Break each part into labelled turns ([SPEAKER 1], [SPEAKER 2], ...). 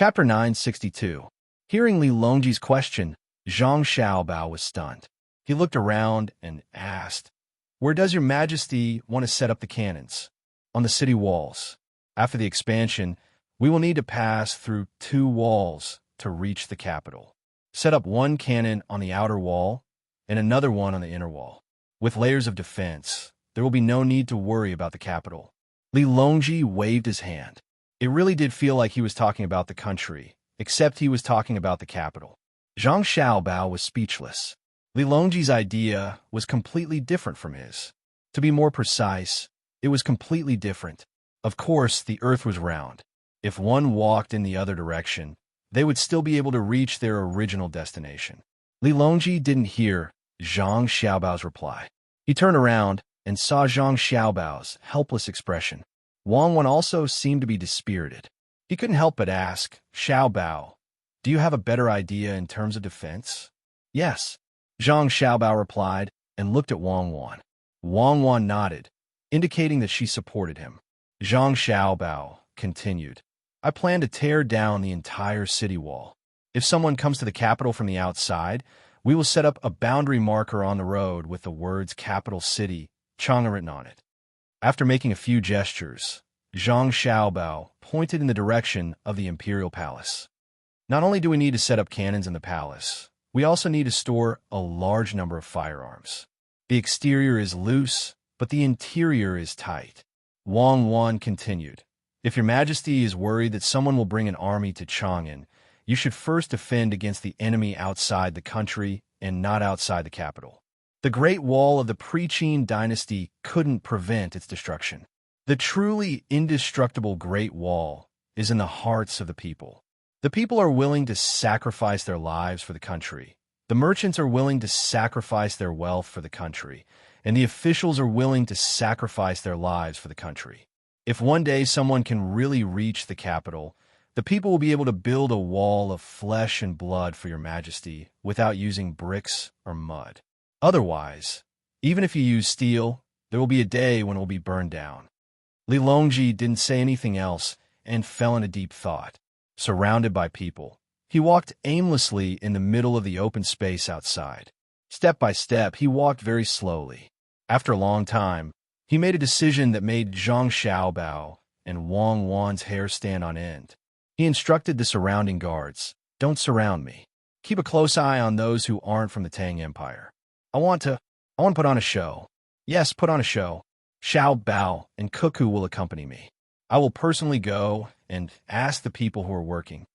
[SPEAKER 1] Chapter 962. Hearing Li Longji's question, Zhang Xiaobao was stunned. He looked around and asked, "Where does your majesty want to set up the cannons?" "On the city walls. After the expansion, we will need to pass through 2 walls to reach the capital. Set up 1 cannon on the outer wall and another one on the inner wall. With layers of defense, there will be no need to worry about the capital." Li Longji waved his hand. It really did feel like he was talking about the country, except he was talking about the capital. Zhang Xiaobao was speechless. Li Longji's idea was completely different from his. To be more precise, it was completely different. Of course, the earth was round. If one walked in the other direction, they would still be able to reach their original destination. Li Longji didn't hear Zhang Xiaobao's reply. He turned around and saw Zhang Xiaobao's helpless expression. Wang Wan also seemed to be dispirited. He couldn't help but ask, "Xiaobao, do you have a better idea in terms of defense?" "Yes," Zhang Xiaobao replied and looked at Wang Wan. Wang Wan nodded, indicating that she supported him. Zhang Xiaobao continued, "I plan to tear down the entire city wall. If someone comes to the capital from the outside, we will set up a boundary marker on the road with the words Capital City, Chang'an written on it." After making a few gestures, Zhang Xiaobao pointed in the direction of the imperial palace. "Not only do we need to set up cannons in the palace, we also need to store a large number of firearms. The exterior is loose, but the interior is tight." Wang Wan continued, "If your majesty is worried that someone will bring an army to Chang'an, you should first defend against the enemy outside the country and not outside the capital. The Great Wall of the Pre-Qin dynasty couldn't prevent its destruction. The truly indestructible Great Wall is in the hearts of the people. The people are willing to sacrifice their lives for the country. The merchants are willing to sacrifice their wealth for the country, and the officials are willing to sacrifice their lives for the country. If one day someone can really reach the capital, the people will be able to build a wall of flesh and blood for your majesty without using bricks or mud. Otherwise, even if you use steel, there will be a day when it will be burned down." Li Longji didn't say anything else and fell into deep thought. Surrounded by people, he walked aimlessly in the middle of the open space outside. Step by step, he walked very slowly. After a long time, he made a decision that made Zhang Xiaobao and Wang Wan's hair stand on end. He instructed the surrounding guards, "Don't surround me. Keep a close eye on those who aren't from the Tang Empire. I want to put on a show. Yes, put on a show. Xiao Bao and Cuckoo will accompany me. I will personally go and ask the people who are working."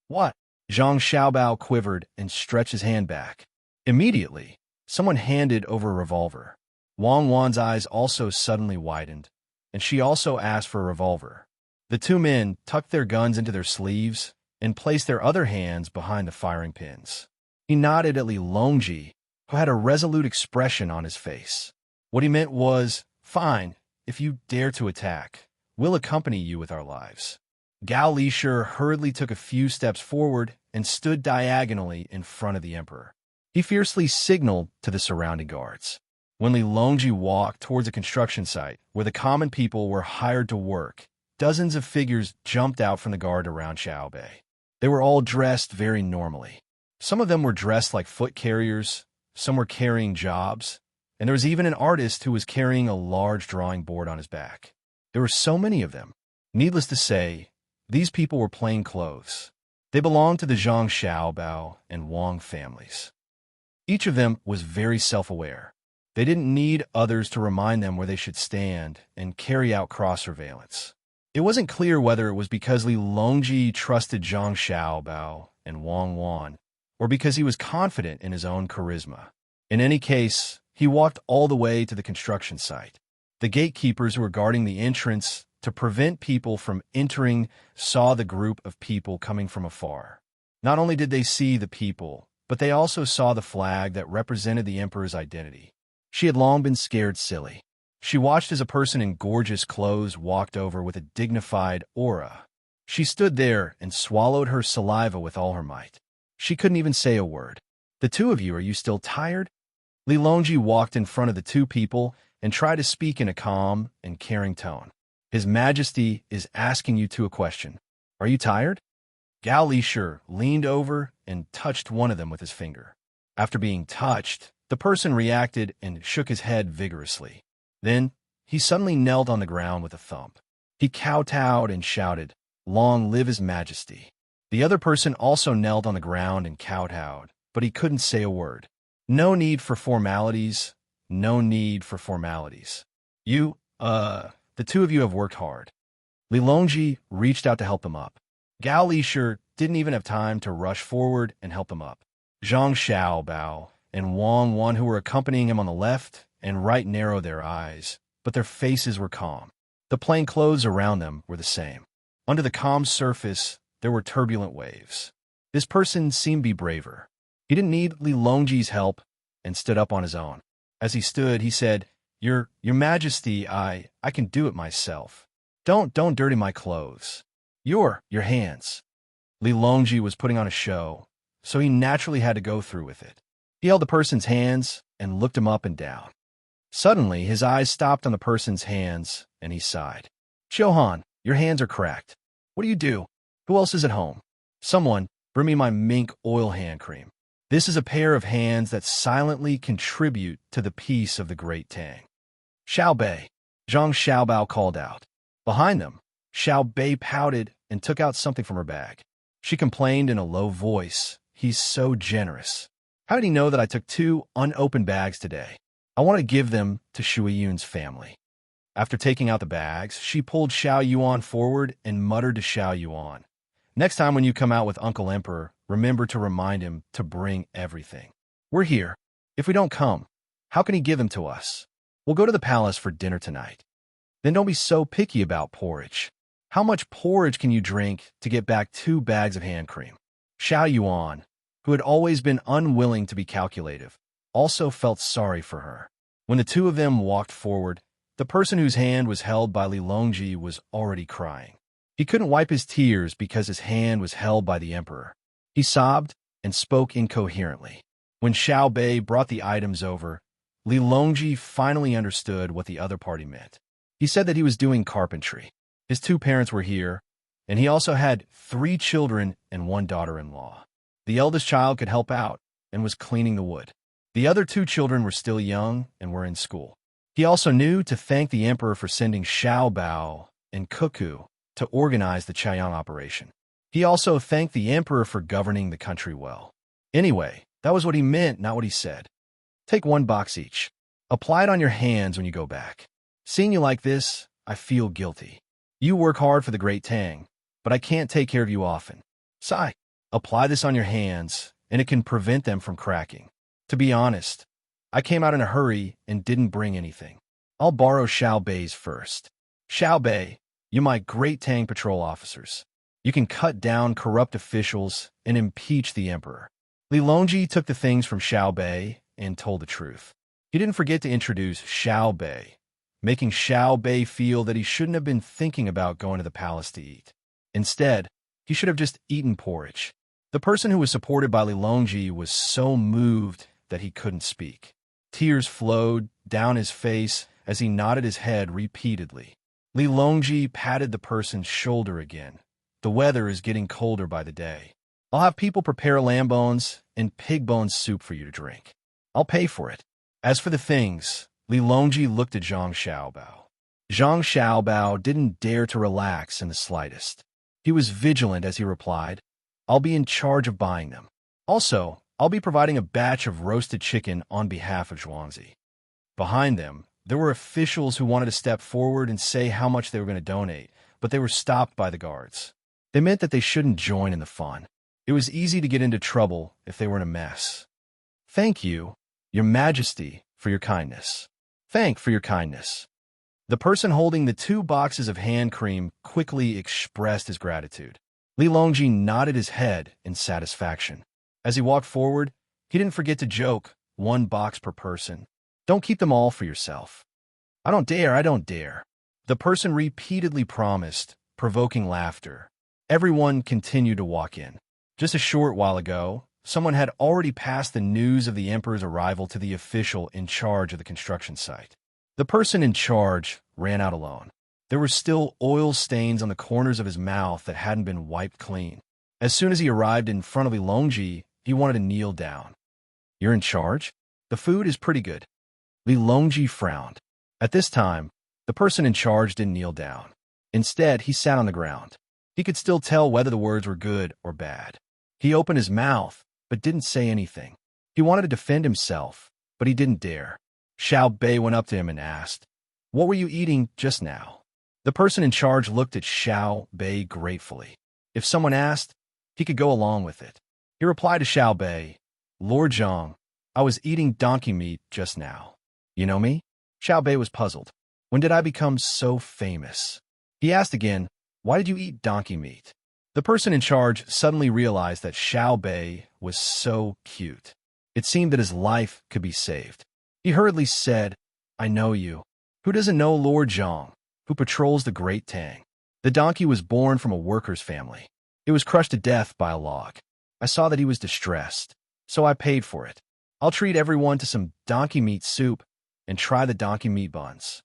[SPEAKER 1] "What?" Zhang Xiaobao quivered and stretched his hand back. Immediately, someone handed over a revolver. Wang Wan's eyes also suddenly widened, and she also asked for a revolver. The 2 men tucked their guns into their sleeves and placed their other hands behind the firing pins. He nodded at Li Longji, who had a resolute expression on his face. What he meant was, "Fine, if you dare to attack, we'll accompany you with our lives." Gao Lisher hurriedly took a few steps forward and stood diagonally in front of the emperor. He fiercely signaled to the surrounding guards. When Li Longji walked towards a construction site where the common people were hired to work, dozens of figures jumped out from the guard around Xiaobei. They were all dressed very normally. Some of them were dressed like foot carriers, some were carrying jobs, and there was even an artist who was carrying a large drawing board on his back. There were so many of them. Needless to say, these people were plain clothes. They belonged to the Zhang Xiaobao and Wang families. Each of them was very self-aware. They didn't need others to remind them where they should stand and carry out cross-surveillance. It wasn't clear whether it was because Li Longji trusted Zhang Xiaobao and Wang Wan, or because he was confident in his own charisma. In any case, he walked all the way to the construction site. The gatekeepers who were guarding the entrance to prevent people from entering saw the group of people coming from afar. Not only did they see the people, but they also saw the flag that represented the emperor's identity. She had long been scared silly. She watched as a person in gorgeous clothes walked over with a dignified aura. She stood there and swallowed her saliva with all her might. She couldn't even say a word. "The 2 of you, are you still tired?" Li Longji walked in front of the 2 people and tried to speak in a calm and caring tone. "His Majesty is asking you 2 a question. Are you tired?" Gao Lisher leaned over and touched one of them with his finger. After being touched, the person reacted and shook his head vigorously. Then, he suddenly knelt on the ground with a thump. He kowtowed and shouted, "Long live His Majesty." The other person also knelt on the ground and kowtowed, but he couldn't say a word. No need for formalities. No need for formalities. The two of you have worked hard. Li Longji reached out to help him up. Gao Lisher didn't even have time to rush forward and help him up. Zhang Xiaobao and Wang Wan, who were accompanying him on the left and right, narrowed their eyes, but their faces were calm. The plain clothes around them were the same. Under the calm surface, there were turbulent waves. This person seemed to be braver. He didn't need Li Longji's help and stood up on his own. As he stood, he said, Your Majesty, I can do it myself. Don't dirty my clothes. Your hands." Li Longji was putting on a show, so he naturally had to go through with it. He held the person's hands and looked him up and down. Suddenly, his eyes stopped on the person's hands, and he sighed. "Xiuhan, your hands are cracked. What do you do? Who else is at home? Someone, bring me my mink oil hand cream. This is a pair of hands that silently contribute to the peace of the great Tang." "Xiao Bei," Zhang Xiaobao called out. Behind them, Xiao Bei pouted and took out something from her bag. She complained in a low voice, "He's so generous. How did he know that I took 2 unopened bags today? I want to give them to Shui Yun's family." After taking out the bags, she pulled Xiao Yuan forward and muttered to Xiao Yuan, "Next time when you come out with Uncle Emperor, remember to remind him to bring everything. We're here. If we don't come, how can he give them to us? We'll go to the palace for dinner tonight. Then don't be so picky about porridge. How much porridge can you drink to get back 2 bags of hand cream?" Xiao Yuan, who had always been unwilling to be calculative, also felt sorry for her. When the two of them walked forward, the person whose hand was held by Li Longji was already crying. He couldn't wipe his tears because his hand was held by the emperor. He sobbed and spoke incoherently. When Xiao Bei brought the items over, Li Longji finally understood what the other party meant. He said that he was doing carpentry. His 2 parents were here, and he also had 3 children and 1 daughter-in-law. The eldest child could help out and was cleaning the wood. The other 2 children were still young and were in school. He also knew to thank the emperor for sending Xiao Bao and Cuckoo to organize the Chaoyang operation. He also thanked the emperor for governing the country well. Anyway, that was what he meant, not what he said. "Take 1 box each. Apply it on your hands when you go back. Seeing you like this, I feel guilty. You work hard for the great Tang, but I can't take care of you often. Sai, apply this on your hands, and it can prevent them from cracking. To be honest, I came out in a hurry and didn't bring anything. I'll borrow Xiao Bei's first. Xiao Bei, you my great Tang patrol officers. You can cut down corrupt officials and impeach the emperor." Li Longji took the things from Xiao Bei and told the truth. He didn't forget to introduce Xiao Bei, making Xiao Bei feel that he shouldn't have been thinking about going to the palace to eat. Instead, he should have just eaten porridge. The person who was supported by Li Longji was so moved that he couldn't speak. Tears flowed down his face as he nodded his head repeatedly. Li Longji patted the person's shoulder again. "The weather is getting colder by the day. I'll have people prepare lamb bones and pig bone soup for you to drink. I'll pay for it." As for the things, Li Longji looked at Zhang Xiaobao. Zhang Xiaobao didn't dare to relax in the slightest. He was vigilant as he replied, "I'll be in charge of buying them. Also, I'll be providing a batch of roasted chicken on behalf of Zhuangzi." Behind them, there were officials who wanted to step forward and say how much they were going to donate, but they were stopped by the guards. They meant that they shouldn't join in the fun. It was easy to get into trouble if they were in a mess. "Thank you, Your Majesty, for your kindness. Thank for your kindness." The person holding the 2 boxes of hand cream quickly expressed his gratitude. Li Longji nodded his head in satisfaction. As he walked forward, he didn't forget to joke, 1 box per person. "Don't keep them all for yourself." I don't dare." The person repeatedly promised, provoking laughter. Everyone continued to walk in. Just a short while ago, someone had already passed the news of the emperor's arrival to the official in charge of the construction site. The person in charge ran out alone. There were still oil stains on the corners of his mouth that hadn't been wiped clean. As soon as he arrived in front of Li Longji, he wanted to kneel down. "You're in charge? The food is pretty good." Li Longji frowned. At this time, the person in charge didn't kneel down. Instead, he sat on the ground. He could still tell whether the words were good or bad. He opened his mouth, but didn't say anything. He wanted to defend himself, but he didn't dare. Xiao Bei went up to him and asked, "What were you eating just now?" The person in charge looked at Xiao Bei gratefully. If someone asked, he could go along with it. He replied to Xiao Bei, "Lord Zhang, I was eating donkey meat just now." "You know me?" Xiao Bei was puzzled. "When did I become so famous?" He asked again, "Why did you eat donkey meat?" The person in charge suddenly realized that Xiao Bei was so cute. It seemed that his life could be saved. He hurriedly said, "I know you. Who doesn't know Lord Zhang, who patrols the Great Tang?" The donkey was born from a worker's family. It was crushed to death by a log. I saw that he was distressed, so I paid for it. I'll treat everyone to some donkey meat soup and try the donkey meat buns.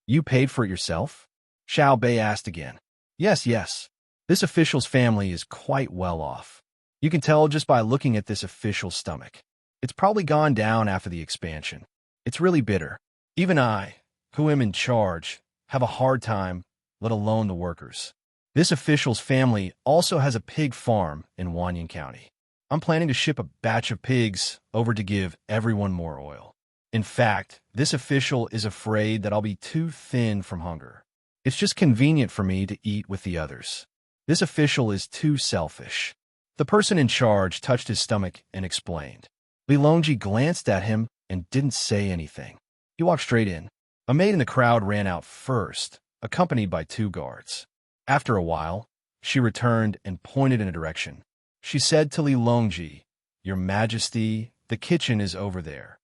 [SPEAKER 1] "You paid for it yourself?" Xiao Bei asked again. Yes, yes. This official's family is quite well off. You can tell just by looking at this official's stomach. It's probably gone down after the expansion. It's really bitter. Even I, who am in charge, have a hard time, let alone the workers. This official's family also has a pig farm in Wanyan County. I'm planning to ship a batch of pigs over to give everyone more oil. In fact, this official is afraid that I'll be too thin from hunger. It's just convenient for me to eat with the others. This official is too selfish. The person in charge touched his stomach and explained. Li Longji glanced at him and didn't say anything. He walked straight in. A maid in the crowd ran out first, accompanied by 2 guards. After a while, she returned and pointed in a direction. She said to Li Longji, "Your Majesty, the kitchen is over there."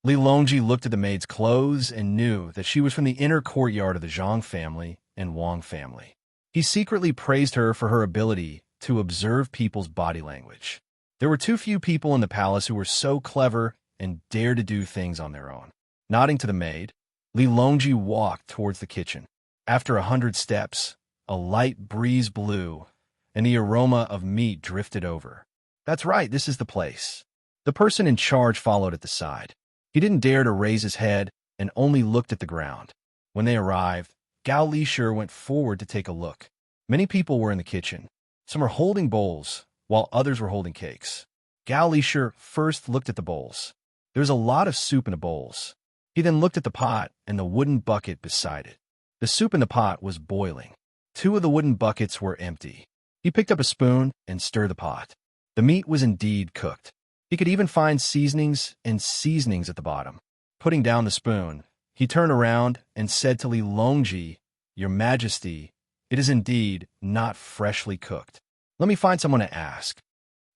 [SPEAKER 1] Li Longji looked at the maid's clothes and knew that she was from the inner courtyard of the Zhang family and Wang family. He secretly praised her for her ability to observe people's body language. There were too few people in the palace who were so clever and dared to do things on their own. Nodding to the maid, Li Longji walked towards the kitchen. After 100 steps, a light breeze blew, and the aroma of meat drifted over. That's right, this is the place. The person in charge followed at the side. He didn't dare to raise his head and only looked at the ground. When they arrived, Gao Lishur went forward to take a look. Many people were in the kitchen. Some were holding bowls, while others were holding cakes. Gao Lishur first looked at the bowls. There was a lot of soup in the bowls. He then looked at the pot and the wooden bucket beside it. The soup in the pot was boiling. 2 of the wooden buckets were empty. He picked up a spoon and stirred the pot. The meat was indeed cooked. He could even find seasonings and seasonings at the bottom. Putting down the spoon, he turned around and said to Li Longji, "Your Majesty, it is indeed not freshly cooked. Let me find someone to ask."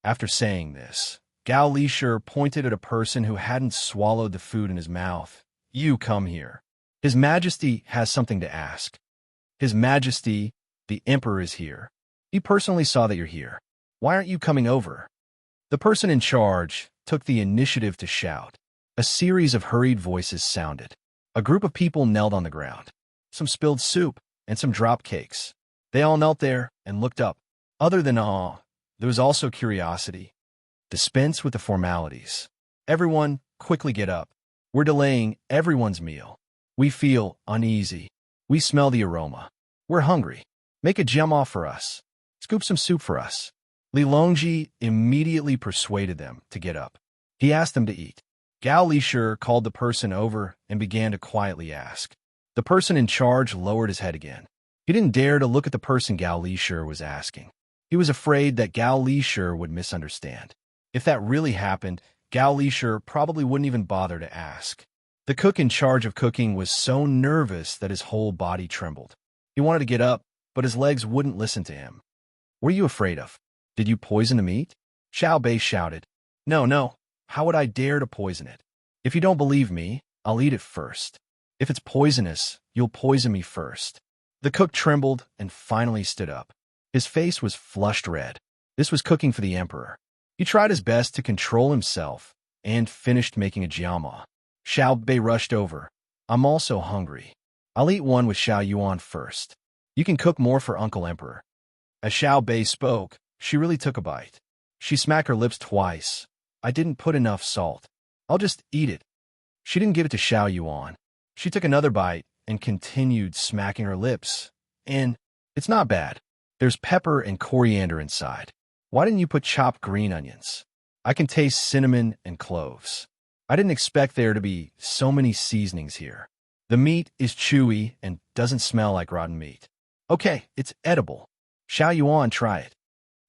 [SPEAKER 1] After saying this, Gao Lishur pointed at a person who hadn't swallowed the food in his mouth. "You come here. His Majesty has something to ask." "His Majesty, the Emperor is here. He personally saw that you're here. Why aren't you coming over?" The person in charge took the initiative to shout. A series of hurried voices sounded. A group of people knelt on the ground. Some spilled soup and some dropped cakes. They all knelt there and looked up. Other than awe, there was also curiosity. Dispense with the formalities. Everyone, quickly get up. We're delaying everyone's meal. We feel uneasy. We smell the aroma. We're hungry. Make a jam-off for us. Scoop some soup for us. Li Longji immediately persuaded them to get up. He asked them to eat. Gao Lishur called the person over and began to quietly ask. The person in charge lowered his head again. He didn't dare to look at the person Gao Lishur was asking. He was afraid that Gao Lishur would misunderstand. If that really happened, Gao Lishur probably wouldn't even bother to ask. The cook in charge of cooking was so nervous that his whole body trembled. He wanted to get up, but his legs wouldn't listen to him. "What are you afraid of? Did you poison the meat?" Xiao Bei shouted. No, no. How would I dare to poison it? If you don't believe me, I'll eat it first. If it's poisonous, you'll poison me first. The cook trembled and finally stood up. His face was flushed red. This was cooking for the emperor. He tried his best to control himself and finished making a jiama. Xiao Bei rushed over. "I'm also hungry. I'll eat one with Xiao Yuan first. You can cook more for Uncle Emperor." As Xiao Bei spoke, She really took a bite. She smacked her lips twice. I didn't put enough salt. I'll just eat it. She didn't give it to Xiao Yuan. She took another bite and continued smacking her lips. And it's not bad. There's pepper and coriander inside. Why didn't you put chopped green onions? I can taste cinnamon and cloves. I didn't expect there to be so many seasonings here. The meat is chewy and doesn't smell like rotten meat. Okay, it's edible. Xiao Yuan, try it.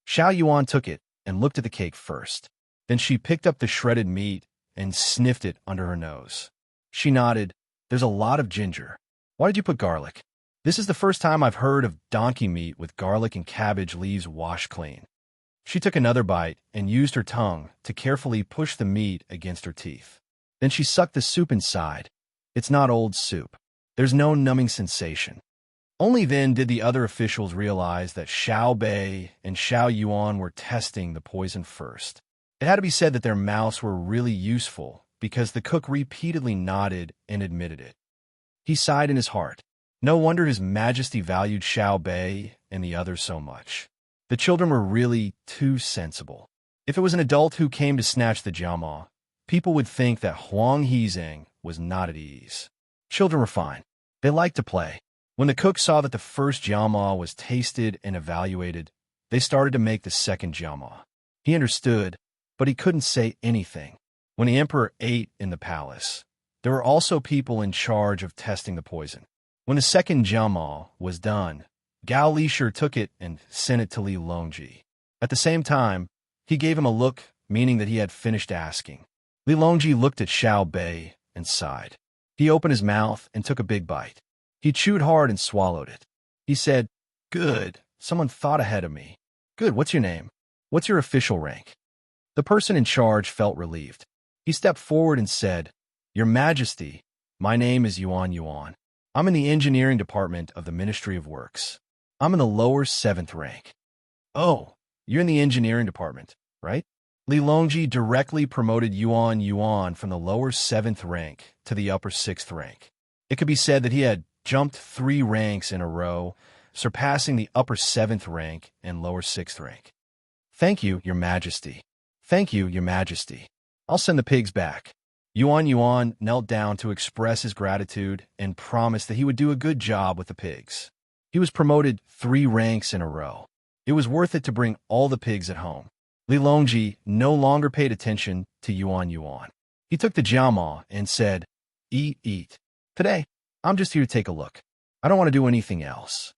[SPEAKER 1] Xiao Yuan took it and looked at the cake first. Then she picked up the shredded meat and sniffed it under her nose. She nodded. There's a lot of ginger. Why did you put garlic? This is the first time I've heard of donkey meat with garlic and cabbage leaves washed clean. She took another bite and used her tongue to carefully push the meat against her teeth. Then she sucked the soup inside. It's not old soup. There's no numbing sensation. Only then did the other officials realize that Xiao Bei and Xiao Yuan were testing the poison first. It had to be said that their mouths were really useful because the cook repeatedly nodded and admitted it. He sighed in his heart. No wonder His Majesty valued Xiao Bei and the others so much. The children were really too sensible. If it was an adult who came to snatch the jiama, people would think that Huang Hizeng was not at ease. Children were fine. They liked to play. When the cook saw that the first jiama was tasted and evaluated, they started to make the second jiama. He understood, but he couldn't say anything. When the emperor ate in the palace, there were also people in charge of testing the poison. When the second jiama was done, Gao Lisher took it and sent it to Li Longji. At the same time, he gave him a look, meaning that he had finished asking. Li Longji looked at Xiao Bei and sighed. He opened his mouth and took a big bite. He chewed hard and swallowed it. He said, "Good, someone thought ahead of me. Good, what's your name? What's your official rank?" The person in charge felt relieved. He stepped forward and said, "Your Majesty, my name is Yuan. I'm in the engineering department of the Ministry of Works. I'm in the lower 7th rank." "Oh, you're in the engineering department, right?" Li Longji directly promoted Yuan from the lower 7th rank to the upper 6th rank. It could be said that he had jumped 3 ranks in a row, surpassing the upper 7th rank and lower 6th rank. "Thank you, Your Majesty. Thank you, Your Majesty. I'll send the pigs back." Yuan knelt down to express his gratitude and promised that he would do a good job with the pigs. He was promoted 3 ranks in a row. It was worth it to bring all the pigs at home. Li Longji no longer paid attention to Yuan. He took the jiama and said, Eat. Today, I'm just here to take a look. I don't want to do anything else."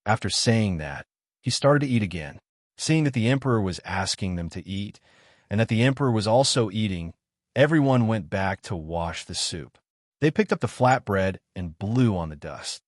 [SPEAKER 1] After saying that, he started to eat again. Seeing that the emperor was asking them to eat, and that the emperor was also eating, everyone went back to wash the soup. They picked up the flatbread and blew on the dust.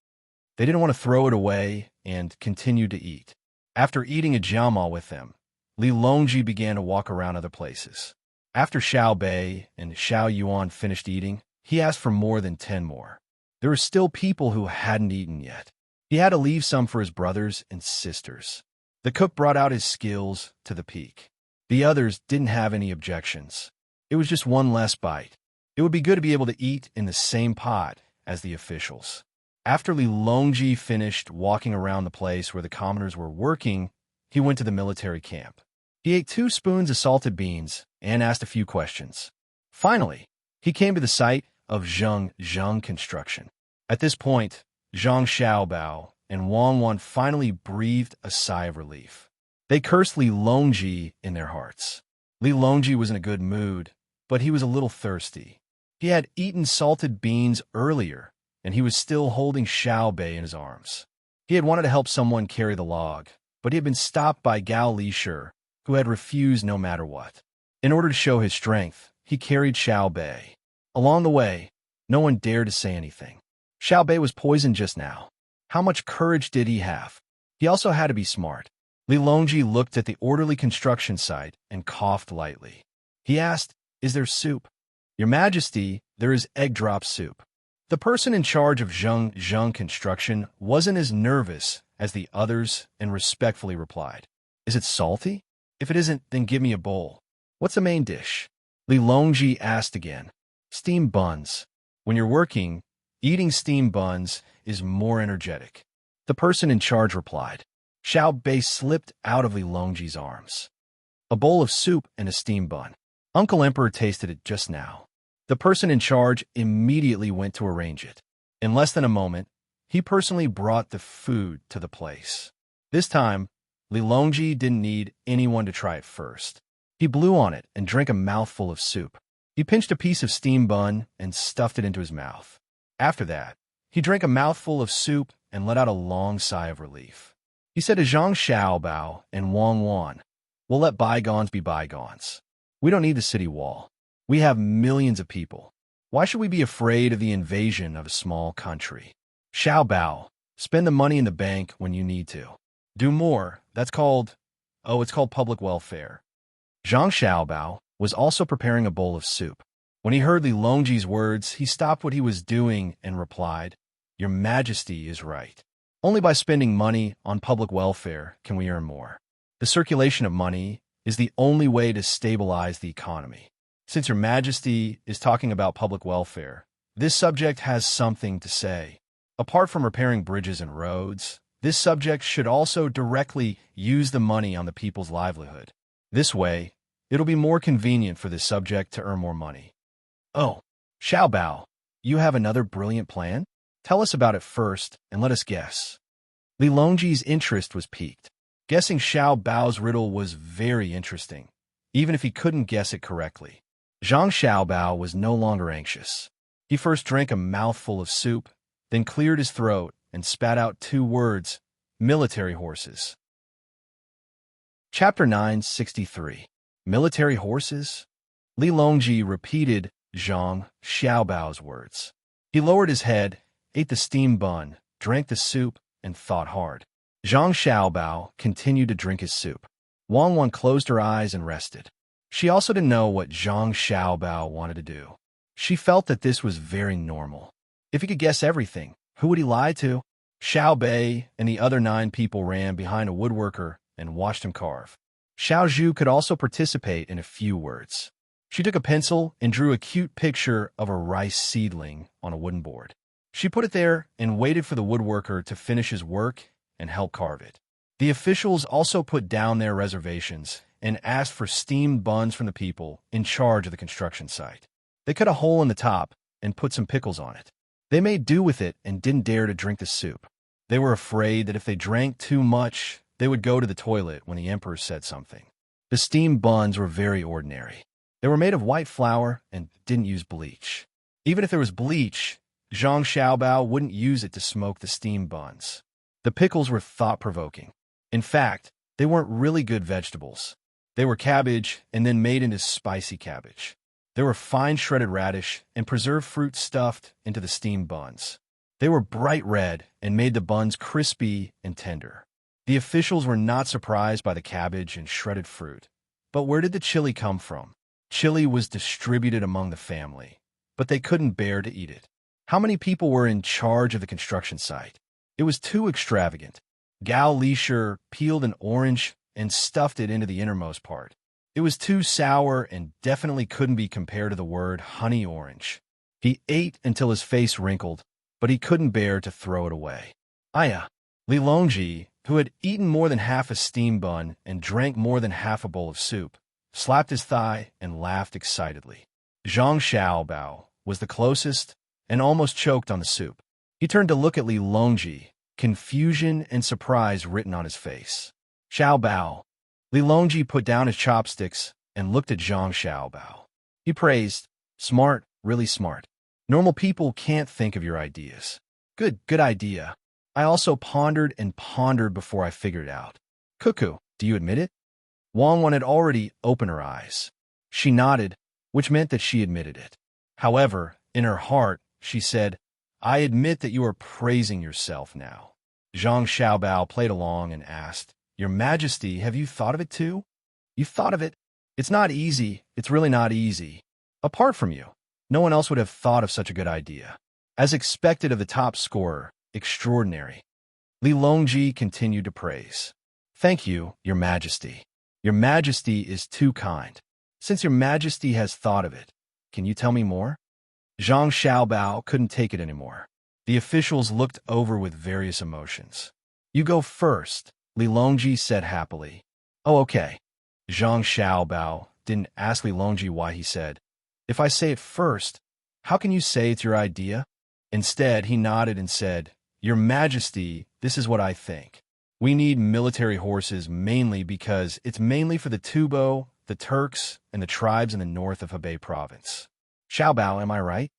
[SPEAKER 1] They didn't want to throw it away and continued to eat. After eating a jiama with them, Li Longji began to walk around other places. After Xiao Bei and Xiao Yuan finished eating, he asked for more than 10 more. There were still people who hadn't eaten yet. He had to leave some for his brothers and sisters. The cook brought out his skills to the peak. The others didn't have any objections. It was just one less bite. It would be good to be able to eat in the same pot as the officials. After Li Longji finished walking around the place where the commoners were working, he went to the military camp. He ate 2 spoons of salted beans and asked a few questions. Finally, he came to the site of Zhang construction. At this point, Zhang Xiaobao and Wang Wan finally breathed a sigh of relief. They cursed Li Longji in their hearts. Li Longji was in a good mood, but he was a little thirsty. He had eaten salted beans earlier, and he was still holding Xiao Bei in his arms. He had wanted to help someone carry the log, but he had been stopped by Gao Lisher, who had refused no matter what. In order to show his strength, he carried Xiao Bei. Along the way, no one dared to say anything. Xiao Bei was poisoned just now. How much courage did he have? He also had to be smart. Li Longji looked at the orderly construction site and coughed lightly. He asked, "Is there soup?" "Your Majesty, there is egg drop soup." The person in charge of Zhang construction wasn't as nervous as the others and respectfully replied, "Is it salty? If it isn't, then give me a bowl." "What's the main dish?" Li Longji asked again. "Steamed buns. When you're working, eating steamed buns is more energetic." The person in charge replied. Xiao Bei slipped out of Li Longji's arms. A bowl of soup and a steam bun. Uncle Emperor tasted it just now. The person in charge immediately went to arrange it. In less than a moment, he personally brought the food to the place. This time, Li Longji didn't need anyone to try it first. He blew on it and drank a mouthful of soup. He pinched a piece of steam bun and stuffed it into his mouth. After that, he drank a mouthful of soup and let out a long sigh of relief. He said to Zhang Xiaobao and Wang Wan, "We'll let bygones be bygones. We don't need the city wall. We have millions of people. Why should we be afraid of the invasion of a small country? Xiaobao, spend the money in the bank when you need to. Do more. It's called public welfare." Zhang Xiaobao was also preparing a bowl of soup. When he heard Li Longji's words, he stopped what he was doing and replied, "Your Majesty is right. Only by spending money on public welfare can we earn more. The circulation of money is the only way to stabilize the economy. Since Your Majesty is talking about public welfare, this subject has something to say. Apart from repairing bridges and roads, this subject should also directly use the money on the people's livelihood. This way, it'll be more convenient for this subject to earn more money." "Oh, Xiaobao, you have another brilliant plan? Tell us about it first and let us guess." Li Longji's interest was piqued. Guessing Xiaobao's riddle was very interesting, even if he couldn't guess it correctly. Zhang Xiaobao was no longer anxious. He first drank a mouthful of soup, then cleared his throat and spat out 2 words, "military horses." Chapter 963. Military horses? Li Longji repeated Zhang Xiaobao's words. He lowered his head, ate the steam bun, drank the soup, and thought hard. Zhang Xiaobao continued to drink his soup. Wang Wan closed her eyes and rested. She also didn't know what Zhang Xiaobao wanted to do. She felt that this was very normal. If he could guess everything, who would he lie to? Xiao Bei and the other 9 people ran behind a woodworker and watched him carve. Xiao Zhu could also participate in a few words. She took a pencil and drew a cute picture of a rice seedling on a wooden board. She put it there and waited for the woodworker to finish his work and help carve it. The officials also put down their reservations and asked for steamed buns from the people in charge of the construction site. They cut a hole in the top and put some pickles on it. They made do with it and didn't dare to drink the soup. They were afraid that if they drank too much, they would go to the toilet when the emperor said something. The steamed buns were very ordinary. They were made of white flour and didn't use bleach. Even if there was bleach, Zhang Xiaobao wouldn't use it to smoke the steamed buns. The pickles were thought-provoking. In fact, they weren't really good vegetables. They were cabbage and then made into spicy cabbage. There were fine shredded radish and preserved fruit stuffed into the steamed buns. They were bright red and made the buns crispy and tender. The officials were not surprised by the cabbage and shredded fruit. But where did the chili come from? Chili was distributed among the family, but they couldn't bear to eat it. How many people were in charge of the construction site? It was too extravagant. Gao Lisher peeled an orange and stuffed it into the innermost part. It was too sour and definitely couldn't be compared to the word honey orange. He ate until his face wrinkled, but he couldn't bear to throw it away. Aya, Li Longji, who had eaten more than half a steam bun and drank more than half a bowl of soup, slapped his thigh and laughed excitedly. Zhang Xiaobao was the closest and almost choked on the soup. He turned to look at Li Longji, confusion and surprise written on his face. Xiaobao. Li Longji put down his chopsticks and looked at Zhang Xiaobao. He praised, "Smart, really smart. Normal people can't think of your ideas. Good idea. I also pondered and pondered before I figured it out. Cuckoo, do you admit it?" Wang Wan had already opened her eyes. She nodded, which meant that she admitted it. However, in her heart, she said, "I admit that you are praising yourself now." Zhang Xiaobao played along and asked, "Your Majesty, have you thought of it too?" "You thought of it? It's not easy. It's really not easy. Apart from you, no one else would have thought of such a good idea. As expected of the top scorer, extraordinary." Li Longji continued to praise. "Thank you, Your Majesty. Your Majesty is too kind. Since Your Majesty has thought of it, can you tell me more?" Zhang Xiaobao couldn't take it anymore. The officials looked over with various emotions. "You go first," Li Longji said happily. Oh, okay. Zhang Xiaobao didn't ask Li Longji why he said, if I say it first, how can you say it's your idea? Instead, he nodded and said, Your Majesty, this is what I think. We need military horses mainly because it's mainly for the Tubo, the Turks, and the tribes in the north of Hebei province. Xiaobao, am I right?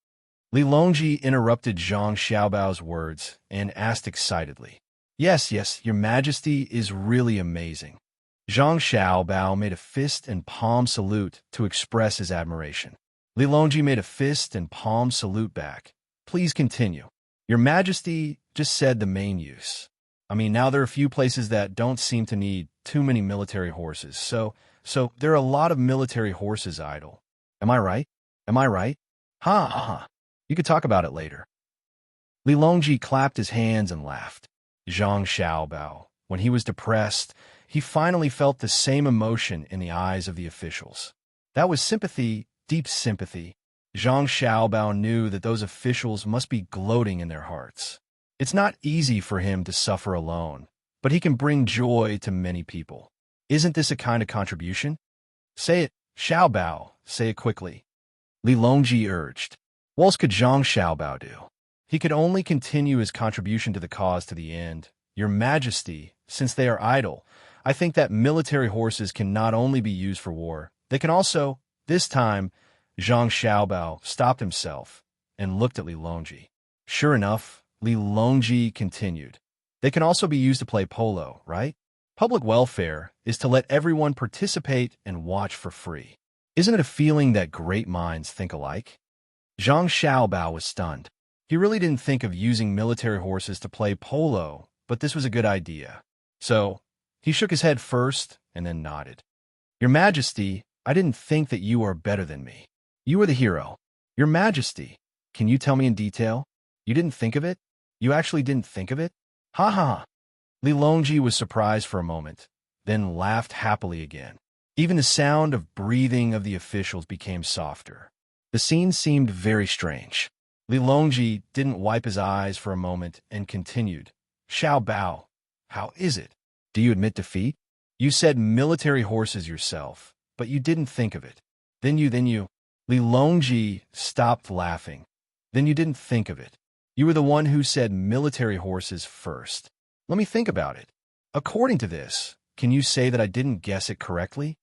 [SPEAKER 1] Li Longji interrupted Zhang Xiaobao's words and asked excitedly. Yes, Your Majesty is really amazing. Zhang Xiaobao made a fist and palm salute to express his admiration. Li Longji made a fist and palm salute back. Please continue. Your Majesty just said the main use. I mean, now there are a few places that don't seem to need too many military horses, so there are a lot of military horses idle. Am I right? Am I right? Ha ha ha. You could talk about it later. Li Longji clapped his hands and laughed. Zhang Xiaobao, when he was depressed, he finally felt the same emotion in the eyes of the officials. That was sympathy, deep sympathy. Zhang Xiaobao knew that those officials must be gloating in their hearts. It's not easy for him to suffer alone, but he can bring joy to many people. Isn't this a kind of contribution? Say it, Xiaobao, say it quickly. Li Longji urged. What else could Zhang Xiaobao do? He could only continue his contribution to the cause to the end. Your Majesty, since they are idle, I think that military horses can not only be used for war, they can also, this time, Zhang Xiaobao stopped himself and looked at Li Longji. Sure enough, Li Longji continued. They can also be used to play polo, right? Public welfare is to let everyone participate and watch for free. Isn't it a feeling that great minds think alike? Zhang Xiaobao was stunned. He really didn't think of using military horses to play polo, but this was a good idea. So, he shook his head first and then nodded. Your Majesty, I didn't think that you are better than me. You are the hero. Your Majesty, can you tell me in detail? You didn't think of it? You actually didn't think of it? Ha ha ha. Li Longji was surprised for a moment, then laughed happily again. Even the sound of breathing of the officials became softer. The scene seemed very strange. Li Longji didn't wipe his eyes for a moment and continued. Xiaobao, how is it? Do you admit defeat? You said military horses yourself, but you didn't think of it. Then you. Li Longji stopped laughing. Then you didn't think of it. You were the one who said military horses first. Let me think about it. According to this, can you say that I didn't guess it correctly?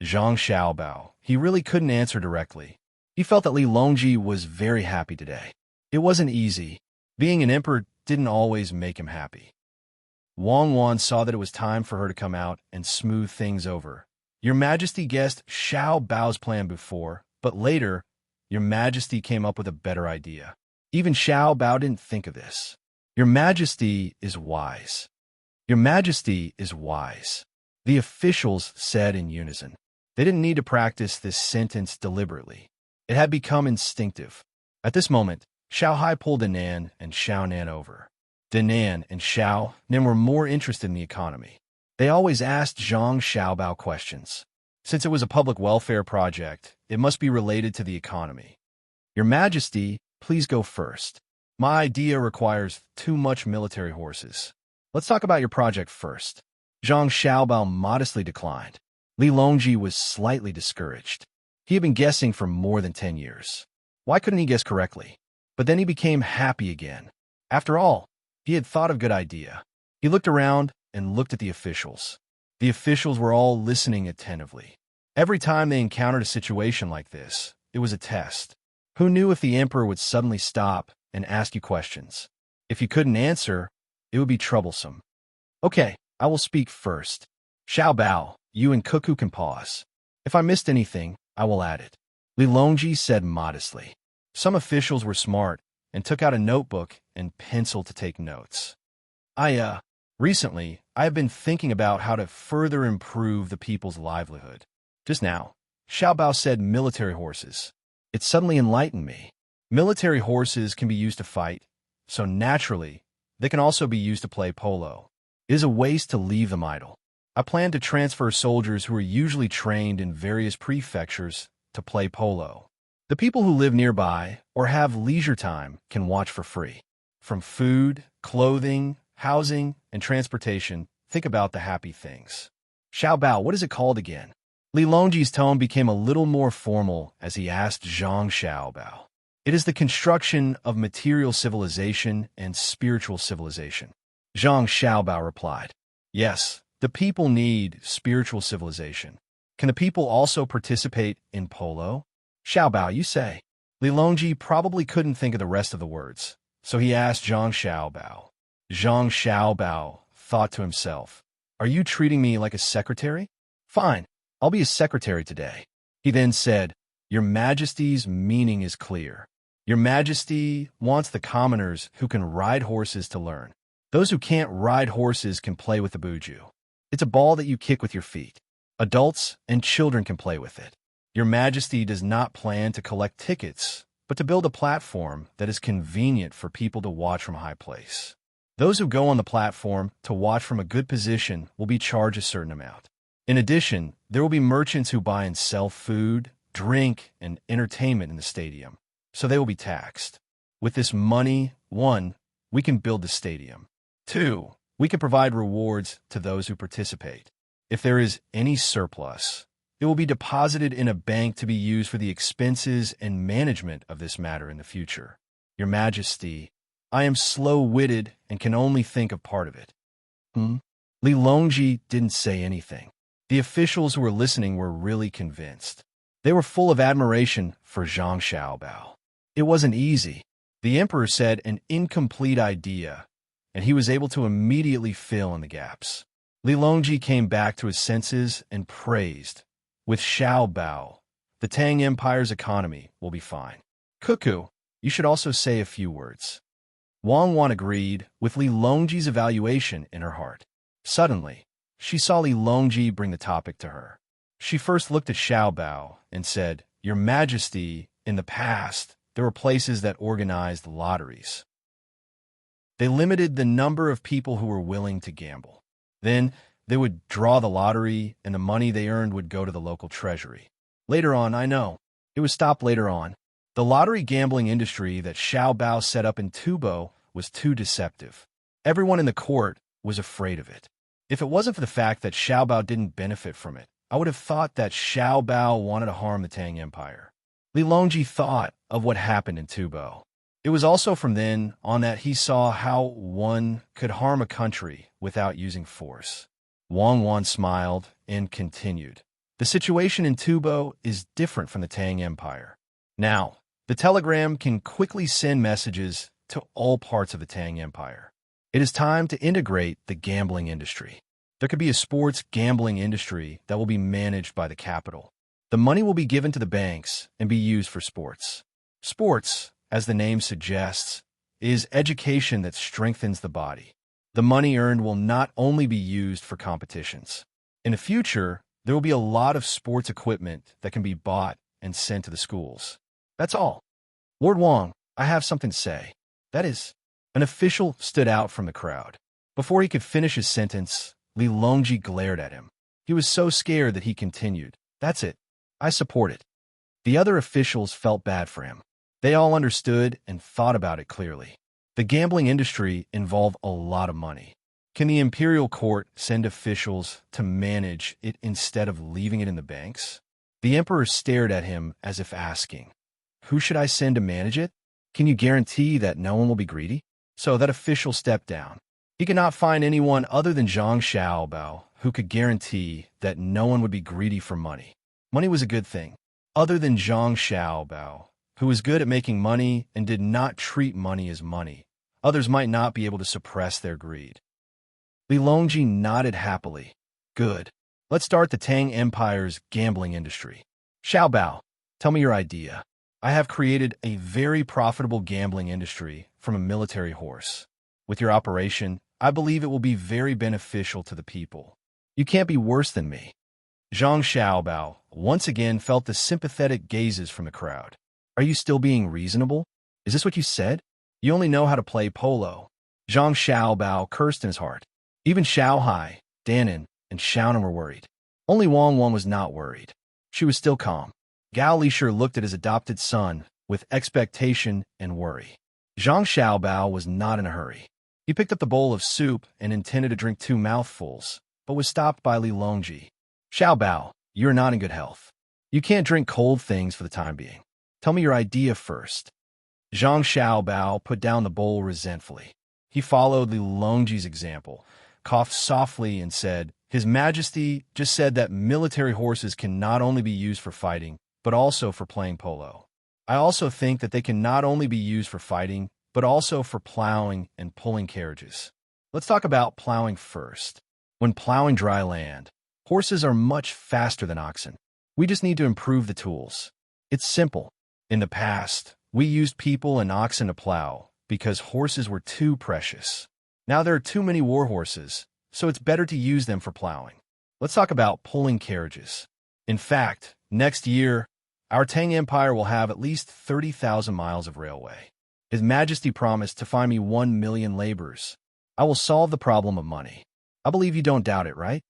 [SPEAKER 1] Zhang Xiaobao, he really couldn't answer directly. He felt that Li Longji was very happy today. It wasn't easy. Being an emperor didn't always make him happy. Wang Wan saw that it was time for her to come out and smooth things over. Your Majesty guessed Xiaobao's plan before, but later, Your Majesty came up with a better idea. Even Xiaobao didn't think of this. Your Majesty is wise. Your Majesty is wise. The officials said in unison. They didn't need to practice this sentence deliberately. It had become instinctive. At this moment, Xiao Hai pulled Danan and Xiao Nan over. Danan and Xiao Nan were more interested in the economy. They always asked Zhang Xiaobao questions. Since it was a public welfare project, it must be related to the economy. Your Majesty, please go first. My idea requires too much military horses. Let's talk about your project first. Zhang Xiaobao modestly declined. Li Longji was slightly discouraged. He had been guessing for more than 10 years. Why couldn't he guess correctly? But then he became happy again. After all, he had thought of a good idea. He looked around and looked at the officials. The officials were all listening attentively. Every time they encountered a situation like this, it was a test. Who knew if the emperor would suddenly stop and ask you questions? If you couldn't answer, it would be troublesome. Okay, I will speak first. Xiaobao, you and Cuckoo can pause. If I missed anything, I will add it. Li Longji said modestly. Some officials were smart and took out a notebook and pencil to take notes. Recently, I have been thinking about how to further improve the people's livelihood. Just now, Xiaobao said military horses. It suddenly enlightened me. Military horses can be used to fight, so naturally, they can also be used to play polo. It is a waste to leave them idle. I plan to transfer soldiers who are usually trained in various prefectures to play polo. The people who live nearby or have leisure time can watch for free. From food, clothing, housing, and transportation, think about the happy things. Xiao Bao, what is it called again? Li Longji's tone became a little more formal as he asked Zhang Xiaobao. It is the construction of material civilization and spiritual civilization. Zhang Xiaobao replied. Yes, the people need spiritual civilization. Can the people also participate in polo? Xiaobao, you say. Li Longji probably couldn't think of the rest of the words, so he asked Zhang Xiaobao. Zhang Xiaobao thought to himself, are you treating me like a secretary? Fine, I'll be a secretary today. He then said, Your Majesty's meaning is clear. Your Majesty wants the commoners who can ride horses to learn. Those who can't ride horses can play with the buju. It's a ball that you kick with your feet. Adults and children can play with it. Your Majesty does not plan to collect tickets, but to build a platform that is convenient for people to watch from a high place. Those who go on the platform to watch from a good position will be charged a certain amount. In addition, there will be merchants who buy and sell food, drink, and entertainment in the stadium, so they will be taxed. With this money, 1, we can build the stadium. 2, we can provide rewards to those who participate. If there is any surplus, it will be deposited in a bank to be used for the expenses and management of this matter in the future. Your Majesty, I am slow-witted and can only think of part of it. Li Longji didn't say anything. The officials who were listening were really convinced. They were full of admiration for Zhang Xiaobao. It wasn't easy. The emperor said an incomplete idea, and he was able to immediately fill in the gaps. Li Longji came back to his senses and praised. With Xiaobao, the Tang Empire's economy will be fine. Cuckoo, you should also say a few words. Wang Wan agreed with Li Longji's evaluation in her heart. Suddenly, she saw Li Longji bring the topic to her. She first looked at Xiaobao and said, Your Majesty, in the past, there were places that organized lotteries. They limited the number of people who were willing to gamble. Then, they would draw the lottery, and the money they earned would go to the local treasury. Later on, I know. It was stopped later on. The lottery gambling industry that Xiaobao set up in Tubo was too deceptive. Everyone in the court was afraid of it. If it wasn't for the fact that Xiaobao didn't benefit from it, I would have thought that Xiaobao wanted to harm the Tang Empire. Li Longji thought of what happened in Tubo. It was also from then on that he saw how one could harm a country without using force. Wang Wan smiled and continued. The situation in Tubo is different from the Tang Empire. Now, the telegram can quickly send messages to all parts of the Tang Empire. It is time to integrate the gambling industry. There could be a sports gambling industry that will be managed by the capital. The money will be given to the banks and be used for sports. Sports, as the name suggests, is education that strengthens the body. The money earned will not only be used for competitions. In the future, there will be a lot of sports equipment that can be bought and sent to the schools. That's all. Lord Wang, I have something to say. That is, an official stood out from the crowd. Before he could finish his sentence, Li Longji glared at him. He was so scared that he continued. That's it. I support it. The other officials felt bad for him. They all understood and thought about it clearly. The gambling industry involved a lot of money. Can the imperial court send officials to manage it instead of leaving it in the banks? The emperor stared at him as if asking, Who should I send to manage it? Can you guarantee that no one will be greedy? So that official stepped down. He could not find anyone other than Zhang Xiaobao who could guarantee that no one would be greedy for money. Money was a good thing. Other than Zhang Xiaobao, who was good at making money and did not treat money as money, others might not be able to suppress their greed. Li Longji nodded happily. Good. Let's start the Tang Empire's gambling industry. Xiaobao, tell me your idea. I have created a very profitable gambling industry from a military horse. With your operation, I believe it will be very beneficial to the people. You can't be worse than me. Zhang Xiaobao once again felt the sympathetic gazes from the crowd. Are you still being reasonable? Is this what you said? You only know how to play polo. Zhang Xiaobao cursed in his heart. Even Xiaohai, Danan, and Xiaonan were worried. Only Wang Wan was not worried. She was still calm. Gao Lishir looked at his adopted son with expectation and worry. Zhang Xiaobao was not in a hurry. He picked up the bowl of soup and intended to drink 2 mouthfuls, but was stopped by Li Longji. Xiao Bao, you're not in good health. You can't drink cold things for the time being. Tell me your idea first. Zhang Xiaobao put down the bowl resentfully. He followed Li Longji's example, coughed softly, and said, His Majesty just said that military horses can not only be used for fighting, but also for playing polo. I also think that they can not only be used for fighting, but also for plowing and pulling carriages. Let's talk about plowing first. When plowing dry land, horses are much faster than oxen. We just need to improve the tools. It's simple. In the past, we used people and oxen to plow because horses were too precious. Now there are too many war horses, so it's better to use them for plowing. Let's talk about pulling carriages. In fact, next year, our Tang Empire will have at least 30,000 miles of railway. His Majesty promised to find me 1 million laborers. I will solve the problem of money. I believe you don't doubt it, right?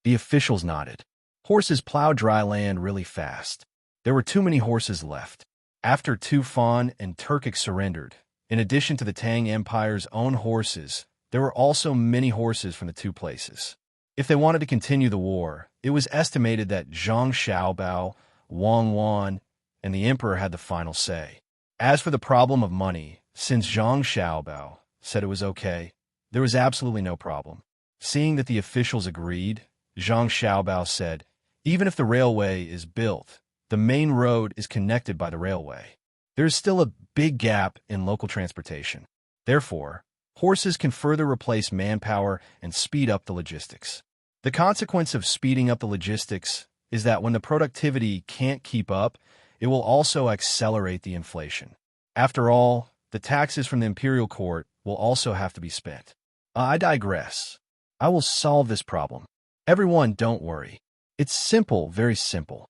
[SPEAKER 1] The officials nodded. Horses plow dry land really fast. There were too many horses left. After Tufan and Turkic surrendered, in addition to the Tang Empire's own horses, there were also many horses from the 2 places. If they wanted to continue the war, it was estimated that Zhang Xiaobao, Wang Wan, and the emperor had the final say. As for the problem of money, since Zhang Xiaobao said it was okay, there was absolutely no problem. Seeing that the officials agreed, Zhang Xiaobao said, Even if the railway is built, the main road is connected by the railway. There is still a big gap in local transportation. Therefore, horses can further replace manpower and speed up the logistics. The consequence of speeding up the logistics is that when the productivity can't keep up, it will also accelerate the inflation. After all, the taxes from the imperial court will also have to be spent. I digress. I will solve this problem. Everyone, don't worry. It's simple, very simple.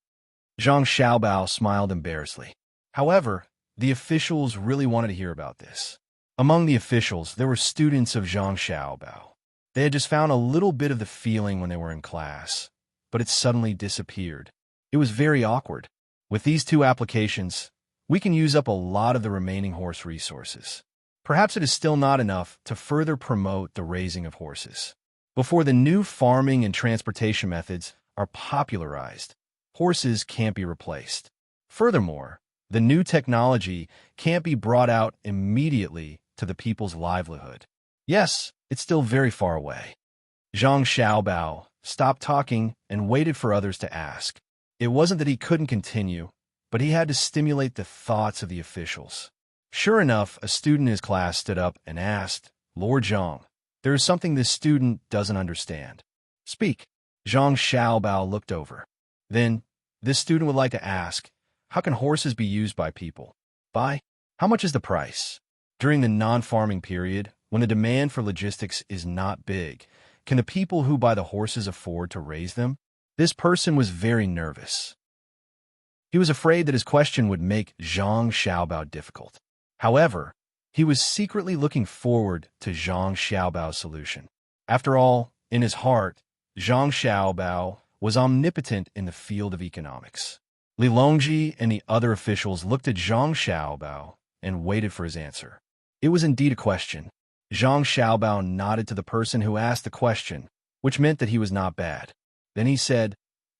[SPEAKER 1] Zhang Xiaobao smiled embarrassedly. However, the officials really wanted to hear about this. Among the officials, there were students of Zhang Xiaobao. They had just found a little bit of the feeling when they were in class, but it suddenly disappeared. It was very awkward. With these 2 applications, we can use up a lot of the remaining horse resources. Perhaps it is still not enough to further promote the raising of horses. Before the new farming and transportation methods are popularized, horses can't be replaced. Furthermore, the new technology can't be brought out immediately to the people's livelihood. Yes, it's still very far away. Zhang Xiaobao stopped talking and waited for others to ask. It wasn't that he couldn't continue, but he had to stimulate the thoughts of the officials. Sure enough, a student in his class stood up and asked, Lord Zhang, there is something this student doesn't understand. Speak. Zhang Xiaobao looked over. Then, this student would like to ask, how can horses be used by people? By? How much is the price? During the non-farming period, when the demand for logistics is not big, can the people who buy the horses afford to raise them? This person was very nervous. He was afraid that his question would make Zhang Xiaobao difficult. However, he was secretly looking forward to Zhang Xiaobao's solution. After all, in his heart, Zhang Xiaobao was omnipotent in the field of economics. Li Longji and the other officials looked at Zhang Xiaobao and waited for his answer. It was indeed a question. Zhang Xiaobao nodded to the person who asked the question, which meant that he was not bad. Then he said,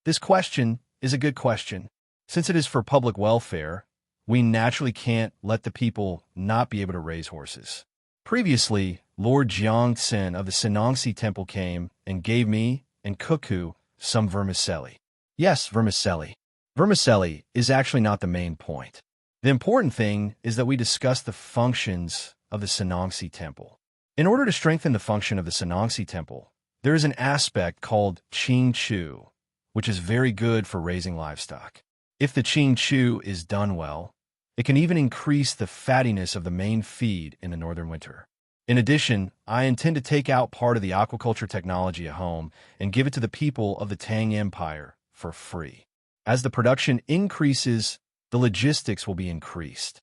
[SPEAKER 1] This question is a good question. Since it is for public welfare, we naturally can't let the people not be able to raise horses. Previously, Lord Jiangxin of the Senongsi Temple came and gave me and Cuckoo some vermicelli. Yes, vermicelli. Vermicelli is actually not the main point. The important thing is that we discuss the functions of the Senongsi Temple. In order to strengthen the function of the Senongsi Temple, there is an aspect called Qing Chu, which is very good for raising livestock. If the Qing Chu is done well, it can even increase the fattiness of the main feed in the northern winter. In addition, I intend to take out part of the aquaculture technology at home and give it to the people of the Tang Empire for free. As the production increases, the logistics will be increased.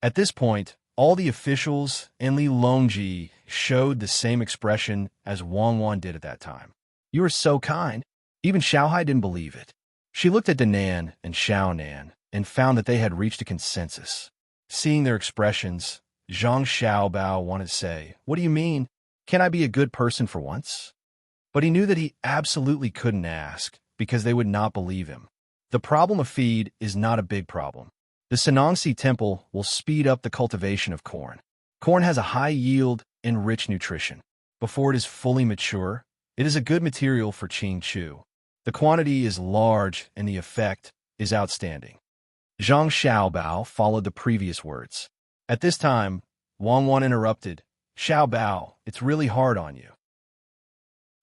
[SPEAKER 1] At this point, all the officials and Li Longji showed the same expression as Wang Wan did at that time. You are so kind. Even Xiaohai didn't believe it. She looked at Danan and Xiaonan and found that they had reached a consensus. Seeing their expressions, Zhang Xiaobao wanted to say, "What do you mean? Can I be a good person for once?" But he knew that he absolutely couldn't ask, because they would not believe him. The problem of feed is not a big problem. The Sanongsi Temple will speed up the cultivation of corn. Corn has a high yield and rich nutrition. Before it is fully mature, it is a good material for Qing Chu. The quantity is large and the effect is outstanding. Zhang Xiaobao followed the previous words. At this time, Wang Wan interrupted. "Xiaobao, it's really hard on you.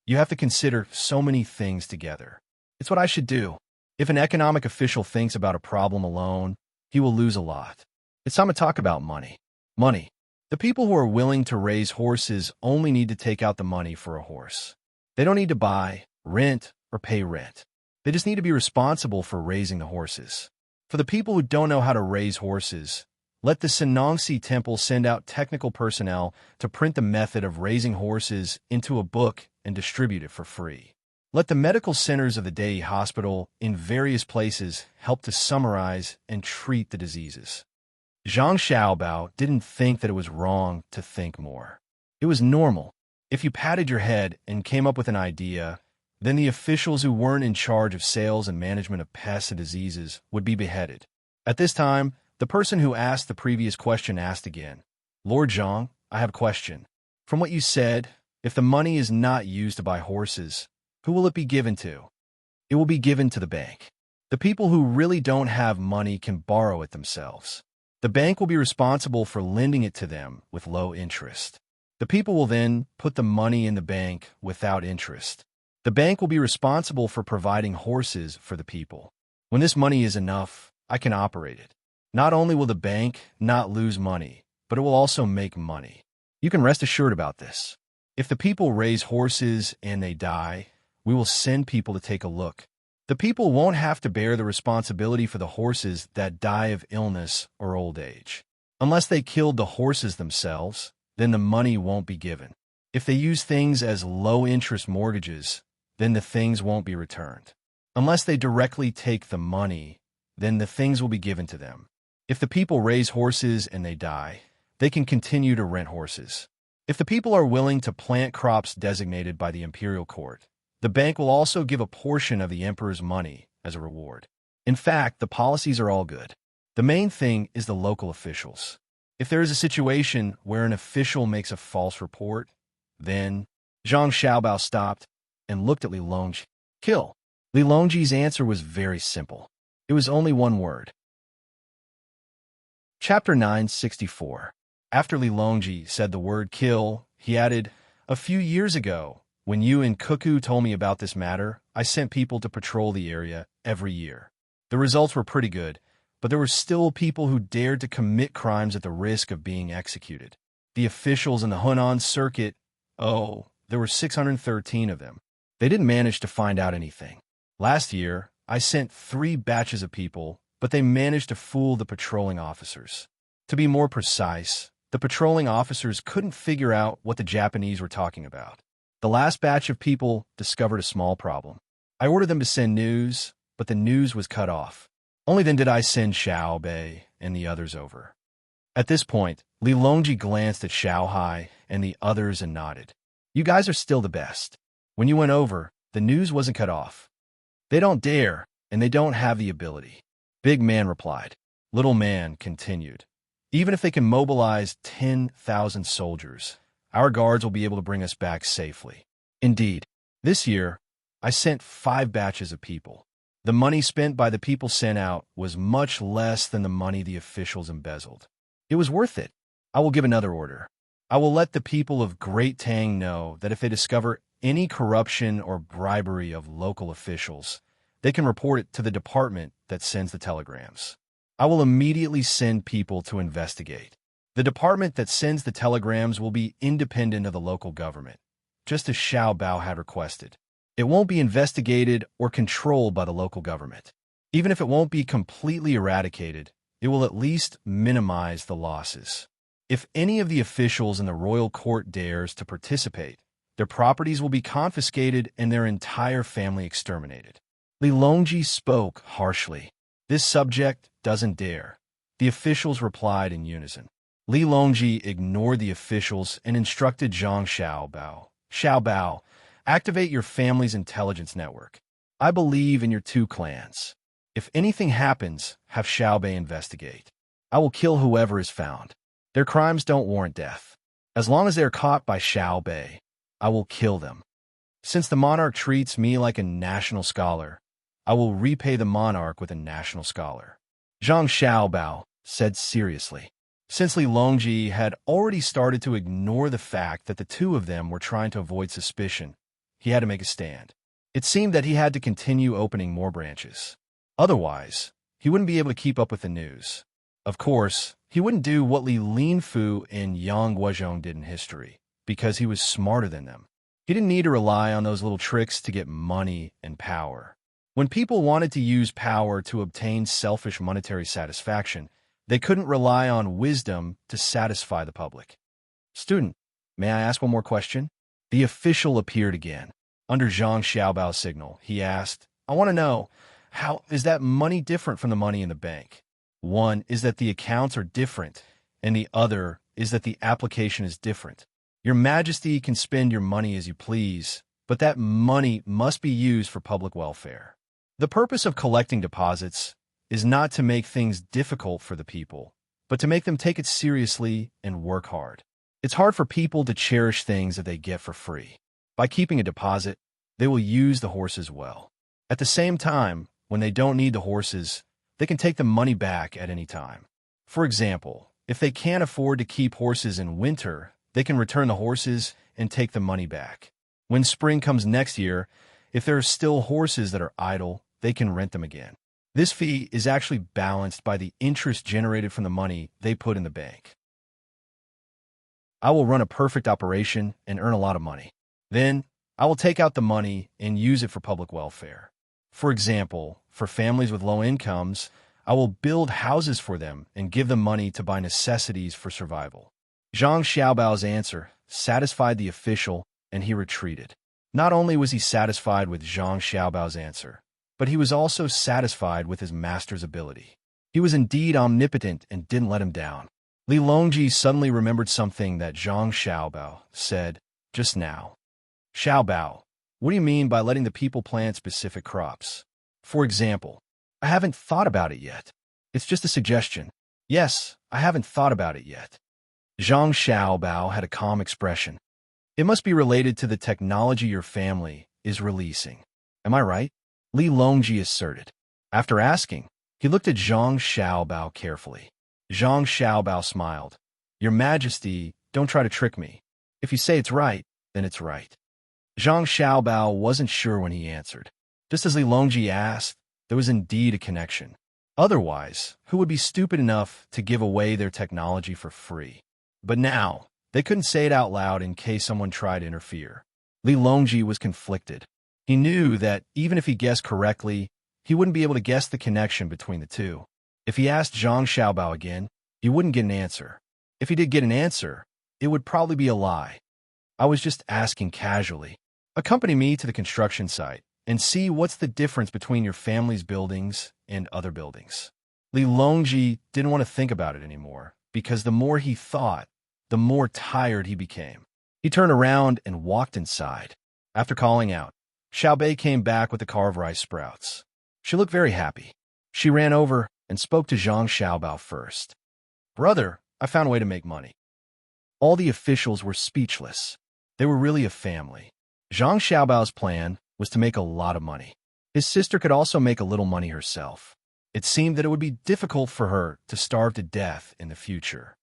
[SPEAKER 1] You have to consider so many things together. It's what I should do. If an economic official thinks about a problem alone, he will lose a lot. It's time to talk about money. Money. The people who are willing to raise horses only need to take out the money for a horse. They don't need to buy, rent, or pay rent. They just need to be responsible for raising the horses. For the people who don't know how to raise horses, let the Sanongsi Temple send out technical personnel to print the method of raising horses into a book and distribute it for free. Let the medical centers of the Dei Hospital in various places help to summarize and treat the diseases." Zhang Xiaobao didn't think that it was wrong to think more. It was normal. If you patted your head and came up with an idea, then the officials who weren't in charge of sales and management of pests and diseases would be beheaded. At this time, the person who asked the previous question asked again, "Lord Zhang, I have a question. From what you said, if the money is not used to buy horses, who will it be given to?" "It will be given to the bank. The people who really don't have money can borrow it themselves. The bank will be responsible for lending it to them with low interest. The people will then put the money in the bank without interest. The bank will be responsible for providing horses for the people. When this money is enough, I can operate it. Not only will the bank not lose money, but it will also make money. You can rest assured about this. If the people raise horses and they die, we will send people to take a look. The people won't have to bear the responsibility for the horses that die of illness or old age. Unless they killed the horses themselves, then the money won't be given. If they use things as low-interest mortgages, then the things won't be returned. Unless they directly take the money, then the things will be given to them. If the people raise horses and they die, they can continue to rent horses. If the people are willing to plant crops designated by the imperial court, the bank will also give a portion of the emperor's money as a reward. In fact, the policies are all good. The main thing is the local officials. If there is a situation where an official makes a false report, then Zhang Xiaobao stopped and looked at Li Longji. "Kill." Li Longji's answer was very simple. It was only one word. Chapter 964. After Li Longji said the word kill, he added, "A few years ago, when you and Cuckoo told me about this matter, I sent people to patrol the area every year. The results were pretty good, but there were still people who dared to commit crimes at the risk of being executed. The officials in the Hunan circuit, there were 613 of them. They didn't manage to find out anything. Last year, I sent 3 batches of people, but they managed to fool the patrolling officers. To be more precise, the patrolling officers couldn't figure out what the Japanese were talking about. The last batch of people discovered a small problem. I ordered them to send news, but the news was cut off. Only then did I send Xiao Bei and the others over." At this point, Li Longji glanced at Xiao Hai and the others and nodded. "You guys are still the best. When you went over, the news wasn't cut off. They don't dare, and they don't have the ability." Big Man replied. Little Man continued. "Even if they can mobilize 10,000 soldiers, our guards will be able to bring us back safely. Indeed, this year, I sent 5 batches of people. The money spent by the people sent out was much less than the money the officials embezzled. It was worth it. I will give another order. I will let the people of Great Tang know that if they discover any corruption or bribery of local officials, they can report it to the department that sends the telegrams. I will immediately send people to investigate. The department that sends the telegrams will be independent of the local government, just as Xiao Bao had requested. It won't be investigated or controlled by the local government. Even if it won't be completely eradicated, it will at least minimize the losses. If any of the officials in the royal court dares to participate, their properties will be confiscated and their entire family exterminated." Li Longji spoke harshly. "This subject doesn't dare." The officials replied in unison. Li Longji ignored the officials and instructed Zhang Xiaobao. Xiaobao, activate your family's intelligence network. I believe in your two clans. If anything happens, have Xiaobei investigate. I will kill whoever is found. Their crimes don't warrant death. As long as they are caught by Xiaobei, I will kill them. Since the monarch treats me like a national scholar, I will repay the monarch with a national scholar. Zhang Xiaobao said seriously. Since Li Longji had already started to ignore the fact that the two of them were trying to avoid suspicion, he had to make a stand. It seemed that he had to continue opening more branches. Otherwise, he wouldn't be able to keep up with the news. Of course, he wouldn't do what Li Linfu and Yang Guozhong did in history, because he was smarter than them. He didn't need to rely on those little tricks to get money and power. When people wanted to use power to obtain selfish monetary satisfaction, they couldn't rely on wisdom to satisfy the public. Student, may I ask one more question? The official appeared again. Under Zhang Xiaobao's signal, he asked, I want to know, how is that money different from the money in the bank? One is that the accounts are different, and the other is that the application is different. Your Majesty can spend your money as you please, but that money must be used for public welfare. The purpose of collecting deposits is not to make things difficult for the people, but to make them take it seriously and work hard. It's hard for people to cherish things that they get for free. By keeping a deposit, they will use the horses well. At the same time, when they don't need the horses, they can take the money back at any time. For example, if they can't afford to keep horses in winter, they can return the horses and take the money back. When spring comes next year, if there are still horses that are idle, they can rent them again. This fee is actually balanced by the interest generated from the money they put in the bank. I will run a perfect operation and earn a lot of money. Then, I will take out the money and use it for public welfare. For example, for families with low incomes, I will build houses for them and give them money to buy necessities for survival. Zhang Xiaobao's answer satisfied the official, and he retreated. Not only was he satisfied with Zhang Xiaobao's answer, but he was also satisfied with his master's ability. He was indeed omnipotent and didn't let him down. Li Longji suddenly remembered something that Zhang Xiaobao said just now. Xiaobao, what do you mean by letting the people plant specific crops? For example, I haven't thought about it yet. It's just a suggestion. Yes, I haven't thought about it yet. Zhang Xiaobao had a calm expression. It must be related to the technology your family is releasing. Am I right? Li Longji asserted. After asking, he looked at Zhang Xiaobao carefully. Zhang Xiaobao smiled. Your Majesty, don't try to trick me. If you say it's right, then it's right. Zhang Xiaobao wasn't sure when he answered. Just as Li Longji asked, there was indeed a connection. Otherwise, who would be stupid enough to give away their technology for free? But now, they couldn't say it out loud in case someone tried to interfere. Li Longji was conflicted. He knew that even if he guessed correctly, he wouldn't be able to guess the connection between the two. If he asked Zhang Xiaobao again, he wouldn't get an answer. If he did get an answer, it would probably be a lie. I was just asking casually. Accompany me to the construction site and see what's the difference between your family's buildings and other buildings. Li Longji didn't want to think about it anymore, because the more he thought, the more tired he became. He turned around and walked inside. After calling out, Xiaobei came back with a car of rice sprouts. She looked very happy. She ran over and spoke to Zhang Xiaobao first. Brother, I found a way to make money. All the officials were speechless. They were really a family. Zhang Xiaobao's plan was to make a lot of money. His sister could also make a little money herself. It seemed that it would be difficult for her to starve to death in the future.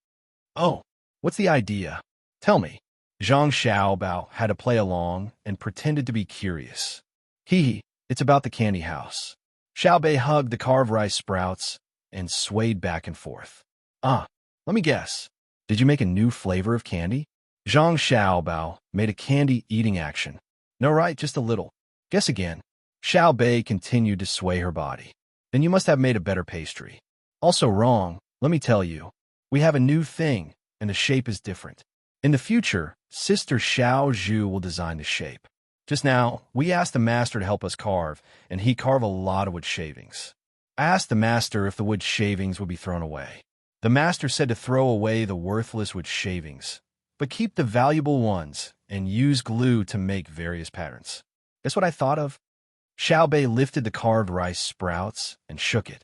[SPEAKER 1] Oh, what's the idea? Tell me. Zhang Xiaobao had to play along and pretended to be curious. It's about the candy house. Xiaobei hugged the car of rice sprouts and swayed back and forth. Let me guess. Did you make a new flavor of candy? Zhang Xiaobao made a candy-eating action. No, right, just a little. Guess again. Xiaobei continued to sway her body. Then you must have made a better pastry. Also wrong, let me tell you. We have a new thing, and the shape is different. In the future, Sister Xiao Zhu will design the shape. Just now, we asked the master to help us carve, and he carved a lot of wood shavings. I asked the master if the wood shavings would be thrown away. The master said to throw away the worthless wood shavings, but keep the valuable ones and use glue to make various patterns. Guess what I thought of? Xiao Bei lifted the carved rice sprouts and shook it.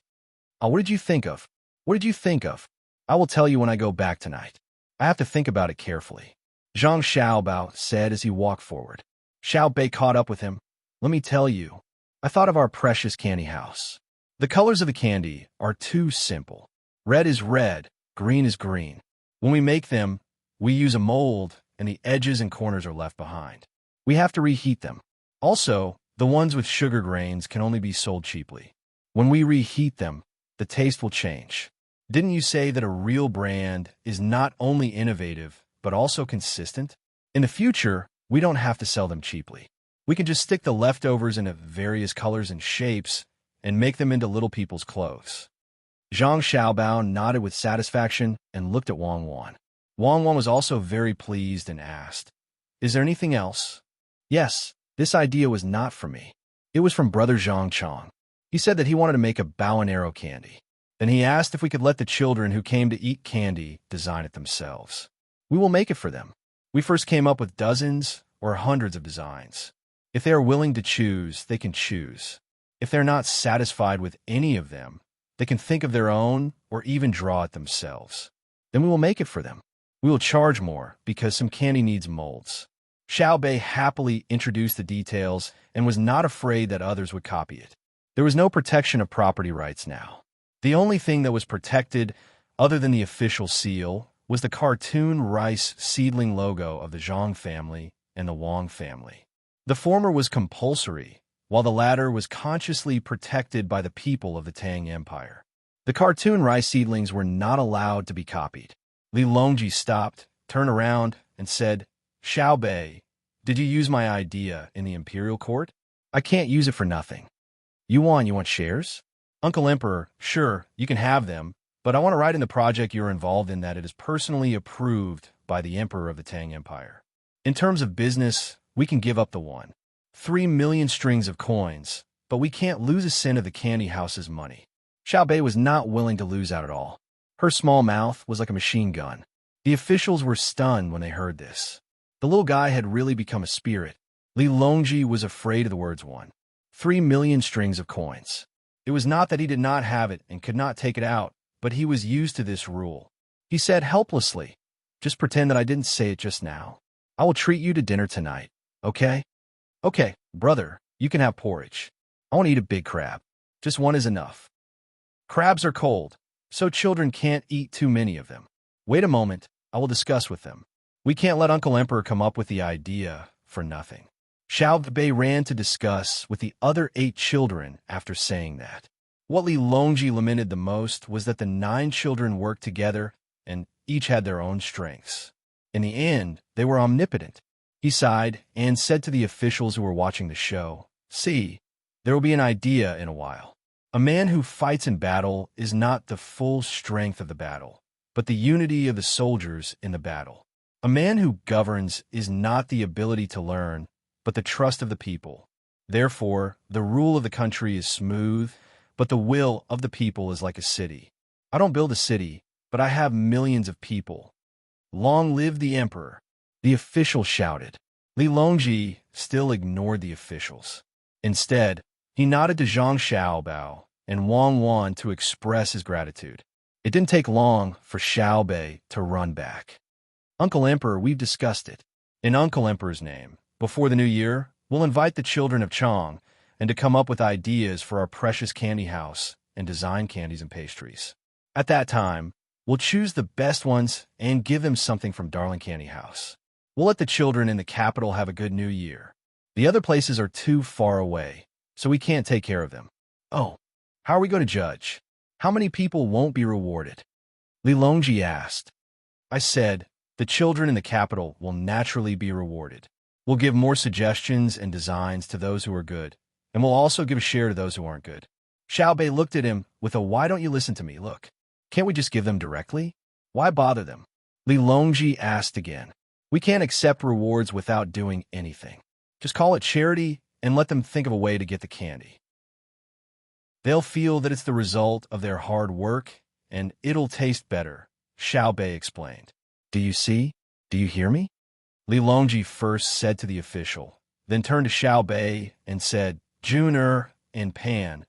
[SPEAKER 1] Oh, what did you think of? What did you think of? I will tell you when I go back tonight. I have to think about it carefully. Zhang Xiaobao said as he walked forward. Xiao Bei caught up with him. Let me tell you, I thought of our precious candy house. The colors of the candy are too simple. Red is red, green is green. When we make them, we use a mold, and the edges and corners are left behind. We have to reheat them. Also, the ones with sugar grains can only be sold cheaply. When we reheat them, the taste will change. Didn't you say that a real brand is not only innovative, but also consistent? In the future, we don't have to sell them cheaply. We can just stick the leftovers into various colors and shapes and make them into little people's clothes. Zhang Xiaobao nodded with satisfaction and looked at Wang Wan. Wang Wan was also very pleased and asked, "Is there anything else?" "Yes, this idea was not from me. It was from Brother Zhang Chong. He said that he wanted to make a bow and arrow candy. Then he asked if we could let the children who came to eat candy design it themselves. We will make it for them. We first came up with dozens or hundreds of designs. If they are willing to choose, they can choose. If they're not satisfied with any of them, they can think of their own or even draw it themselves. Then we will make it for them. We will charge more because some candy needs molds." Xiao Bei happily introduced the details and was not afraid that others would copy it. There was no protection of property rights now. The only thing that was protected, other than the official seal, was the cartoon rice seedling logo of the Zhang family and the Wang family. The former was compulsory, while the latter was consciously protected by the people of the Tang Empire. The cartoon rice seedlings were not allowed to be copied. Li Longji stopped, turned around, and said, "Xiao Bei, did you use my idea in the imperial court? I can't use it for nothing." You want shares? Uncle Emperor, sure, you can have them, but I want to write in the project you're involved in that it is personally approved by the Emperor of the Tang Empire. In terms of business, we can give up the 3 million strings of coins, but we can't lose a cent of the candy house's money. Xiao Bei was not willing to lose out at all. Her small mouth was like a machine gun. The officials were stunned when they heard this. The little guy had really become a spirit. Li Longji was afraid of the words 3 million strings of coins. It was not that he did not have it and could not take it out, but he was used to this rule. He said helplessly, "Just pretend that I didn't say it just now. I will treat you to dinner tonight, okay?" "Okay, brother, you can have porridge. I want to eat a big crab. Just one is enough. Crabs are cold, so children can't eat too many of them. Wait a moment, I will discuss with them. We can't let Uncle Emperor come up with the idea for nothing." Xiao Bei ran to discuss with the other 8 children after saying that. What Li Longji lamented the most was that the 9 children worked together and each had their own strengths. In the end, they were omnipotent. He sighed and said to the officials who were watching the show, "See, there will be an idea in a while. A man who fights in battle is not the full strength of the battle, but the unity of the soldiers in the battle. A man who governs is not the ability to learn, but the trust of the people. Therefore, the rule of the country is smooth, but the will of the people is like a city. I don't build a city, but I have millions of people. Long live the emperor!" The officials shouted. Li Longji still ignored the officials. Instead, he nodded to Zhang Xiaobao and Wang Wan to express his gratitude. It didn't take long for Xiao Bei to run back. "Uncle Emperor, we've discussed it. In Uncle Emperor's name, before the new year, we'll invite the children of Chong and to come up with ideas for our precious candy house and design candies and pastries. At that time, we'll choose the best ones and give them something from Darling Candy House. We'll let the children in the capital have a good new year. The other places are too far away, so we can't take care of them." "Oh, how are we going to judge? How many people won't be rewarded?" Li Longji asked. "I said, the children in the capital will naturally be rewarded. We'll give more suggestions and designs to those who are good, and we'll also give a share to those who aren't good." Xiao Bei looked at him with a "why don't you listen to me" look. "Can't we just give them directly? Why bother them?" Li Longji asked again. "We can't accept rewards without doing anything. Just call it charity and let them think of a way to get the candy. They'll feel that it's the result of their hard work and it'll taste better, Xiao Bei explained. Do you see? Do you hear me? Li Longji first said to the official, then turned to Xiao Bei and said, Jun and Pan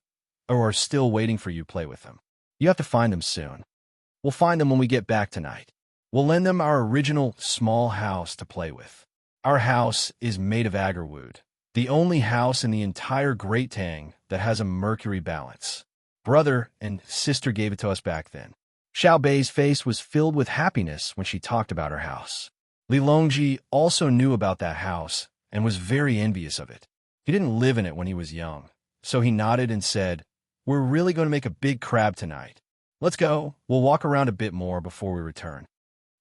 [SPEAKER 1] are still waiting for you to play with them. You have to find them soon. We'll find them when we get back tonight. We'll lend them our original small house to play with. Our house is made of agarwood, the only house in the entire Great Tang that has a mercury balance. Brother and sister gave it to us back then. Xiao Bei's face was filled with happiness when she talked about her house. Li Longji also knew about that house and was very envious of it. He didn't live in it when he was young, so he nodded and said, We're really going to make a big crab tonight. Let's go. We'll walk around a bit more before we return.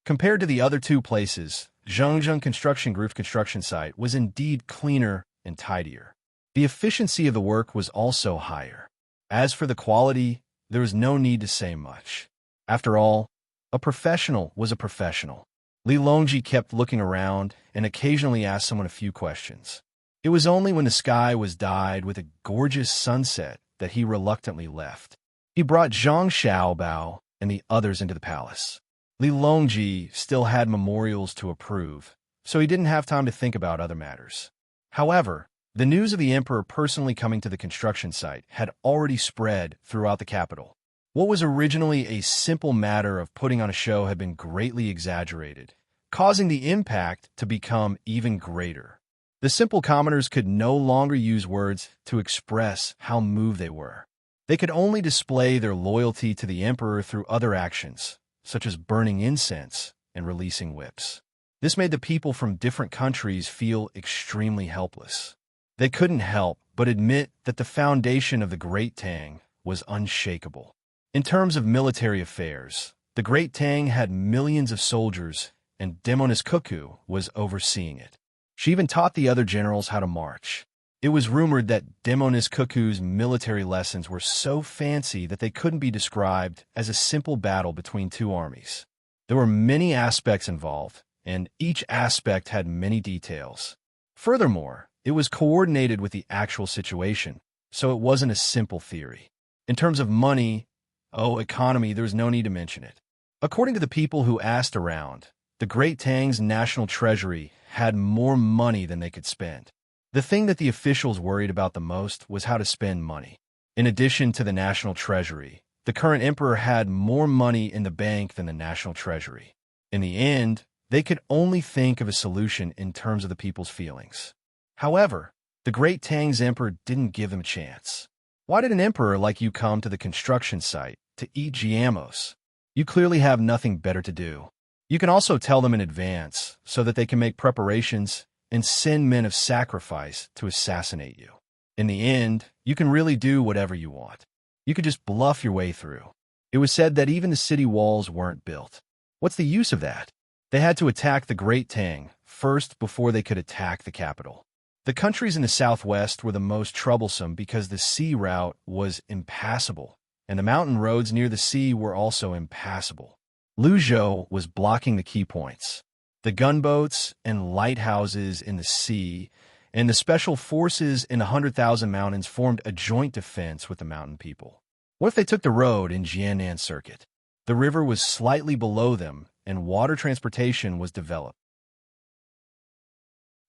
[SPEAKER 1] Compared to the other two places, Zhengzheng Construction Group's construction site was indeed cleaner and tidier. The efficiency of the work was also higher. As for the quality, there was no need to say much. After all, a professional was a professional. Li Longji kept looking around and occasionally asked someone a few questions. It was only when the sky was dyed with a gorgeous sunset that he reluctantly left. He brought Zhang Xiaobao and the others into the palace. Li Longji still had memorials to approve, so he didn't have time to think about other matters. However, the news of the emperor personally coming to the construction site had already spread throughout the capital. What was originally a simple matter of putting on a show had been greatly exaggerated, causing the impact to become even greater. The simple commoners could no longer use words to express how moved they were. They could only display their loyalty to the emperor through other actions, such as burning incense and releasing whips. This made the people from different countries feel extremely helpless. They couldn't help but admit that the foundation of the Great Tang was unshakable. In terms of military affairs, the Great Tang had millions of soldiers, and Demonis Cuckoo was overseeing it. She even taught the other generals how to march. It was rumored that Demonis Cuckoo's military lessons were so fancy that they couldn't be described as a simple battle between two armies. There were many aspects involved, and each aspect had many details. Furthermore, it was coordinated with the actual situation, so it wasn't a simple theory. In terms of money, economy, there was no need to mention it. According to the people who asked around, the Great Tang's national treasury had more money than they could spend. The thing that the officials worried about the most was how to spend money. In addition to the national treasury, the current emperor had more money in the bank than the national treasury. In the end, they could only think of a solution in terms of the people's feelings. However, the Great Tang's emperor didn't give them a chance. Why did an emperor like you come to the construction site to eat giamos? You clearly have nothing better to do. You can also tell them in advance so that they can make preparations and send men of sacrifice to assassinate you. In the end, you can really do whatever you want. You could just bluff your way through. It was said that even the city walls weren't built. What's the use of that? They had to attack the Great Tang first before they could attack the capital. The countries in the southwest were the most troublesome because the sea route was impassable, and the mountain roads near the sea were also impassable. Luzhou was blocking the key points. The gunboats and lighthouses in the sea and the special forces in the 100,000 Mountains formed a joint defense with the mountain people. What if they took the road in Jiannan Circuit? The river was slightly below them, and water transportation was developed.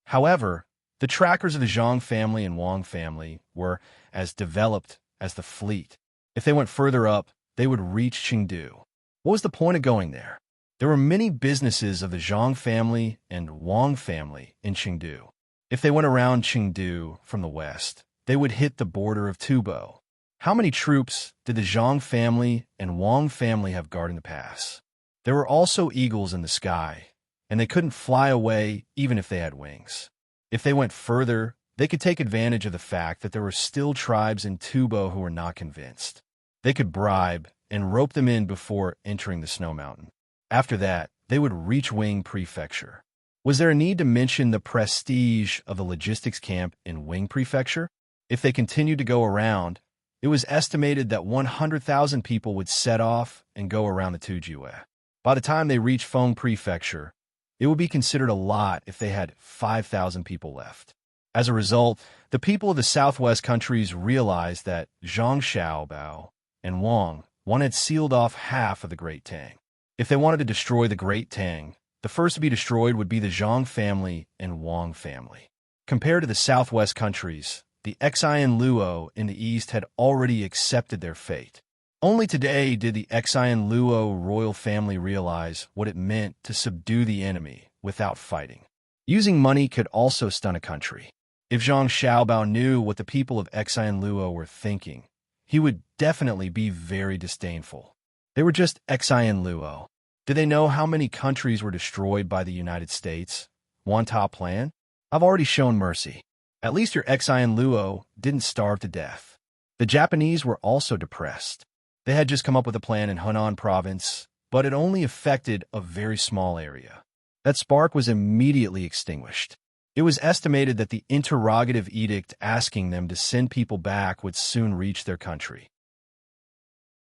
[SPEAKER 1] However, the trackers of the Zhang family and Wang family were as developed as the fleet. If they went further up, they would reach Chengdu. What was the point of going there? There were many businesses of the Zhang family and Wang family in Chengdu. If they went around Chengdu from the west, they would hit the border of Tubo. How many troops did the Zhang family and Wang family have guarding the pass? There were also eagles in the sky, and they couldn't fly away even if they had wings. If they went further, they could take advantage of the fact that there were still tribes in Tubo who were not convinced. They could bribe and rope them in before entering the snow mountain. After that, they would reach Wing Prefecture. Was there a need to mention the prestige of the logistics camp in Wing Prefecture? If they continued to go around, it was estimated that 100,000 people would set off and go around the Tujue. By the time they reached Feng Prefecture, it would be considered a lot if they had 5,000 people left. As a result, the people of the southwest countries realized that Zhang Xiaobao and Wang one had sealed off half of the Great Tang. If they wanted to destroy the Great Tang, the first to be destroyed would be the Zhang family and Wang family. Compared to the southwest countries, the Xian Luo in the east had already accepted their fate. Only today did the Xian Luo royal family realize what it meant to subdue the enemy without fighting. Using money could also stun a country. If Zhang Xiaobao knew what the people of Xian Luo were thinking, he would definitely be very disdainful. They were just Xian Luo. Did they know how many countries were destroyed by the United States? One top plan? I've already shown mercy. At least your Xian Luo didn't starve to death. The Japanese were also depressed. They had just come up with a plan in Hunan province, but it only affected a very small area. That spark was immediately extinguished. It was estimated that the interrogative edict asking them to send people back would soon reach their country.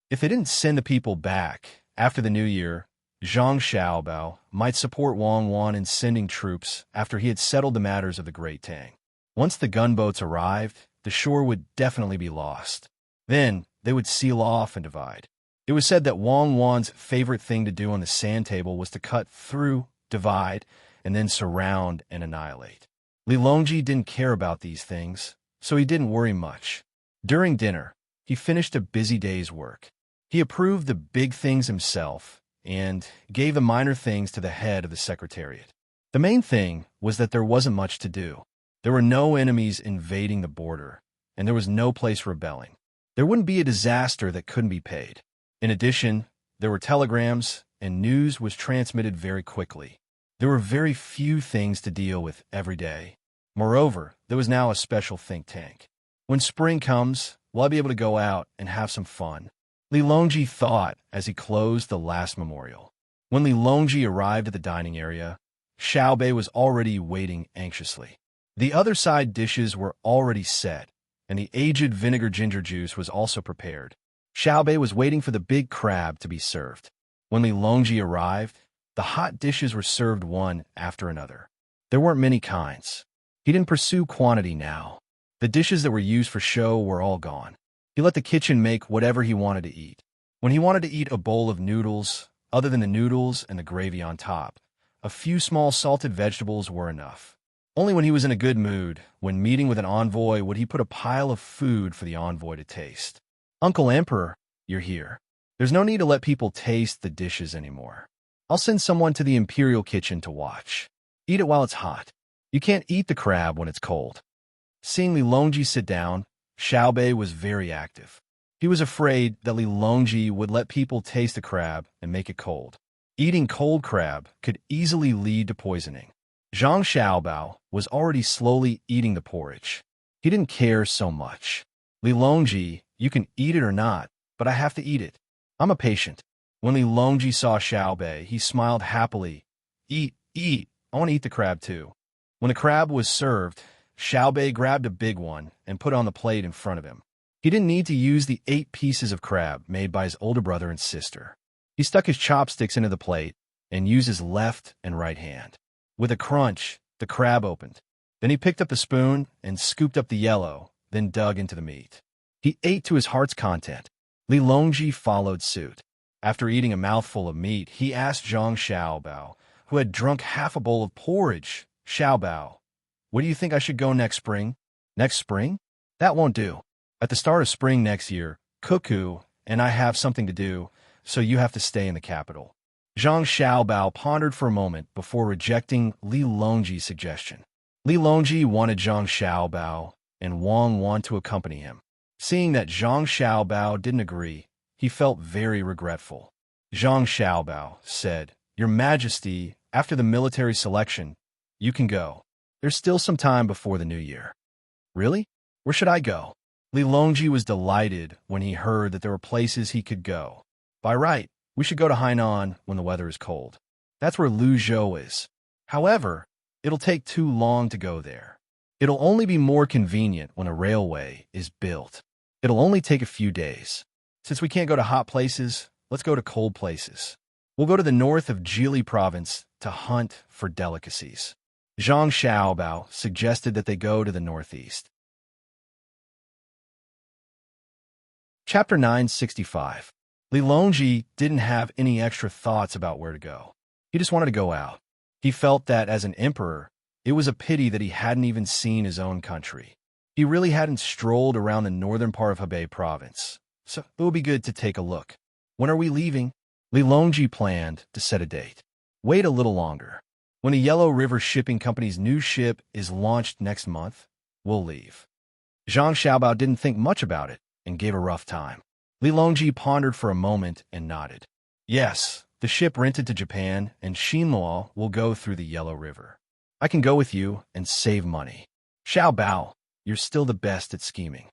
[SPEAKER 1] If they didn't send the people back after the new year, Zhang Xiaobao might support Wang Wan in sending troops after he had settled the matters of the Great Tang. Once the gunboats arrived, the shore would definitely be lost. Then, they would seal off and divide. It was said that Wang Wan's favorite thing to do on the sand table was to cut through, divide, and then surround and annihilate. Li Longji didn't care about these things, so he didn't worry much. During dinner, he finished a busy day's work. He approved the big things himself and gave the minor things to the head of the secretariat. The main thing was that there wasn't much to do. There were no enemies invading the border, and there was no place rebelling. There wouldn't be a disaster that couldn't be paid. In addition, there were telegrams, and news was transmitted very quickly. There were very few things to deal with every day. Moreover, there was now a special think tank. When spring comes, will I be able to go out and have some fun? Li Longji thought as he closed the last memorial. When Li Longji arrived at the dining area, Xiaobei was already waiting anxiously. The other side dishes were already set, and the aged vinegar ginger juice was also prepared. Xiaobei was waiting for the big crab to be served. When Li Longji arrived, the hot dishes were served one after another. There weren't many kinds. He didn't pursue quantity now. The dishes that were used for show were all gone. He let the kitchen make whatever he wanted to eat. When he wanted to eat a bowl of noodles, other than the noodles and the gravy on top, a few small salted vegetables were enough. Only when he was in a good mood, when meeting with an envoy, would he put a pile of food for the envoy to taste. Uncle Emperor, you're here. There's no need to let people taste the dishes anymore. I'll send someone to the imperial kitchen to watch. Eat it while it's hot. You can't eat the crab when it's cold. Seeing Li Longji sit down, Xiaobei was very active. He was afraid that Li Longji would let people taste the crab and make it cold. Eating cold crab could easily lead to poisoning. Zhang Xiaobao was already slowly eating the porridge. He didn't care so much. Li Longji, you can eat it or not, but I have to eat it. I'm a patient. When Li Longji saw Xiaobei, he smiled happily. Eat, eat. I want to eat the crab too. When the crab was served, Xiaobei grabbed a big one and put it on the plate in front of him. He didn't need to use the 8 pieces of crab made by his older brother and sister. He stuck his chopsticks into the plate and used his left and right hand. With a crunch, the crab opened. Then he picked up the spoon and scooped up the yellow, then dug into the meat. He ate to his heart's content. Li Longji followed suit. After eating a mouthful of meat, he asked Zhang Xiaobao, who had drunk half a bowl of porridge, Xiaobao, where do you think I should go next spring? Next spring? That won't do. At the start of spring next year, Cuckoo and I have something to do, so you have to stay in the capital. Zhang Xiaobao pondered for a moment before rejecting Li Longji's suggestion. Li Longji wanted Zhang Xiaobao and Wang Wan to accompany him. Seeing that Zhang Xiaobao didn't agree, he felt very regretful. Zhang Xiaobao said, Your Majesty, after the military selection, you can go. There's still some time before the new year. Really? Where should I go? Li Longji was delighted when he heard that there were places he could go. By right, we should go to Hainan when the weather is cold. That's where Luzhou is. However, it'll take too long to go there. It'll only be more convenient when a railway is built. It'll only take a few days. Since we can't go to hot places, let's go to cold places. We'll go to the north of Jili province to hunt for delicacies. Zhang Xiaobao suggested that they go to the northeast. Chapter 965. Li Longji didn't have any extra thoughts about where to go. He just wanted to go out. He felt that as an emperor, it was a pity that he hadn't even seen his own country. He really hadn't strolled around the northern part of Hebei province, so it would be good to take a look. When are we leaving? Li Longji planned to set a date. Wait a little longer. When the Yellow River Shipping Company's new ship is launched next month, we'll leave. Zhang Xiaobao didn't think much about it and gave a rough time. Li Longji pondered for a moment and nodded. Yes, the ship rented to Japan and Xinluo will go through the Yellow River. I can go with you and save money. Xiaobao, you're still the best at scheming.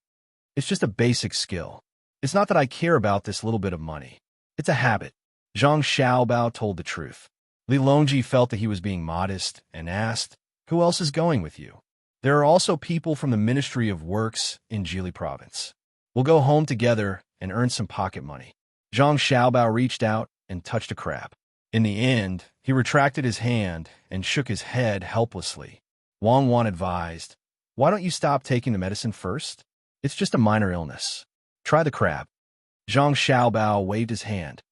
[SPEAKER 1] It's just a basic skill. It's not that I care about this little bit of money. It's a habit. Zhang Xiaobao told the truth. Li Longji felt that he was being modest and asked, who else is going with you? There are also people from the Ministry of Works in Jili province. We'll go home together and earn some pocket money. Zhang Xiaobao reached out and touched a crab. In the end, he retracted his hand and shook his head helplessly. Wang Wan advised, why don't you stop taking the medicine first? It's just a minor illness. Try the crab. Zhang Xiaobao waved his hand.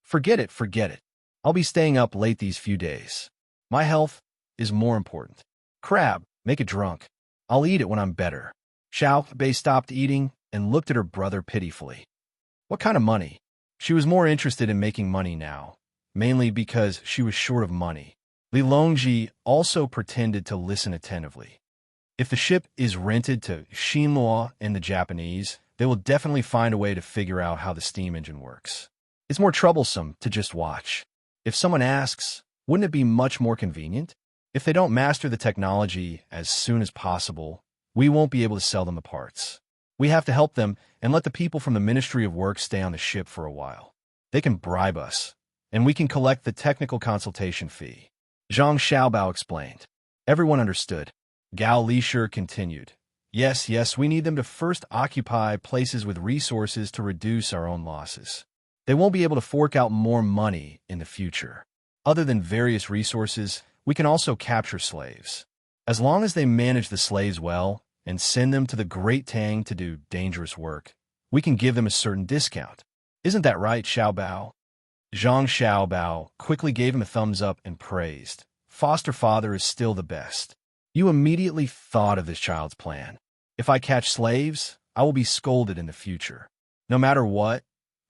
[SPEAKER 1] Forget it, forget it. I'll be staying up late these few days. My health is more important. Crab, make it drunk. I'll eat it when I'm better. Xiao Bei stopped eating and looked at her brother pitifully. What kind of money? She was more interested in making money now, mainly because she was short of money. Li Longji also pretended to listen attentively. If the ship is rented to Xinluo and the Japanese, they will definitely find a way to figure out how the steam engine works. It's more troublesome to just watch. If someone asks, wouldn't it be much more convenient? If they don't master the technology as soon as possible, we won't be able to sell them the parts. We have to help them and let the people from the Ministry of Work stay on the ship for a while. They can bribe us, and we can collect the technical consultation fee. Zhang Xiaobao explained. Everyone understood. Gao Lishur continued. Yes, we need them to first occupy places with resources to reduce our own losses. They won't be able to fork out more money in the future. Other than various resources, we can also capture slaves. As long as they manage the slaves well and send them to the Great Tang to do dangerous work, we can give them a certain discount. Isn't that right, Xiaobao? Zhang Xiaobao quickly gave him a thumbs up and praised. Foster father is still the best. You immediately thought of this child's plan. If I catch slaves, I will be scolded in the future. No matter what,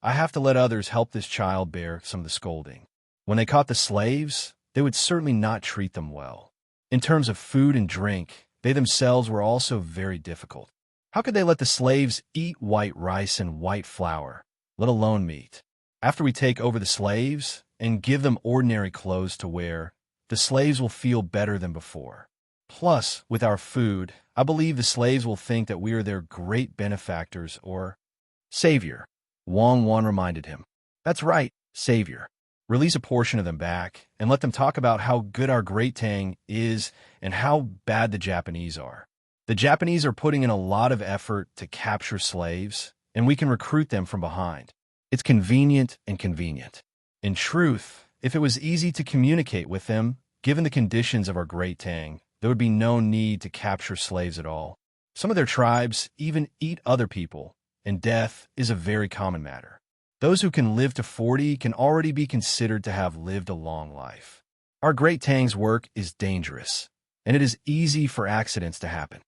[SPEAKER 1] I have to let others help this child bear some of the scolding. When they caught the slaves, they would certainly not treat them well. In terms of food and drink, they themselves were also very difficult. How could they let the slaves eat white rice and white flour, let alone meat? After we take over the slaves and give them ordinary clothes to wear, the slaves will feel better than before. Plus, with our food, I believe the slaves will think that we are their great benefactors or savior. Wang Wan reminded him. That's right, savior. Release a portion of them back and let them talk about how good our Great Tang is and how bad the Japanese are. The Japanese are putting in a lot of effort to capture slaves, and we can recruit them from behind. It's convenient and convenient. In truth, if it was easy to communicate with them, given the conditions of our Great Tang, there would be no need to capture slaves at all. Some of their tribes even eat other people, and death is a very common matter. Those who can live to 40 can already be considered to have lived a long life. Our Great Tang's work is dangerous, and it is easy for accidents to happen.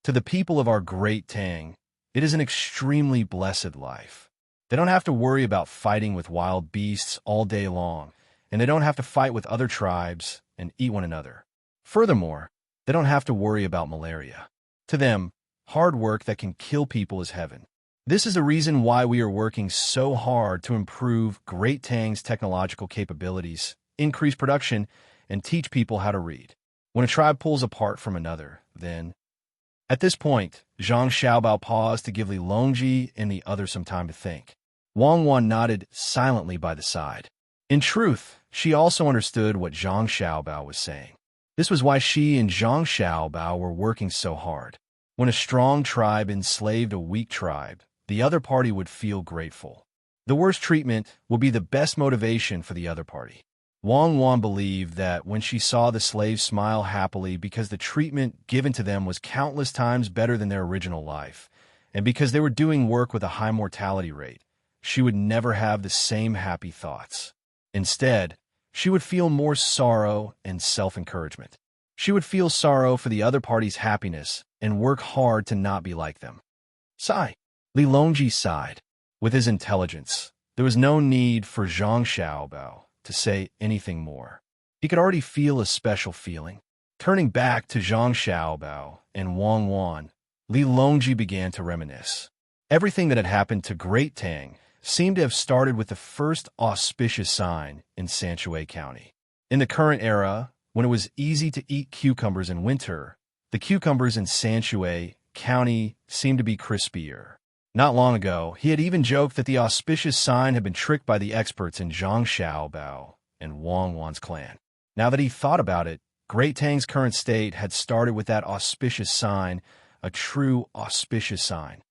[SPEAKER 1] To the people of our Great Tang, it is an extremely blessed life. They don't have to worry about fighting with wild beasts all day long, and they don't have to fight with other tribes and eat one another. Furthermore, they don't have to worry about malaria. To them, hard work that can kill people is heaven. This is the reason why we are working so hard to improve Great Tang's technological capabilities, increase production, and teach people how to read. When a tribe pulls apart from another, then... At this point, Zhang Xiaobao paused to give Li Longji and the others some time to think. Wang Wan nodded silently by the side. In truth, she also understood what Zhang Xiaobao was saying. This was why she and Zhang Xiaobao were working so hard. When a strong tribe enslaved a weak tribe, the other party would feel grateful. The worst treatment will be the best motivation for the other party. Wang Wan believed that when she saw the slaves smile happily because the treatment given to them was countless times better than their original life, And because they were doing work with a high mortality rate, she would never have the same happy thoughts. Instead, she would feel more sorrow and self-encouragement. She would feel sorrow for the other party's happiness and work hard to not be like them. Sigh. Li Longji sighed. With his intelligence, there was no need for Zhang Xiaobao to say anything more. He could already feel a special feeling. Turning back to Zhang Xiaobao and Wang Wan, Li Longji began to reminisce. Everything that had happened to Great Tang seemed to have started with the first auspicious sign in Sanshui County. In the current era, when it was easy to eat cucumbers in winter, the cucumbers in Sanshui County seemed to be crispier. Not long ago, he had even joked that the auspicious sign had been tricked by the experts in Zhang Xiaobao and Wang Wan's clan. Now that he thought about it, Great Tang's current state had started with that auspicious sign, a true auspicious sign.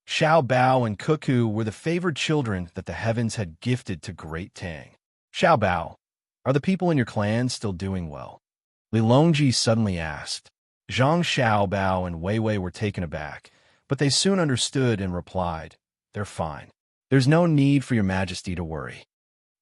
[SPEAKER 1] Xiao Bao and Cuckoo were the favored children that the heavens had gifted to Great Tang. Xiao Bao, are the people in your clan still doing well? Li Longji suddenly asked. Zhang Xiaobao and Wei Wei were taken aback, but they soon understood and replied, "They're fine. There's no need for your majesty to worry."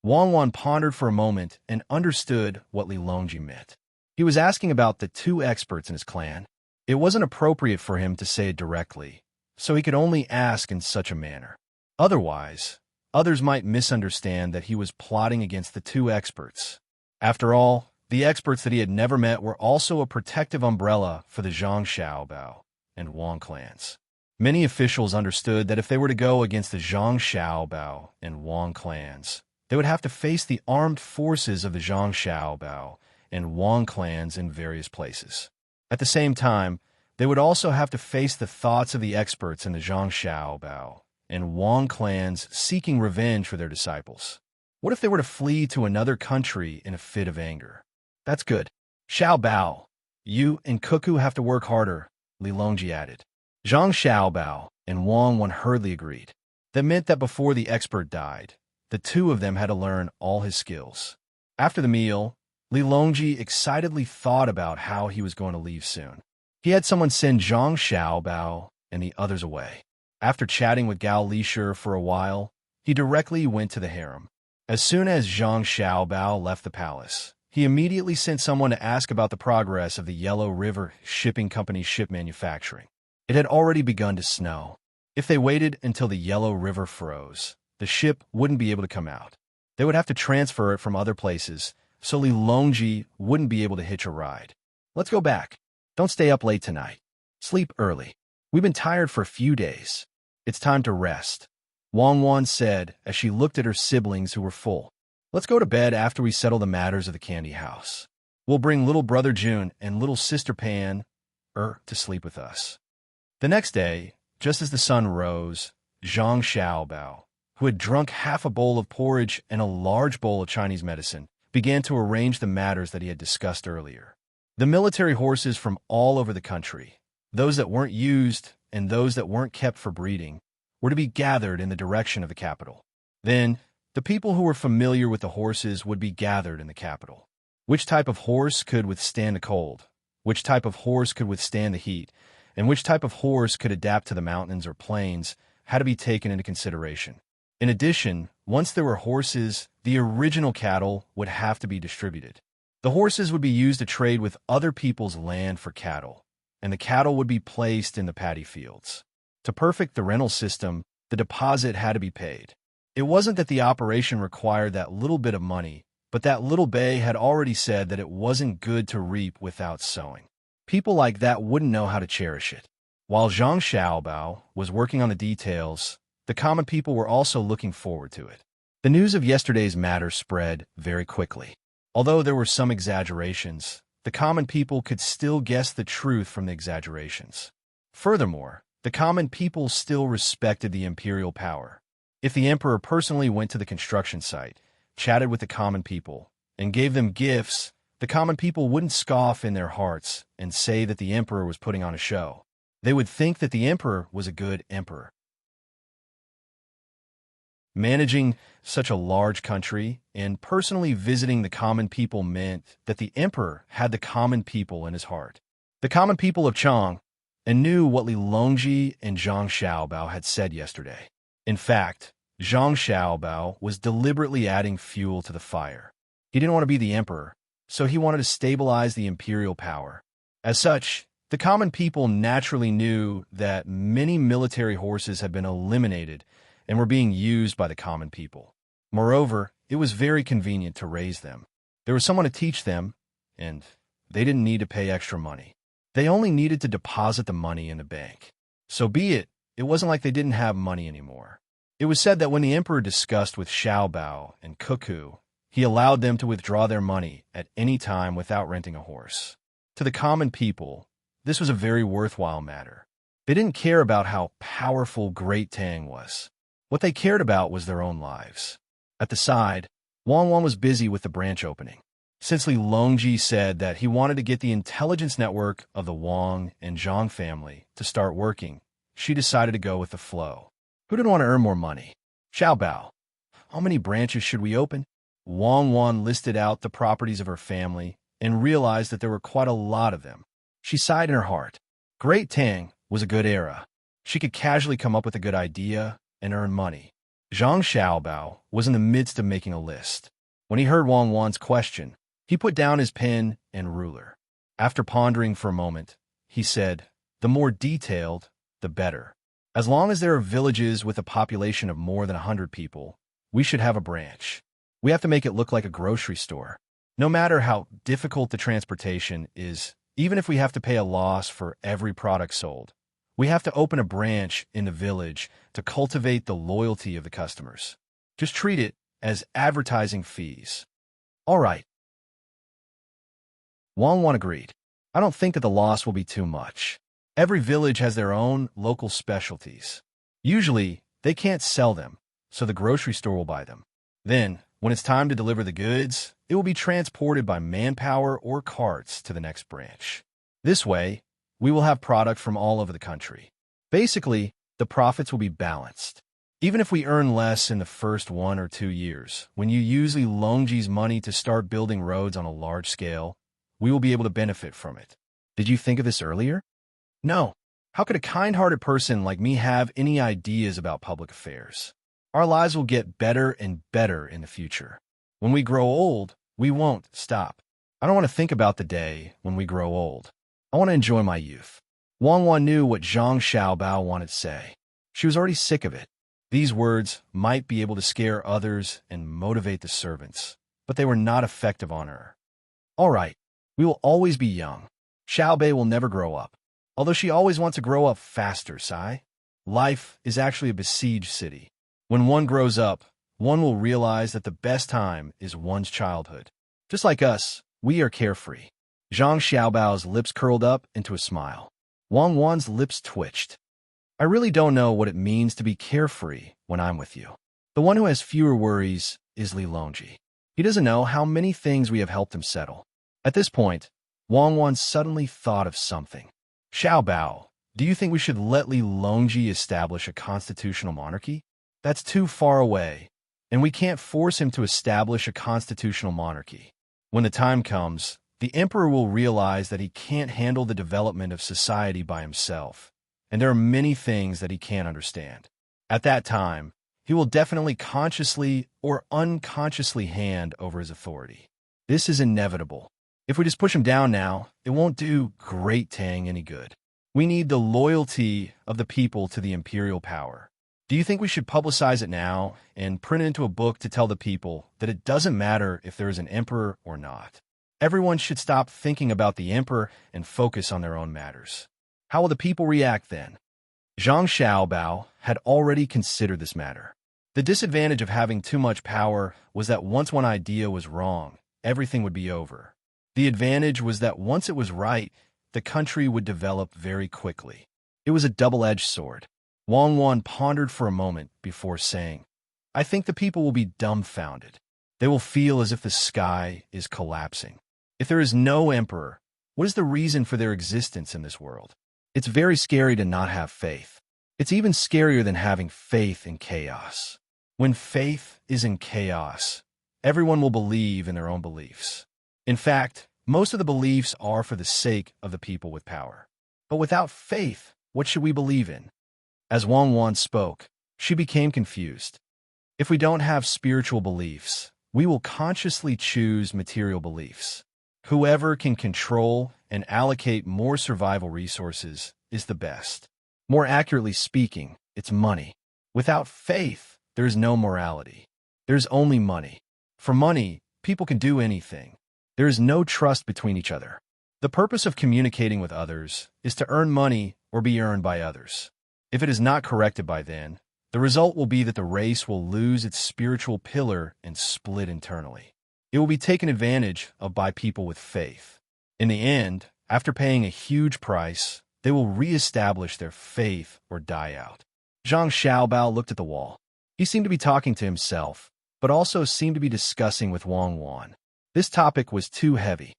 [SPEAKER 1] Wang Wan pondered for a moment and understood what Li Longji meant. He was asking about the two experts in his clan. It wasn't appropriate for him to say it directly, so he could only ask in such a manner. Otherwise, others might misunderstand that he was plotting against the two experts. After all, the experts that he had never met were also a protective umbrella for the Zhang Xiaobao and Wang clans. Many officials understood that if they were to go against the Zhang Xiaobao and Wang clans, they would have to face the armed forces of the Zhang Xiaobao and Wang clans in various places. At the same time, they would also have to face the thoughts of the experts in the Zhang Xiaobao and Wang clans seeking revenge for their disciples. What if they were to flee to another country in a fit of anger? That's good. Xiao Bao, you and Cuckoo have to work harder, Li Longji added. Zhang Xiaobao and Wang Wan hurriedly agreed. That meant that before the expert died, the two of them had to learn all his skills. After the meal, Li Longji excitedly thought about how he was going to leave soon. He had someone send Zhang Xiaobao and the others away. After chatting with Gao Lishur for a while, he directly went to the harem. As soon as Zhang Xiaobao left the palace, he immediately sent someone to ask about the progress of the Yellow River Shipping Company's ship manufacturing. It had already begun to snow. If they waited until the Yellow River froze, the ship wouldn't be able to come out. They would have to transfer it from other places, so Li Longji wouldn't be able to hitch a ride. Let's go back. Don't stay up late tonight. Sleep early. We've been tired for a few days. It's time to rest, Wang Wan said as she looked at her siblings who were full. Let's go to bed after we settle the matters of the candy house. We'll bring little brother June and little sister Pan to sleep with us. The next day, just as the sun rose, Zhang Xiaobao, who had drunk half a bowl of porridge and a large bowl of Chinese medicine, began to arrange the matters that he had discussed earlier. The military horses from all over the country, those that weren't used and those that weren't kept for breeding, were to be gathered in the direction of the capital. Then, the people who were familiar with the horses would be gathered in the capital. Which type of horse could withstand the cold? Which type of horse could withstand the heat? And which type of horse could adapt to the mountains or plains had to be taken into consideration. In addition, once there were horses, the original cattle would have to be distributed. The horses would be used to trade with other people's land for cattle, and the cattle would be placed in the paddy fields. To perfect the rental system, the deposit had to be paid. It wasn't that the operation required that little bit of money, but that little bay had already said that it wasn't good to reap without sowing. People like that wouldn't know how to cherish it. While Zhang Xiaobao was working on the details, the common people were also looking forward to it. The news of yesterday's matter spread very quickly. Although there were some exaggerations, the common people could still guess the truth from the exaggerations. Furthermore, the common people still respected the imperial power. If the emperor personally went to the construction site, chatted with the common people, and gave them gifts, the common people wouldn't scoff in their hearts and say that the emperor was putting on a show. They would think that the emperor was a good emperor. Managing such a large country and personally visiting the common people meant that the emperor had the common people in his heart. The common people of Chang, and knew what Li Longji and Zhang Xiaobao had said yesterday. In fact, Zhang Xiaobao was deliberately adding fuel to the fire. He didn't want to be the emperor, so he wanted to stabilize the imperial power. As such, the common people naturally knew that many military horses had been eliminated and were being used by the common people. Moreover, it was very convenient to raise them. There was someone to teach them, and they didn't need to pay extra money. They only needed to deposit the money in the bank. So be it, it wasn't like they didn't have money anymore. It was said that when the emperor discussed with Xiaobao and Cuckoo, he allowed them to withdraw their money at any time without renting a horse. To the common people, this was a very worthwhile matter. They didn't care about how powerful Great Tang was. What they cared about was their own lives. At the side, Wang Wan was busy with the branch opening. Since Li Longji said that he wanted to get the intelligence network of the Wang and Zhang family to start working, she decided to go with the flow. Who didn't want to earn more money? Xiaobao. How many branches should we open? Wang Wan listed out the properties of her family and realized that there were quite a lot of them. She sighed in her heart. Great Tang was a good era. She could casually come up with a good idea and earn money. Zhang Xiaobao was in the midst of making a list. When he heard Wang Wan's question, he put down his pen and ruler. After pondering for a moment, he said, "The more detailed, the better. As long as there are villages with a population of more than 100 people, we should have a branch. We have to make it look like a grocery store. No matter how difficult the transportation is, even if we have to pay a loss for every product sold, we have to open a branch in the village to cultivate the loyalty of the customers. Just treat it as advertising fees." All right. Wang Wan agreed. I don't think that the loss will be too much. Every village has their own local specialties. Usually, they can't sell them, so the grocery store will buy them. Then, when it's time to deliver the goods, it will be transported by manpower or carts to the next branch. This way, we will have product from all over the country. Basically, the profits will be balanced. Even if we earn less in the first 1 or 2 years, when you use Li Longji's money to start building roads on a large scale, we will be able to benefit from it. Did you think of this earlier? No. How could a kind-hearted person like me have any ideas about public affairs? Our lives will get better and better in the future. When we grow old, we won't stop. I don't want to think about the day when we grow old. I want to enjoy my youth. Wang Wan knew what Zhang Xiaobao wanted to say. She was already sick of it. These words might be able to scare others and motivate the servants, but they were not effective on her. All right, we will always be young. Xiaobei will never grow up. Although she always wants to grow up faster, Sai. Life is actually a besieged city. When one grows up, one will realize that the best time is one's childhood. Just like us, we are carefree. Zhang Xiaobao's lips curled up into a smile. Wang Wan's lips twitched. I really don't know what it means to be carefree when I'm with you. The one who has fewer worries is Li Longji. He doesn't know how many things we have helped him settle. At this point, Wang Wan suddenly thought of something. Xiaobao, do you think we should let Li Longji establish a constitutional monarchy? That's too far away, and we can't force him to establish a constitutional monarchy. When the time comes, the emperor will realize that he can't handle the development of society by himself, and there are many things that he can't understand. At that time, he will definitely consciously or unconsciously hand over his authority. This is inevitable. If we just push him down now, it won't do Great Tang any good. We need the loyalty of the people to the imperial power. Do you think we should publicize it now and print it into a book to tell the people that it doesn't matter if there is an emperor or not? Everyone should stop thinking about the emperor and focus on their own matters. How will the people react then? Zhang Xiaobao had already considered this matter. The disadvantage of having too much power was that once one idea was wrong, everything would be over. The advantage was that once it was right, the country would develop very quickly. It was a double-edged sword. Wang Wan pondered for a moment before saying, I think the people will be dumbfounded. They will feel as if the sky is collapsing. If there is no emperor, what is the reason for their existence in this world? It's very scary to not have faith. It's even scarier than having faith in chaos. When faith is in chaos, everyone will believe in their own beliefs. In fact, most of the beliefs are for the sake of the people with power. But without faith, what should we believe in? As Wang Wan spoke, she became confused. If we don't have spiritual beliefs, we will consciously choose material beliefs. Whoever can control and allocate more survival resources is the best. More accurately speaking, it's money. Without faith, there's no morality. There's only money. For money, people can do anything. There is no trust between each other. The purpose of communicating with others is to earn money or be earned by others. If it is not corrected by then, the result will be that the race will lose its spiritual pillar and split internally. It will be taken advantage of by people with faith. In the end, after paying a huge price, they will re-establish their faith or die out. Zhang Xiaobao looked at the wall. He seemed to be talking to himself, but also seemed to be discussing with Wang Wan. This topic was too heavy.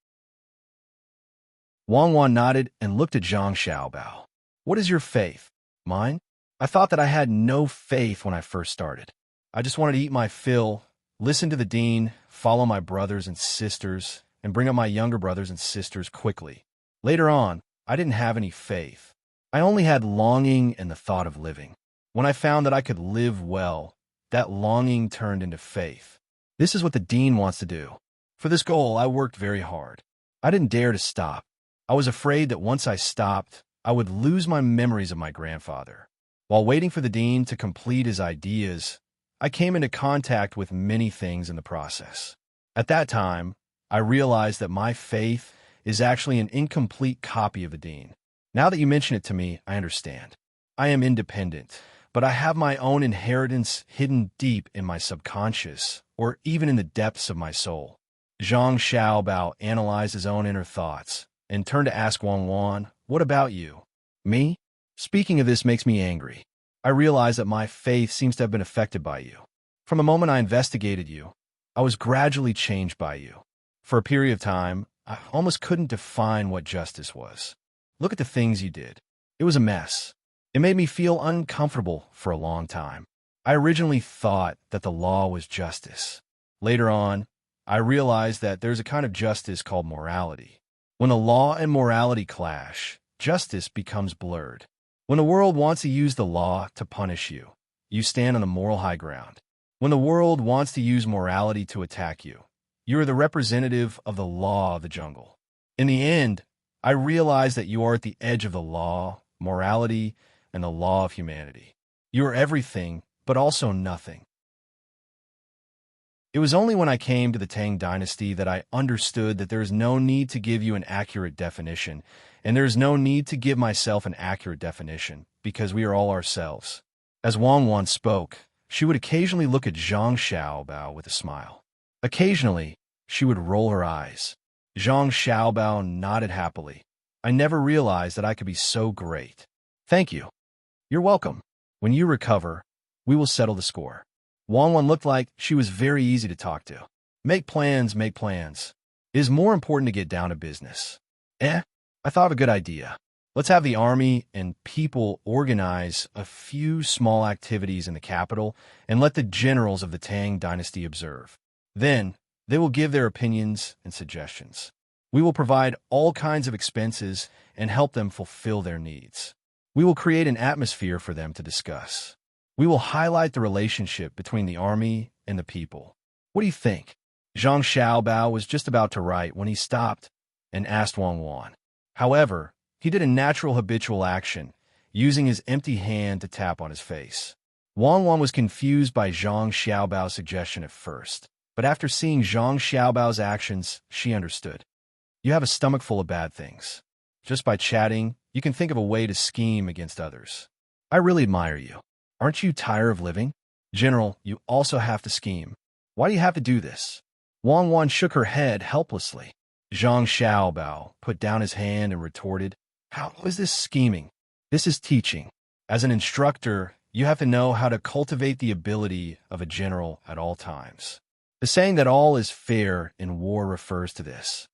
[SPEAKER 1] Wang Wan nodded and looked at Zhang Xiaobao. What is your faith? Mine? I thought that I had no faith when I first started. I just wanted to eat my fill, listen to the dean, follow my brothers and sisters, and bring up my younger brothers and sisters quickly. Later on, I didn't have any faith. I only had longing and the thought of living. When I found that I could live well, that longing turned into faith. This is what the dean wants to do. For this goal, I worked very hard. I didn't dare to stop. I was afraid that once I stopped, I would lose my memories of my grandfather. While waiting for the dean to complete his ideas, I came into contact with many things in the process. At that time, I realized that my faith is actually an incomplete copy of the dean. Now that you mention it to me, I understand. I am independent, but I have my own inheritance hidden deep in my subconscious, or even in the depths of my soul. Zhang Xiaobao analyzed his own inner thoughts and turned to ask Wang Wan, what about you? Me? Speaking of this makes me angry. I realize that my faith seems to have been affected by you. From the moment I investigated you, I was gradually changed by you. For a period of time, I almost couldn't define what justice was. Look at the things you did. It was a mess. It made me feel uncomfortable for a long time. I originally thought that the law was justice. Later on, I realized that there's a kind of justice called morality. When the law and morality clash, justice becomes blurred. When the world wants to use the law to punish you, you stand on the moral high ground. When the world wants to use morality to attack you, you are the representative of the law of the jungle. In the end, I realize that you are at the edge of the law, morality, and the law of humanity. You are everything, but also nothing. It was only when I came to the Tang dynasty that I understood that there is no need to give you an accurate definition, and there is no need to give myself an accurate definition, because we are all ourselves. As Wang Wan spoke, she would occasionally look at Zhang Xiaobao with a smile. Occasionally, she would roll her eyes. Zhang Xiaobao nodded happily. I never realized that I could be so great. Thank you. You're welcome. When you recover, we will settle the score. Wang Wan looked like she was very easy to talk to. Make plans, make plans. It is more important to get down to business. I thought of a good idea. Let's have the army and people organize a few small activities in the capital and let the generals of the Tang dynasty observe. Then, they will give their opinions and suggestions. We will provide all kinds of expenses and help them fulfill their needs. We will create an atmosphere for them to discuss. We will highlight the relationship between the army and the people. What do you think? Zhang Xiaobao was just about to write when he stopped and asked Wang Wan. However, he did a natural habitual action, using his empty hand to tap on his face. Wang Wan was confused by Zhang Xiaobao's suggestion at first, but after seeing Zhang Xiaobao's actions, she understood. You have a stomach full of bad things. Just by chatting, you can think of a way to scheme against others. I really admire you. Aren't you tired of living? General, you also have to scheme. Why do you have to do this? Wang Wan shook her head helplessly. Zhang Xiaobao put down his hand and retorted, How is this scheming? This is teaching. As an instructor, you have to know how to cultivate the ability of a general at all times. The saying that all is fair in war refers to this.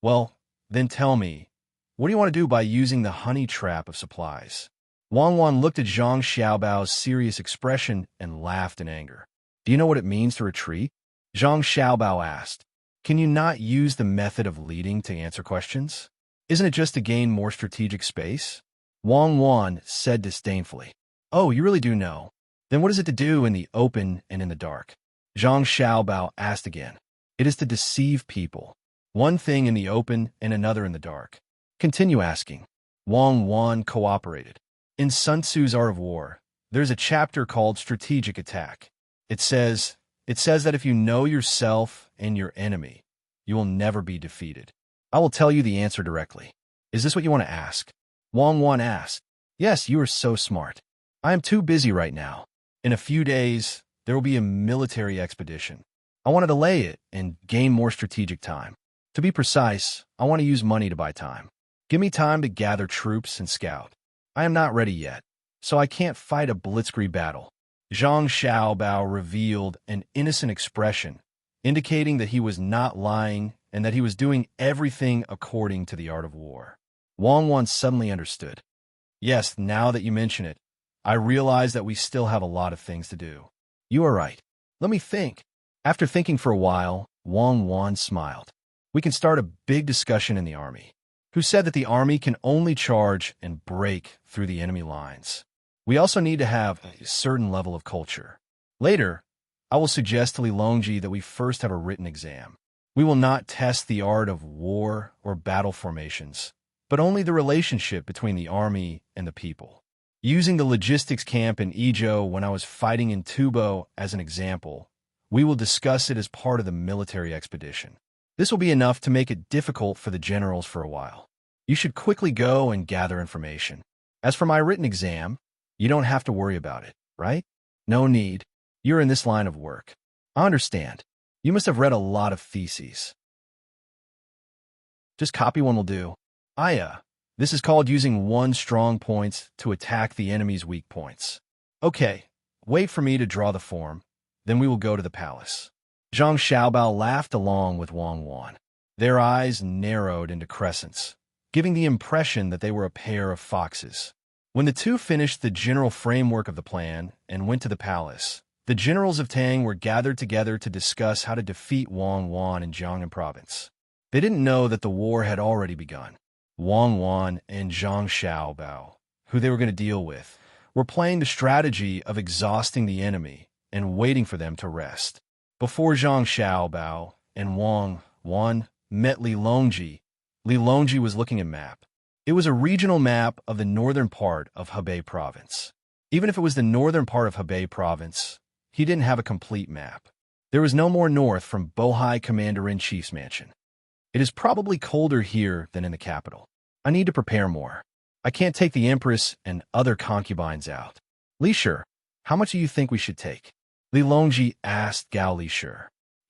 [SPEAKER 1] Well, then tell me, what do you want to do by using the honey trap of supplies? Wang Wan looked at Zhang Xiaobao's serious expression and laughed in anger. Do you know what it means to retreat? Zhang Xiaobao asked. Can you not use the method of leading to answer questions? Isn't it just to gain more strategic space? Wang Wan said disdainfully. Oh, you really do know. Then what is it to do in the open and in the dark? Zhang Xiaobao asked again. It is to deceive people. One thing in the open and another in the dark. Continue asking. Wang Wan cooperated. In Sun Tzu's Art of War, there's a chapter called Strategic Attack. It says that if you know yourself and your enemy, you will never be defeated. I will tell you the answer directly. Is this what you want to ask? Wang Wan asked. Yes, you are so smart. I am too busy right now. In a few days, there will be a military expedition. I want to delay it and gain more strategic time. To be precise, I want to use money to buy time. Give me time to gather troops and scout. I am not ready yet, so I can't fight a blitzkrieg battle. Zhang Xiaobao revealed an innocent expression, indicating that he was not lying and that he was doing everything according to the art of war. Wang Wan suddenly understood. Yes, now that you mention it, I realize that we still have a lot of things to do. You are right. Let me think. After thinking for a while, Wang Wan smiled. We can start a big discussion in the army. Who said that the army can only charge and break through the enemy lines? We also need to have a certain level of culture. Later, I will suggest to Li Longji that we first have a written exam. We will not test the art of war or battle formations, but only the relationship between the army and the people. Using the logistics camp in Idyll when I was fighting in Tubo as an example, we will discuss it as part of the military expedition. This will be enough to make it difficult for the generals for a while. You should quickly go and gather information. As for my written exam, you don't have to worry about it, right? No need. You're in this line of work. I understand. You must have read a lot of theses. Just copy one will do. This is called using one's strong points to attack the enemy's weak points. Okay, wait for me to draw the form, then we will go to the palace. Zhang Xiaobao laughed along with Wang Wan. Their eyes narrowed into crescents, giving the impression that they were a pair of foxes. When the two finished the general framework of the plan and went to the palace, the generals of Tang were gathered together to discuss how to defeat Wang Wan in Jiangnan province. They didn't know that the war had already begun. Wang Wan and Zhang Xiaobao, who they were going to deal with, were playing the strategy of exhausting the enemy and waiting for them to rest. Before Zhang Xiaobao and Wang Wan met Li Longji was looking at a map. It was a regional map of the northern part of Hebei province. Even if it was the northern part of Hebei province, he didn't have a complete map. There was no more north from Bohai Commander-in-Chief's mansion. It is probably colder here than in the capital. I need to prepare more. I can't take the Empress and other concubines out. Li Shi, how much do you think we should take? Li Longji asked Gao Li Shi.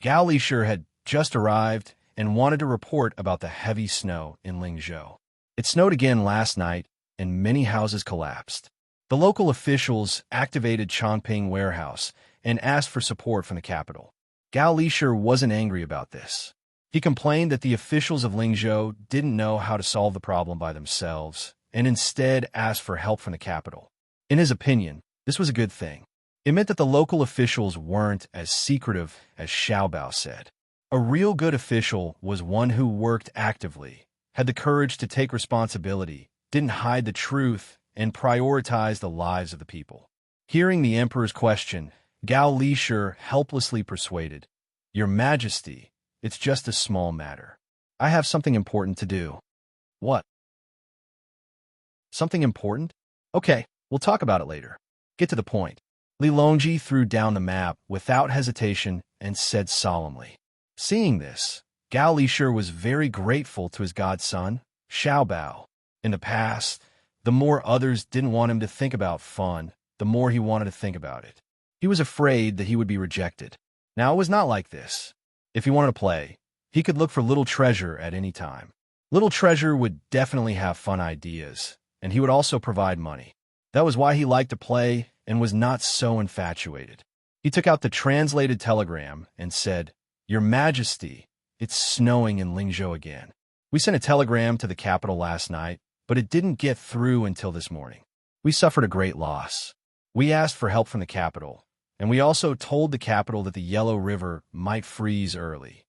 [SPEAKER 1] Gao Li Shi had just arrived and wanted to report about the heavy snow in Lingzhou. It snowed again last night, and many houses collapsed. The local officials activated Chongping Warehouse and asked for support from the capital. Gao Li Shi wasn't angry about this. He complained that the officials of Lingzhou didn't know how to solve the problem by themselves and instead asked for help from the capital. In his opinion, this was a good thing. It meant that the local officials weren't as secretive as Xiaobao said. A real good official was one who worked actively, had the courage to take responsibility, didn't hide the truth, and prioritized the lives of the people. Hearing the emperor's question, Gao Li Shi helplessly persuaded, Your Majesty, it's just a small matter. I have something important to do. What? Something important? Okay, we'll talk about it later. Get to the point. Li Longji threw down the map without hesitation and said solemnly. Seeing this, Gao Li Shi was very grateful to his godson, Xiaobao. In the past, the more others didn't want him to think about fun, the more he wanted to think about it. He was afraid that he would be rejected. Now it was not like this. If he wanted to play, he could look for Little Treasure at any time. Little Treasure would definitely have fun ideas, and he would also provide money. That was why he liked to play and was not so infatuated. He took out the translated telegram and said, Your Majesty, it's snowing in Lingzhou again. We sent a telegram to the capital last night, but it didn't get through until this morning. We suffered a great loss. We asked for help from the capital, and we also told the capital that the Yellow River might freeze early.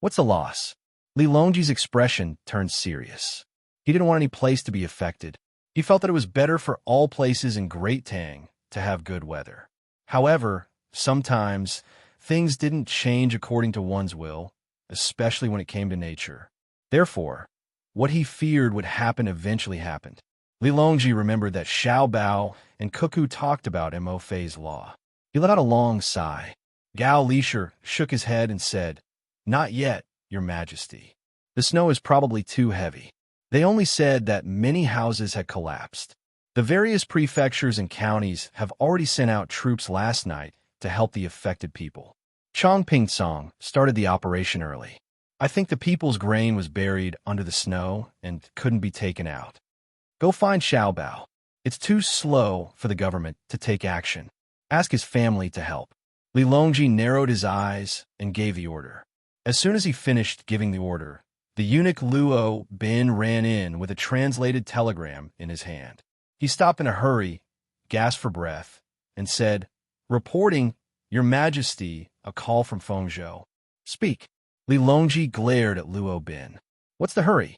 [SPEAKER 1] What's the loss? Li Longji's expression turned serious. He didn't want any place to be affected. He felt that it was better for all places in Great Tang to have good weather. However, sometimes things didn't change according to one's will, especially when it came to nature. Therefore, what he feared would happen eventually happened. Li Longji remembered that Xiao Bao and Cuckoo talked about Mo Fei's law. He let out a long sigh. Gao Lisher shook his head and said, "Not yet, Your Majesty. The snow is probably too heavy." They only said that many houses had collapsed. The various prefectures and counties have already sent out troops last night to help the affected people. Chong Pingsong started the operation early. I think the people's grain was buried under the snow and couldn't be taken out. Go find Xiao Bao. It's too slow for the government to take action. Ask his family to help. Li Longji narrowed his eyes and gave the order. As soon as he finished giving the order, the eunuch Luo Bin ran in with a translated telegram in his hand. He stopped in a hurry, gasped for breath, and said, "Reporting, Your Majesty, a call from Fengzhou." "Speak." Li Longji glared at Luo Bin. "What's the hurry?"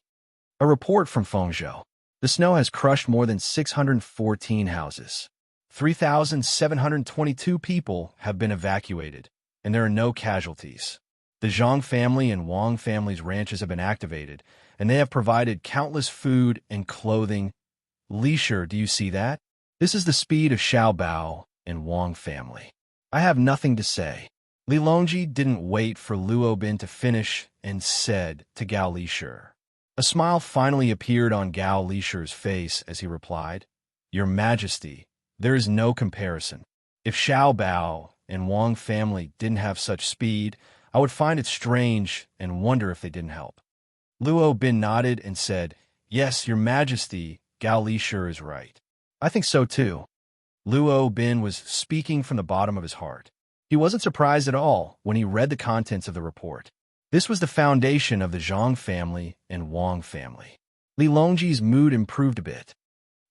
[SPEAKER 1] "A report from Fengzhou. The snow has crushed more than 614 houses. 3,722 people have been evacuated, and there are no casualties. The Zhang family and Wang family's ranches have been activated, and they have provided countless food and clothing. Lisher, do you see that? This is the speed of Xiao Bao and Wang family. I have nothing to say." Li Longji didn't wait for Luo Bin to finish and said to Gao Lisher. A smile finally appeared on Gao Lisher's face as he replied, "Your Majesty, there is no comparison. If Xiao Bao and Wang family didn't have such speed, I would find it strange and wonder if they didn't help." Luo Bin nodded and said, "Yes, Your Majesty, Gao Lisher is right. I think so too." Luo Bin was speaking from the bottom of his heart. He wasn't surprised at all when he read the contents of the report. This was the foundation of the Zhang family and Wang family. Li Longji's mood improved a bit.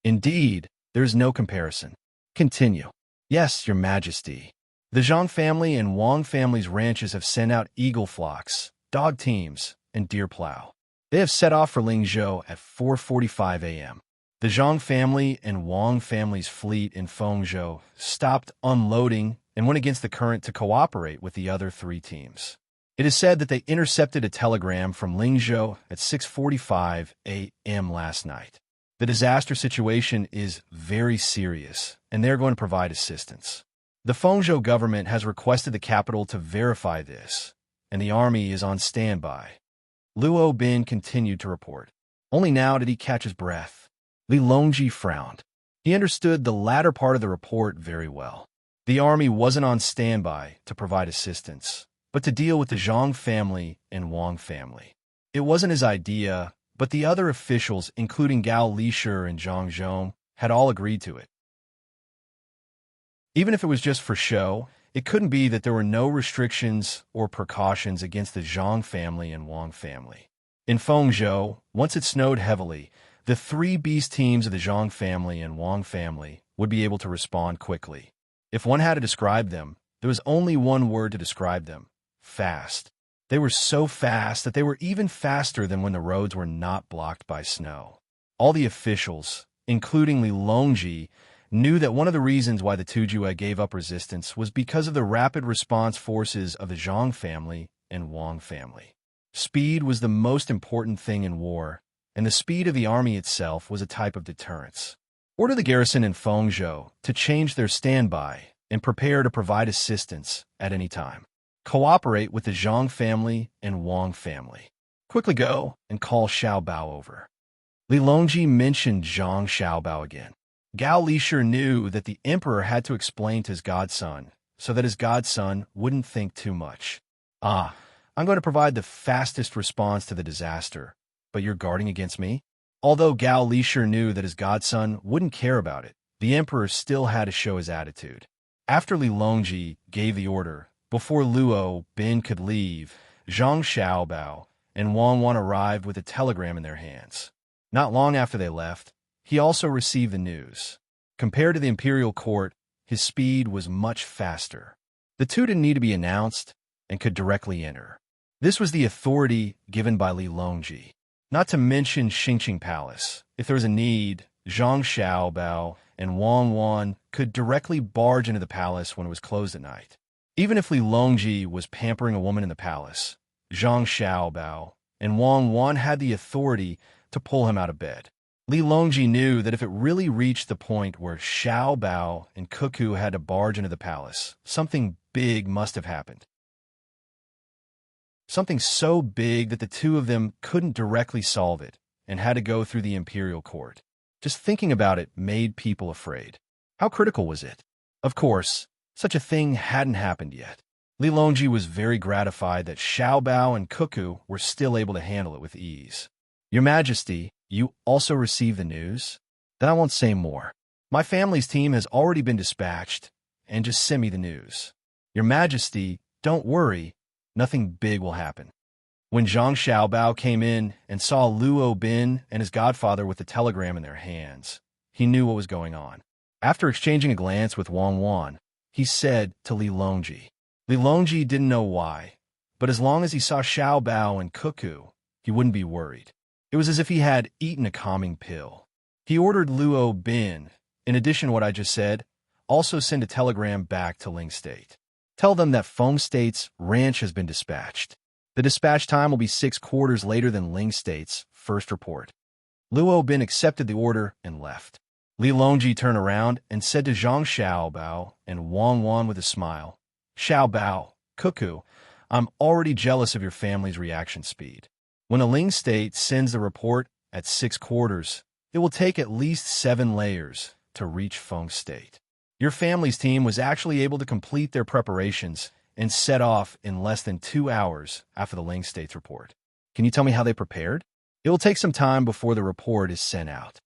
[SPEAKER 1] "Indeed, there is no comparison. Continue." "Yes, Your Majesty. The Zhang family and Wang family's ranches have sent out eagle flocks, dog teams, and deer plow. They have set off for Lingzhou at 4:45 a.m. The Zhang family and Wang family's fleet in Fengzhou stopped unloading and went against the current to cooperate with the other three teams. It is said that they intercepted a telegram from Lingzhou at 6:45 a.m. last night. The disaster situation is very serious, and they're going to provide assistance. The Fengzhou government has requested the capital to verify this, and the army is on standby." Luo Bin continued to report. Only now did he catch his breath. Li Longji frowned. He understood the latter part of the report very well. The army wasn't on standby to provide assistance, but to deal with the Zhang family and Wang family. It wasn't his idea, but the other officials, including Gao Lisher and Zhang Zhong, had all agreed to it. Even if it was just for show, it couldn't be that there were no restrictions or precautions against the Zhang family and Wang family. In Fengzhou, once it snowed heavily, the three beast teams of the Zhang family and Wang family would be able to respond quickly. If one had to describe them, there was only one word to describe them: fast. They were so fast that they were even faster than when the roads were not blocked by snow. All the officials, including Li Longji, knew that one of the reasons why the Tujue gave up resistance was because of the rapid response forces of the Zhang family and Wang family. Speed was the most important thing in war, and the speed of the army itself was a type of deterrence. Order the garrison in Fengzhou to change their standby and prepare to provide assistance at any time. Cooperate with the Zhang family and Wang family. Quickly go and call Xiao Bao over. Li Longji mentioned Zhang Xiao Bao again. Gao Lisher knew that the emperor had to explain to his godson so that his godson wouldn't think too much. "I'm going to provide the fastest response to the disaster, but you're guarding against me?" Although Gao Lisher knew that his godson wouldn't care about it, the emperor still had to show his attitude. After Li Longji gave the order, before Luo Bin could leave, Zhang Xiaobao and Wang Wan arrived with a telegram in their hands. Not long after they left, he also received the news. Compared to the imperial court, his speed was much faster. The two didn't need to be announced and could directly enter. This was the authority given by Li Longji. Not to mention Xingqing Palace. If there was a need, Zhang Xiaobao and Wang Wan could directly barge into the palace when it was closed at night. Even if Li Longji was pampering a woman in the palace, Zhang Xiaobao and Wang Wan had the authority to pull him out of bed. Li Longji knew that if it really reached the point where Xiao Bao and Cuckoo had to barge into the palace, something big must have happened. Something so big that the two of them couldn't directly solve it and had to go through the imperial court. Just thinking about it made people afraid. How critical was it? Of course, such a thing hadn't happened yet. Li Longji was very gratified that Xiao Bao and Cuckoo were still able to handle it with ease. Your Majesty, you also received the news? Then I won't say more. My family's team has already been dispatched, and just send me the news. Your Majesty, don't worry, nothing big will happen. When Zhang Xiaobao came in and saw Luo Bin and his godfather with the telegram in their hands, he knew what was going on. After exchanging a glance with Wang Wan, he said to Li Longji. Li Longji didn't know why, but as long as he saw Xiao Bao and Cuckoo, he wouldn't be worried. It was as if he had eaten a calming pill. He ordered Luo Bin, in addition to what I just said, also send a telegram back to Ling State. Tell them that Feng State's ranch has been dispatched. The dispatch time will be 6 quarters later than Ling State's first report. Luo Bin accepted the order and left. Li Longji turned around and said to Zhang Xiaobao and Wang Wan with a smile, Xiao Bao, Cuckoo, I'm already jealous of your family's reaction speed. When a Ling State sends the report at 6 quarters, it will take at least 7 layers to reach Feng State. Your family's team was actually able to complete their preparations and set off in less than 2 hours after the Ling State's report. Can you tell me how they prepared? It will take some time before the report is sent out.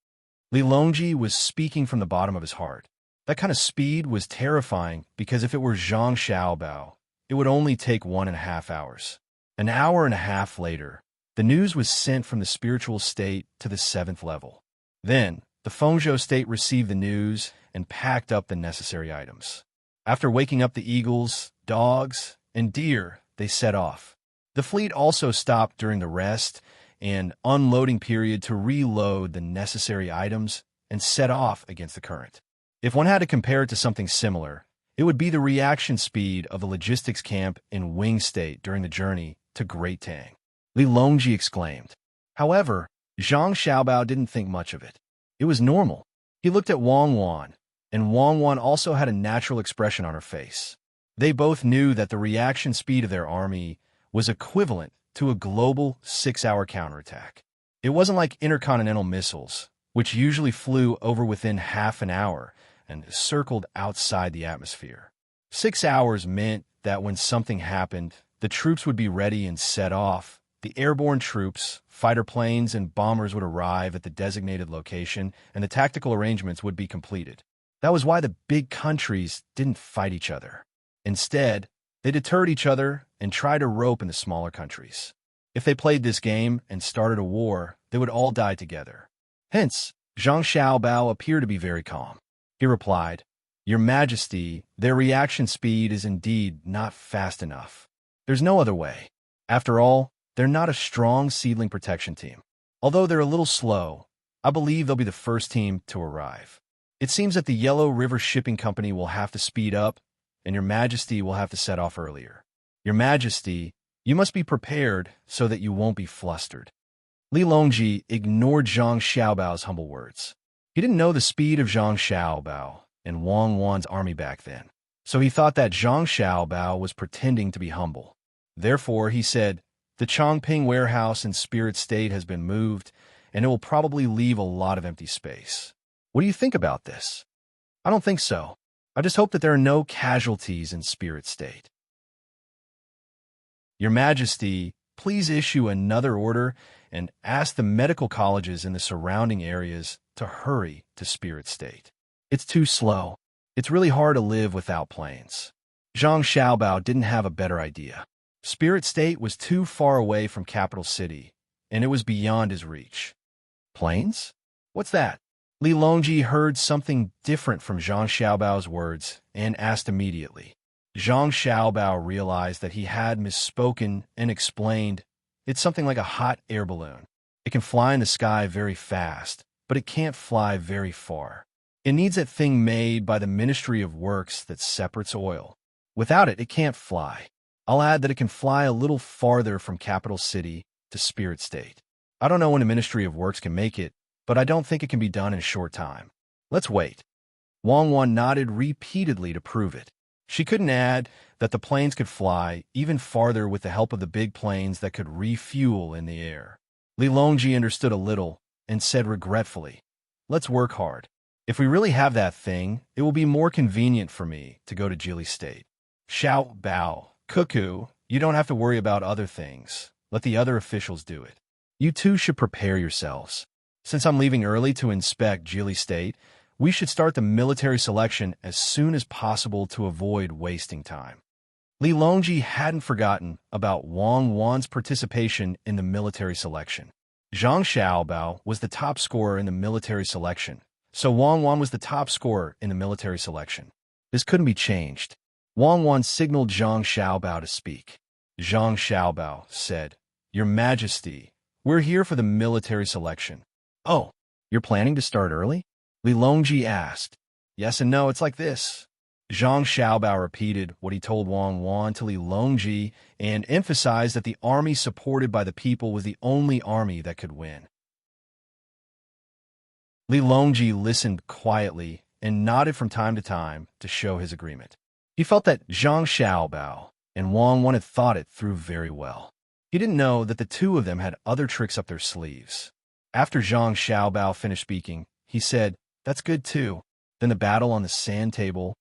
[SPEAKER 1] Li Longji was speaking from the bottom of his heart. That kind of speed was terrifying because if it were Zhang Xiaobao, it would only take 1.5 hours. An hour and a half later, the news was sent from the spiritual state to the 7th level. Then, the Fengzhou state received the news and packed up the necessary items. After waking up the eagles, dogs, and deer, they set off. The fleet also stopped during the rest and unloading period to reload the necessary items and set off against the current. If one had to compare it to something similar, it would be the reaction speed of the logistics camp in Wing State during the journey to Great Tang. Li Longji exclaimed. However, Zhang Xiaobao didn't think much of it. It was normal. He looked at Wang Wan, and Wang Wan also had a natural expression on her face. They both knew that the reaction speed of their army was equivalent to a global 6-hour counterattack. It wasn't like intercontinental missiles, which usually flew over within half an hour and circled outside the atmosphere. 6 hours meant that when something happened, the troops would be ready and set off. The airborne troops, fighter planes, and bombers would arrive at the designated location, and the tactical arrangements would be completed. That was why the big countries didn't fight each other. Instead, they deterred each other and tried to rope in the smaller countries. If they played this game and started a war, they would all die together. Hence, Zhang Xiaobao appeared to be very calm. He replied, Your Majesty, their reaction speed is indeed not fast enough. There's no other way. After all, they're not a strong seedling protection team. Although they're a little slow, I believe they'll be the first team to arrive. It seems that the Yellow River Shipping Company will have to speed up, and Your Majesty will have to set off earlier. Your Majesty, you must be prepared so that you won't be flustered. Li Longji ignored Zhang Xiaobao's humble words. He didn't know the speed of Zhang Xiaobao and Wang Wan's army back then, so he thought that Zhang Xiaobao was pretending to be humble. Therefore, he said, The Chongping warehouse in Spirit State has been moved, and it will probably leave a lot of empty space. What do you think about this? I don't think so. I just hope that there are no casualties in Spirit State. Your Majesty, please issue another order and ask the medical colleges in the surrounding areas to hurry to Spirit State. It's too slow. It's really hard to live without planes. Zhang Xiaobao didn't have a better idea. Spirit State was too far away from Capital City, and it was beyond his reach. Planes? What's that? Li Longji heard something different from Zhang Xiaobao's words and asked immediately. Zhang Xiaobao realized that he had misspoken and explained, It's something like a hot air balloon. It can fly in the sky very fast, but it can't fly very far. It needs that thing made by the Ministry of Works that separates oil. Without it, it can't fly. I'll add that it can fly a little farther from capital city to spirit state. I don't know when the Ministry of Works can make it, but I don't think it can be done in a short time. Let's wait. Wang Wan nodded repeatedly to prove it. She couldn't add that the planes could fly even farther with the help of the big planes that could refuel in the air. Li Longji understood a little and said regretfully, "Let's work hard. If we really have that thing, it will be more convenient for me to go to Jili State." Xiao Bao, Cuckoo, you don't have to worry about other things. Let the other officials do it. You two should prepare yourselves. Since I'm leaving early to inspect Jili State, we should start the military selection as soon as possible to avoid wasting time. Li Longji hadn't forgotten about Wang Wan's participation in the military selection. Zhang Xiaobao was the top scorer in the military selection, so Wang Wan was the top scorer in the military selection. This couldn't be changed. Wang Wan signaled Zhang Xiaobao to speak. Zhang Xiaobao said, "Your Majesty, we're here for the military selection." "Oh, you're planning to start early?" Li Longji asked. "Yes and no, it's like this." Zhang Xiaobao repeated what he told Wang Wan to Li Longji and emphasized that the army supported by the people was the only army that could win. Li Longji listened quietly and nodded from time to time to show his agreement. He felt that Zhang Xiaobao and Wang Wan had thought it through very well. He didn't know that the two of them had other tricks up their sleeves. After Zhang Xiaobao finished speaking, he said, "That's good too." Then the battle on the sand table.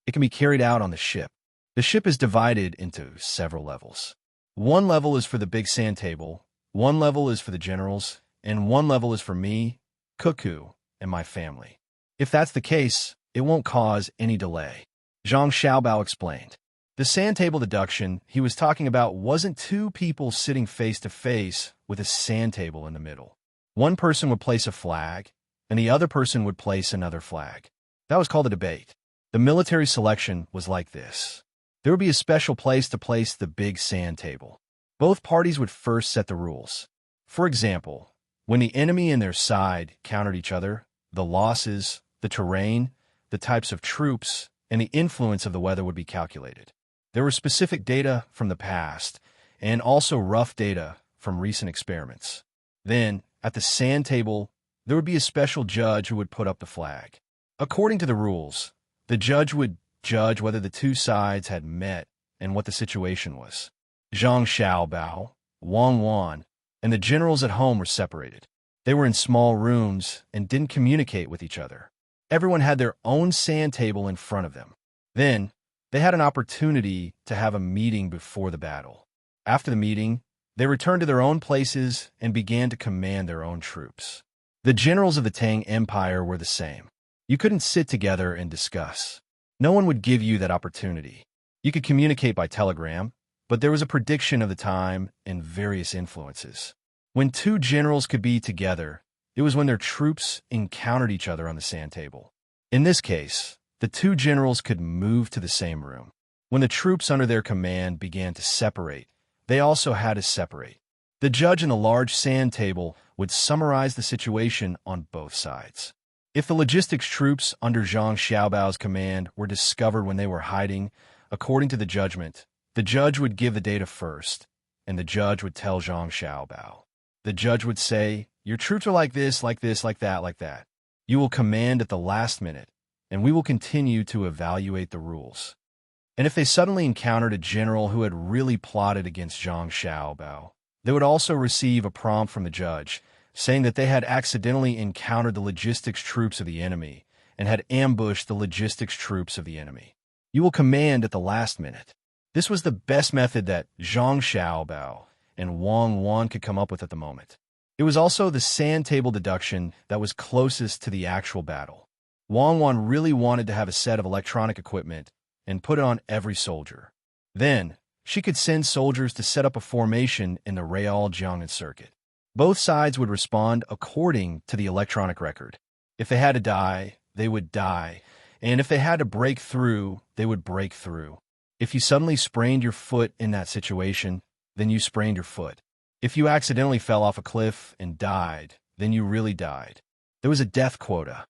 [SPEAKER 1] It can be carried out on the ship. The ship is divided into several levels. One level is for the big sand table, one level is for the generals, and one level is for me, Cuckoo, and my family. If that's the case, it won't cause any delay. Zhang Xiaobao explained. The sand table deduction he was talking about wasn't two people sitting face to face with a sand table in the middle. One person would place a flag, and the other person would place another flag. That was called a debate. The military selection was like this. There would be a special place to place the big sand table. Both parties would first set the rules. For example, when the enemy and their side countered each other, the losses, the terrain, the types of troops, and the influence of the weather would be calculated. There were specific data from the past, and also rough data from recent experiments. Then, at the sand table, there would be a special judge who would put up the flag. According to the rules, the judge would judge whether the two sides had met and what the situation was. Zhang Xiaobao, Wang Wan, and the generals at home were separated. They were in small rooms and didn't communicate with each other. Everyone had their own sand table in front of them. Then, they had an opportunity to have a meeting before the battle. After the meeting, they returned to their own places and began to command their own troops. The generals of the Tang Empire were the same. You couldn't sit together and discuss. No one would give you that opportunity. You could communicate by telegram, but there was a prediction of the time and various influences. When two generals could be together, it was when their troops encountered each other on the sand table. In this case, the two generals could move to the same room. When the troops under their command began to separate, they also had to separate. The judge in the large sand table would summarize the situation on both sides. If the logistics troops under Zhang Xiaobao's command were discovered when they were hiding, according to the judgment, the judge would give the data first, and the judge would tell Zhang Xiaobao. The judge would say, "Your troops are like this, like this, like that, like that. You will command at the last minute, and we will continue to evaluate the rules." And if they suddenly encountered a general who had really plotted against Zhang Xiaobao, they would also receive a prompt from the judge, saying that they had accidentally encountered the logistics troops of the enemy and had ambushed the logistics troops of the enemy. You will command at the last minute. This was the best method that Zhang Xiaobao and Wang Wan could come up with at the moment. It was also the sand table deduction that was closest to the actual battle. Wang Wan really wanted to have a set of electronic equipment and put it on every soldier. Then, she could send soldiers to set up a formation in the Real Jiangnan circuit. Both sides would respond according to the electronic record. If they had to die, they would die, and if they had to break through, they would break through. If you suddenly sprained your foot in that situation, then you sprained your foot. If you accidentally fell off a cliff and died, then you really died. There was a death quota.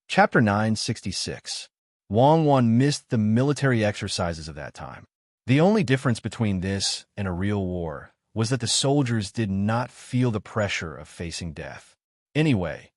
[SPEAKER 1] Chapter 966. Wang Wan missed the military exercises of that time. The only difference between this and a real war was that the soldiers did not feel the pressure of facing death. Anyway,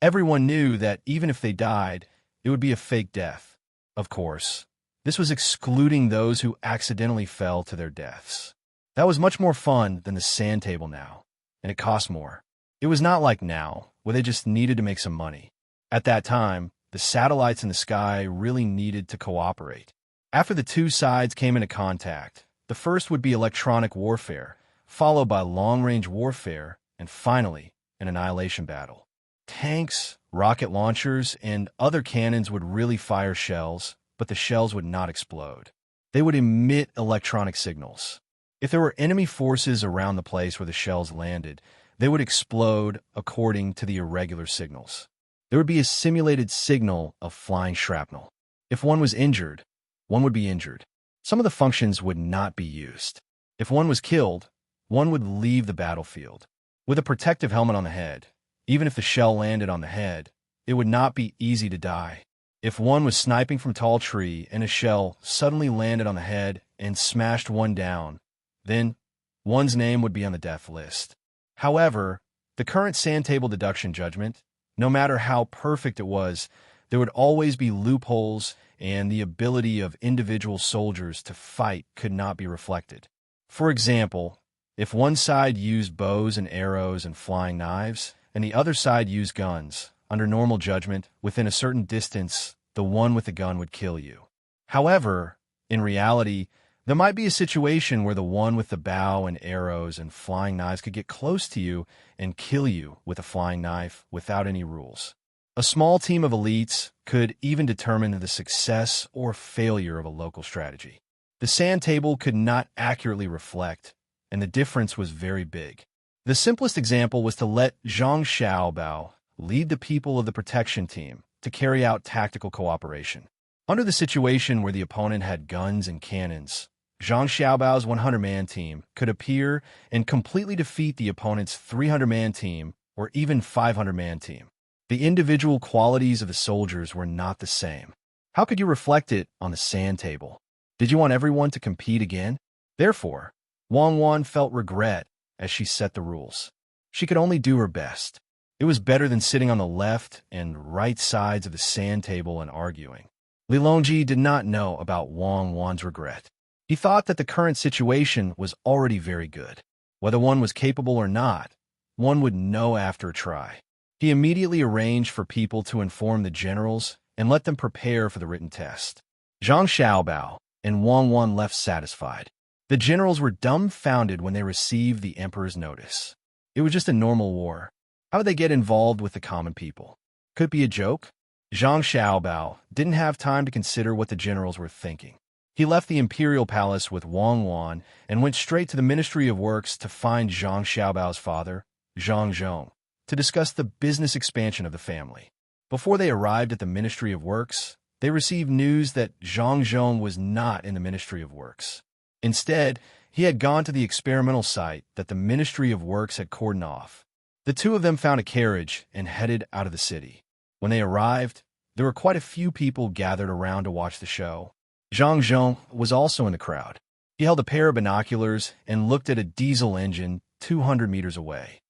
[SPEAKER 1] everyone knew that even if they died, it would be a fake death. Of course, this was excluding those who accidentally fell to their deaths. That was much more fun than the sand table now, and it cost more. It was not like now, where they just needed to make some money. At that time, the satellites in the sky really needed to cooperate. After the two sides came into contact, the first would be electronic warfare, followed by long-range warfare, and finally, an annihilation battle. Tanks, rocket launchers, and other cannons would really fire shells, but the shells would not explode. They would emit electronic signals. If there were enemy forces around the place where the shells landed, they would explode according to the irregular signals. There would be a simulated signal of flying shrapnel. If one was injured, one would be injured. Some of the functions would not be used. If one was killed, one would leave the battlefield. With a protective helmet on the head, even if the shell landed on the head, it would not be easy to die. If one was sniping from a tall tree and a shell suddenly landed on the head and smashed one down, then one's name would be on the death list. However, the current sand table deduction judgment, no matter how perfect it was, there would always be loopholes, and the ability of individual soldiers to fight could not be reflected. For example, if one side used bows and arrows and flying knives, and the other side used guns, under normal judgment, within a certain distance, the one with the gun would kill you. However, in reality, there might be a situation where the one with the bow and arrows and flying knives could get close to you and kill you with a flying knife without any rules. A small team of elites could even determine the success or failure of a local strategy. The sand table could not accurately reflect, and the difference was very big. The simplest example was to let Zhang Xiaobao lead the people of the protection team to carry out tactical cooperation. Under the situation where the opponent had guns and cannons, Zhang Xiaobao's 100-man team could appear and completely defeat the opponent's 300-man team or even 500-man team. The individual qualities of the soldiers were not the same. How could you reflect it on the sand table? Did you want everyone to compete again? Therefore, Wang Wan felt regret as she set the rules. She could only do her best. It was better than sitting on the left and right sides of the sand table and arguing. Li Longji did not know about Wang Wan's regret. He thought that the current situation was already very good. Whether one was capable or not, one would know after a try. He immediately arranged for people to inform the generals and let them prepare for the written test. Zhang Xiaobao and Wang Wan left satisfied. The generals were dumbfounded when they received the emperor's notice. It was just a normal war. How would they get involved with the common people? Could it be a joke? Zhang Xiaobao didn't have time to consider what the generals were thinking. He left the imperial palace with Wang Wan and went straight to the Ministry of Works to find Zhang Xiaobao's father, Zhang Zhong, to discuss the business expansion of the family. Before they arrived at the Ministry of Works, they received news that Zhang Zhong was not in the Ministry of Works. Instead, he had gone to the experimental site that the Ministry of Works had cordoned off. The two of them found a carriage and headed out of the city. When they arrived, there were quite a few people gathered around to watch the show. Zhang Zhong was also in the crowd. He held a pair of binoculars and looked at a diesel engine 200 meters away.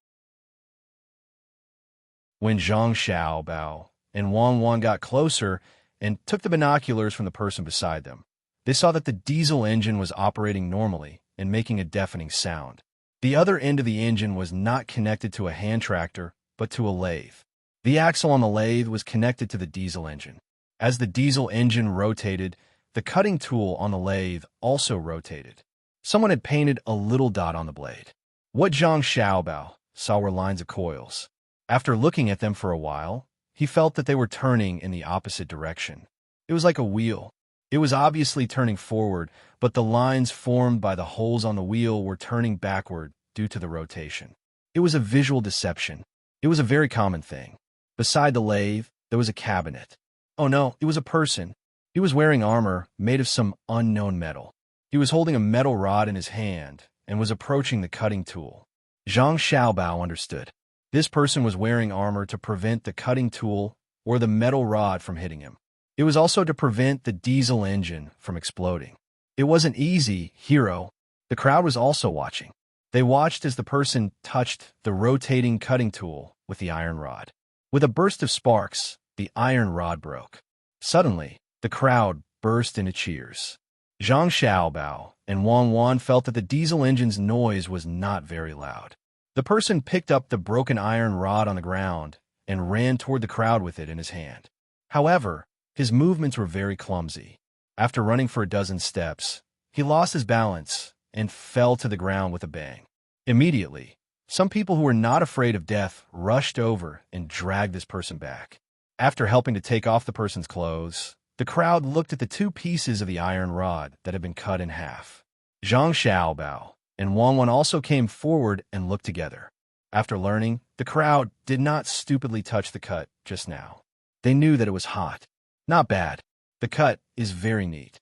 [SPEAKER 1] When Zhang Xiaobao and Wang Wan got closer and took the binoculars from the person beside them, they saw that the diesel engine was operating normally and making a deafening sound. The other end of the engine was not connected to a hand tractor, but to a lathe. The axle on the lathe was connected to the diesel engine. As the diesel engine rotated, the cutting tool on the lathe also rotated. Someone had painted a little dot on the blade. What Zhang Xiaobao saw were lines of coils. After looking at them for a while, he felt that they were turning in the opposite direction. It was like a wheel. It was obviously turning forward, but the lines formed by the holes on the wheel were turning backward due to the rotation. It was a visual deception. It was a very common thing. Beside the lathe, there was a cabinet. Oh no, it was a person. He was wearing armor made of some unknown metal. He was holding a metal rod in his hand and was approaching the cutting tool. Zhang Xiaobao understood. This person was wearing armor to prevent the cutting tool or the metal rod from hitting him. It was also to prevent the diesel engine from exploding. It wasn't easy, hero. The crowd was also watching. They watched as the person touched the rotating cutting tool with the iron rod. With a burst of sparks, the iron rod broke. Suddenly, the crowd burst into cheers. Zhang Xiaobao and Wang Wan felt that the diesel engine's noise was not very loud. The person picked up the broken iron rod on the ground and ran toward the crowd with it in his hand. However, his movements were very clumsy. After running for a dozen steps, he lost his balance and fell to the ground with a bang. Immediately, some people who were not afraid of death rushed over and dragged this person back. After helping to take off the person's clothes, the crowd looked at the two pieces of the iron rod that had been cut in half. Zhang Xiaobao and Wang Wan also came forward and looked together. After learning, the crowd did not stupidly touch the cut just now. They knew that it was hot. Not bad. The cut is very neat.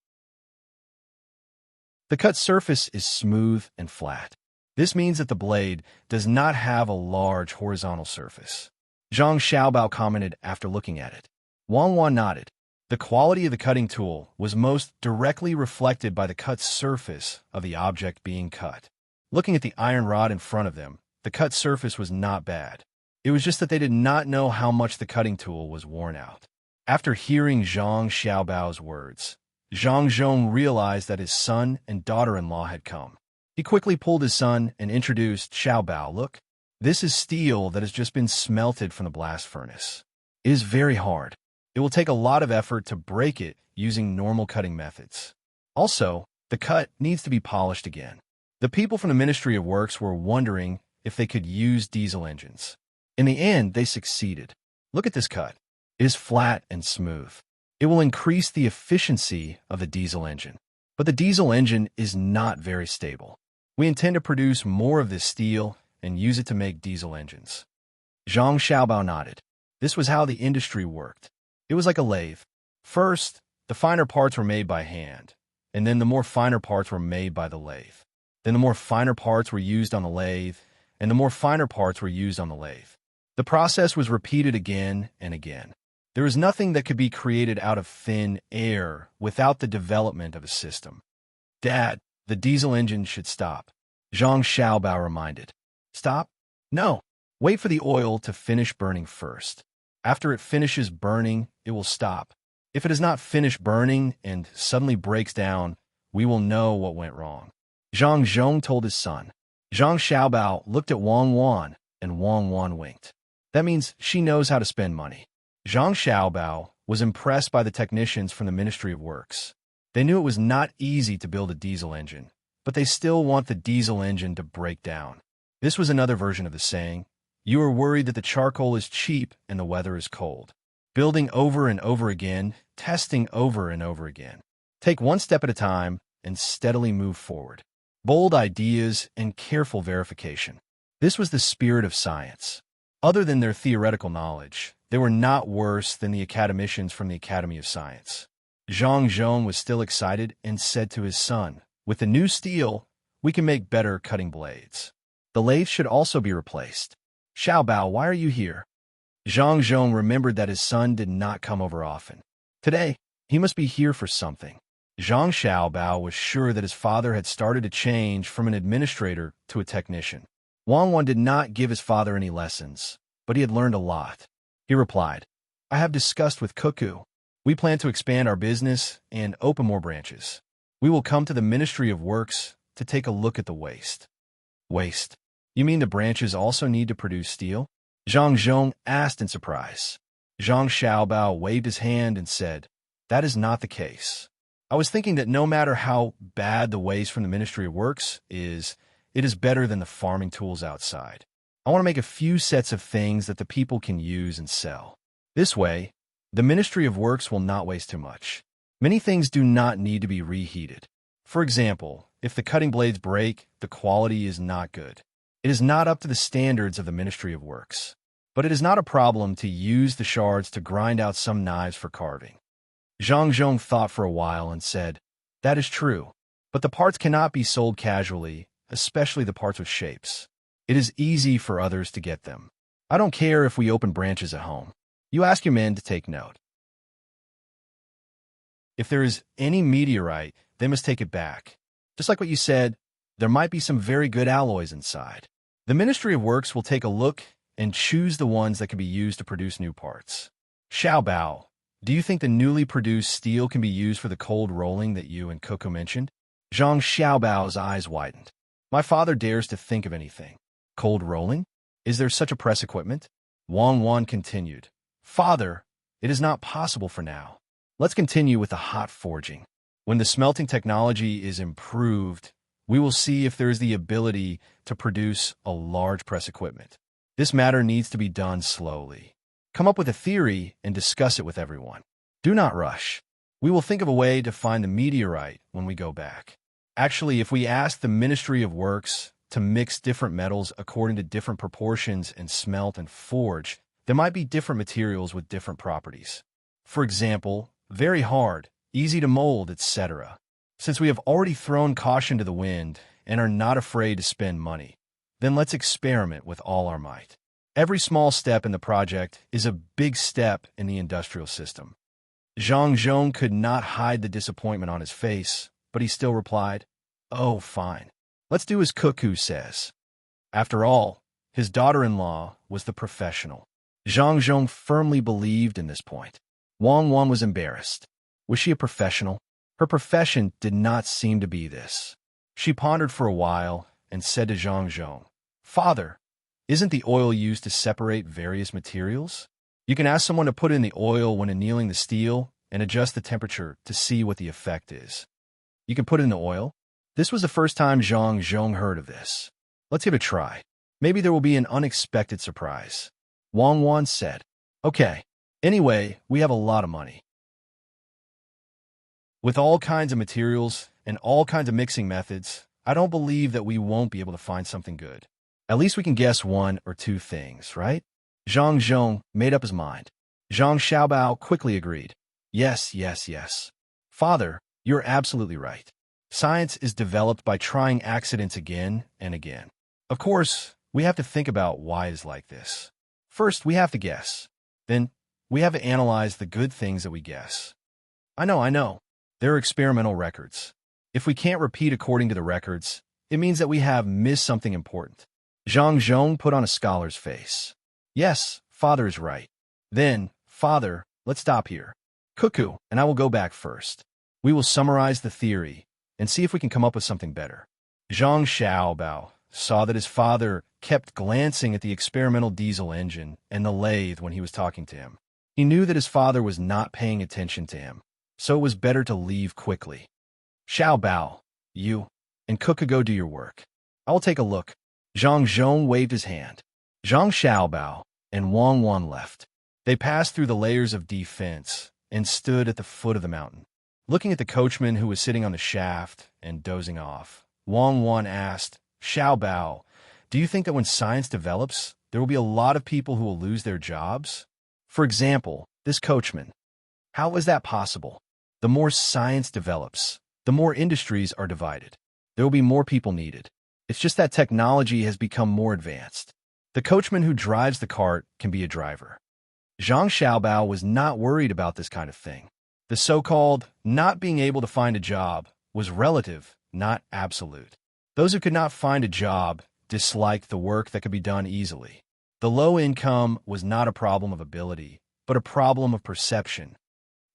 [SPEAKER 1] The cut surface is smooth and flat. This means that the blade does not have a large horizontal surface. Zhang Xiaobao commented after looking at it. Wang Wan nodded. The quality of the cutting tool was most directly reflected by the cut surface of the object being cut. Looking at the iron rod in front of them, the cut surface was not bad. It was just that they did not know how much the cutting tool was worn out. After hearing Zhang Xiaobao's words, Zhang Zhong realized that his son and daughter-in-law had come. He quickly pulled his son and introduced Xiaobao. Look, this is steel that has just been smelted from the blast furnace. It is very hard. It will take a lot of effort to break it using normal cutting methods. Also, the cut needs to be polished again. The people from the Ministry of Works were wondering if they could use diesel engines. In the end, they succeeded. Look at this cut. It is flat and smooth. It will increase the efficiency of the diesel engine. But the diesel engine is not very stable. We intend to produce more of this steel and use it to make diesel engines. Zhang Xiaobao nodded. This was how the industry worked. It was like a lathe. First, the finer parts were made by hand, and then the more finer parts were made by the lathe. Then the more finer parts were used on the lathe, and the more finer parts were used on the lathe. The process was repeated again and again. There is nothing that could be created out of thin air without the development of a system. Dad, the diesel engine should stop. Zhang Xiaobao reminded. Stop? No. Wait for the oil to finish burning first. After it finishes burning, it will stop. If it has not finished burning and suddenly breaks down, we will know what went wrong. Zhang Zhong told his son. Zhang Xiaobao looked at Wang Wan, and Wang Wan winked. That means she knows how to spend money. Zhang Xiaobao was impressed by the technicians from the Ministry of Works. They knew it was not easy to build a diesel engine, but they still want the diesel engine to break down. This was another version of the saying, you are worried that the charcoal is cheap and the weather is cold. Building over and over again, testing over and over again. Take one step at a time and steadily move forward. Bold ideas and careful verification. This was the spirit of science. Other than their theoretical knowledge, they were not worse than the academicians from the Academy of Science. Zhang Zhong was still excited and said to his son, with the new steel, we can make better cutting blades. The lathe should also be replaced. Xiaobao, why are you here? Zhang Zhong remembered that his son did not come over often. Today, he must be here for something. Zhang Xiaobao was sure that his father had started to change from an administrator to a technician. Wang Wan did not give his father any lessons, but he had learned a lot. He replied, I have discussed with Cuckoo. We plan to expand our business and open more branches. We will come to the Ministry of Works to take a look at the waste. Waste? You mean the branches also need to produce steel? Zhang Zhong asked in surprise. Zhang Xiaobao waved his hand and said, that is not the case. I was thinking that no matter how bad the waste from the Ministry of Works is, it is better than the farming tools outside. I want to make a few sets of things that the people can use and sell. This way, the Ministry of Works will not waste too much. Many things do not need to be reheated. For example, if the cutting blades break, the quality is not good. It is not up to the standards of the Ministry of Works. But it is not a problem to use the shards to grind out some knives for carving. Zhang Zhong thought for a while and said, "That is true. But the parts cannot be sold casually, especially the parts with shapes. It is easy for others to get them. I don't care if we open branches at home. You ask your men to take note. If there is any meteorite, they must take it back. Just like what you said, there might be some very good alloys inside. The Ministry of Works will take a look and choose the ones that can be used to produce new parts. Xiao Bao, do you think the newly produced steel can be used for the cold rolling that you and Coco mentioned?" Zhang Xiaobao's eyes widened. "My father dares to think of anything. Cold rolling? Is there such a press equipment?" Wang Wan continued, "Father, it is not possible for now. Let's continue with the hot forging. When the smelting technology is improved, we will see if there is the ability to produce a large press equipment. This matter needs to be done slowly. Come up with a theory and discuss it with everyone. Do not rush. We will think of a way to find the meteorite when we go back. Actually, if we ask the Ministry of Works to mix different metals according to different proportions and smelt and forge, there might be different materials with different properties. For example, very hard, easy to mold, etc. Since we have already thrown caution to the wind and are not afraid to spend money, then let's experiment with all our might. Every small step in the project is a big step in the industrial system." Zhang Zhong could not hide the disappointment on his face, but he still replied, "Oh, fine. Let's do as Cuckoo says." After all, his daughter-in-law was the professional. Zhang Zhong firmly believed in this point. Wang Wan was embarrassed. Was she a professional? Her profession did not seem to be this. She pondered for a while and said to Zhang Zhong, "Father, isn't the oil used to separate various materials? You can ask someone to put in the oil when annealing the steel and adjust the temperature to see what the effect is." "You can put in the oil?" This was the first time Zhang Zhong heard of this. "Let's give it a try. Maybe there will be an unexpected surprise." Wang Wan said, "Okay. Anyway, we have a lot of money. With all kinds of materials and all kinds of mixing methods, I don't believe that we won't be able to find something good. At least we can guess one or two things, right?" Zhang Zhong made up his mind. Zhang Xiaobao quickly agreed. Yes. Father, you're absolutely right. Science is developed by trying accidents again and again. Of course, we have to think about why it's like this. First, we have to guess. Then, we have to analyze the good things that we guess. I know. There are experimental records. If we can't repeat according to the records, it means that we have missed something important. Zhang Zhong put on a scholar's face. Yes, Father is right. Then, Father, let's stop here. Cuckoo and I will go back first. We will summarize the theory and see if we can come up with something better. Zhang Xiaobao saw that his father kept glancing at the experimental diesel engine and the lathe when he was talking to him. He knew that his father was not paying attention to him, so it was better to leave quickly. Xiaobao, you and Cuckoo go do your work. I will take a look. Zhang Zhong waved his hand. Zhang Xiaobao and Wang Wan left. They passed through the layers of defense and stood at the foot of the mountain. Looking at the coachman who was sitting on the shaft and dozing off, Wang Wan asked, "Xiaobao, do you think that when science develops, there will be a lot of people who will lose their jobs? For example, this coachman. How is that possible? The more science develops, the more industries are divided. There will be more people needed. It's just that technology has become more advanced. The coachman who drives the cart can be a driver." Zhang Xiaobao was not worried about this kind of thing. The so-called not being able to find a job was relative, not absolute. Those who could not find a job disliked the work that could be done easily. The low income was not a problem of ability, but a problem of perception.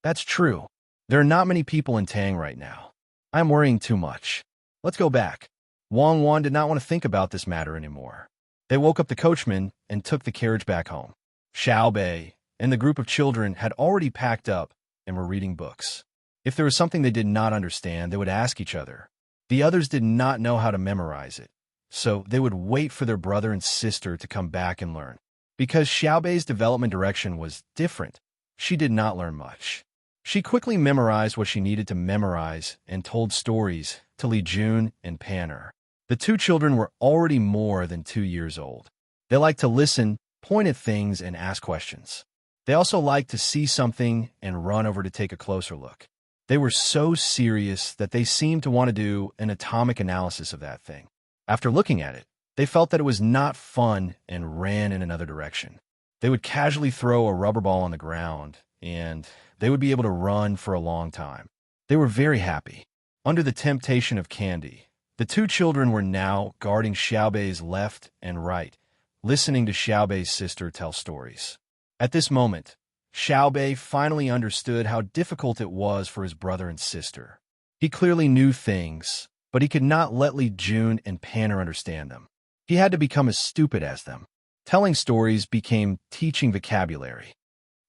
[SPEAKER 1] That's true. There are not many people in Tang right now. I'm worrying too much. Let's go back. Wang Wan did not want to think about this matter anymore. They woke up the coachman and took the carriage back home. Xiao Bei and the group of children had already packed up and were reading books. If there was something they did not understand, they would ask each other. The others did not know how to memorize it, so they would wait for their brother and sister to come back and learn. Because Xiaobei's development direction was different, she did not learn much. She quickly memorized what she needed to memorize and told stories to Li Jun and Pan'er. The two children were already more than 2 years old. They liked to listen, point at things, and ask questions. They also liked to see something and run over to take a closer look. They were so serious that they seemed to want to do an atomic analysis of that thing. After looking at it, they felt that it was not fun and ran in another direction. They would casually throw a rubber ball on the ground, and they would be able to run for a long time. They were very happy. Under the temptation of candy, the two children were now guarding Xiaobei's left and right, listening to Xiaobei's sister tell stories. At this moment, Xiaobei finally understood how difficult it was for his brother and sister. He clearly knew things, but he could not let Li Jun and Panner understand them. He had to become as stupid as them. Telling stories became teaching vocabulary.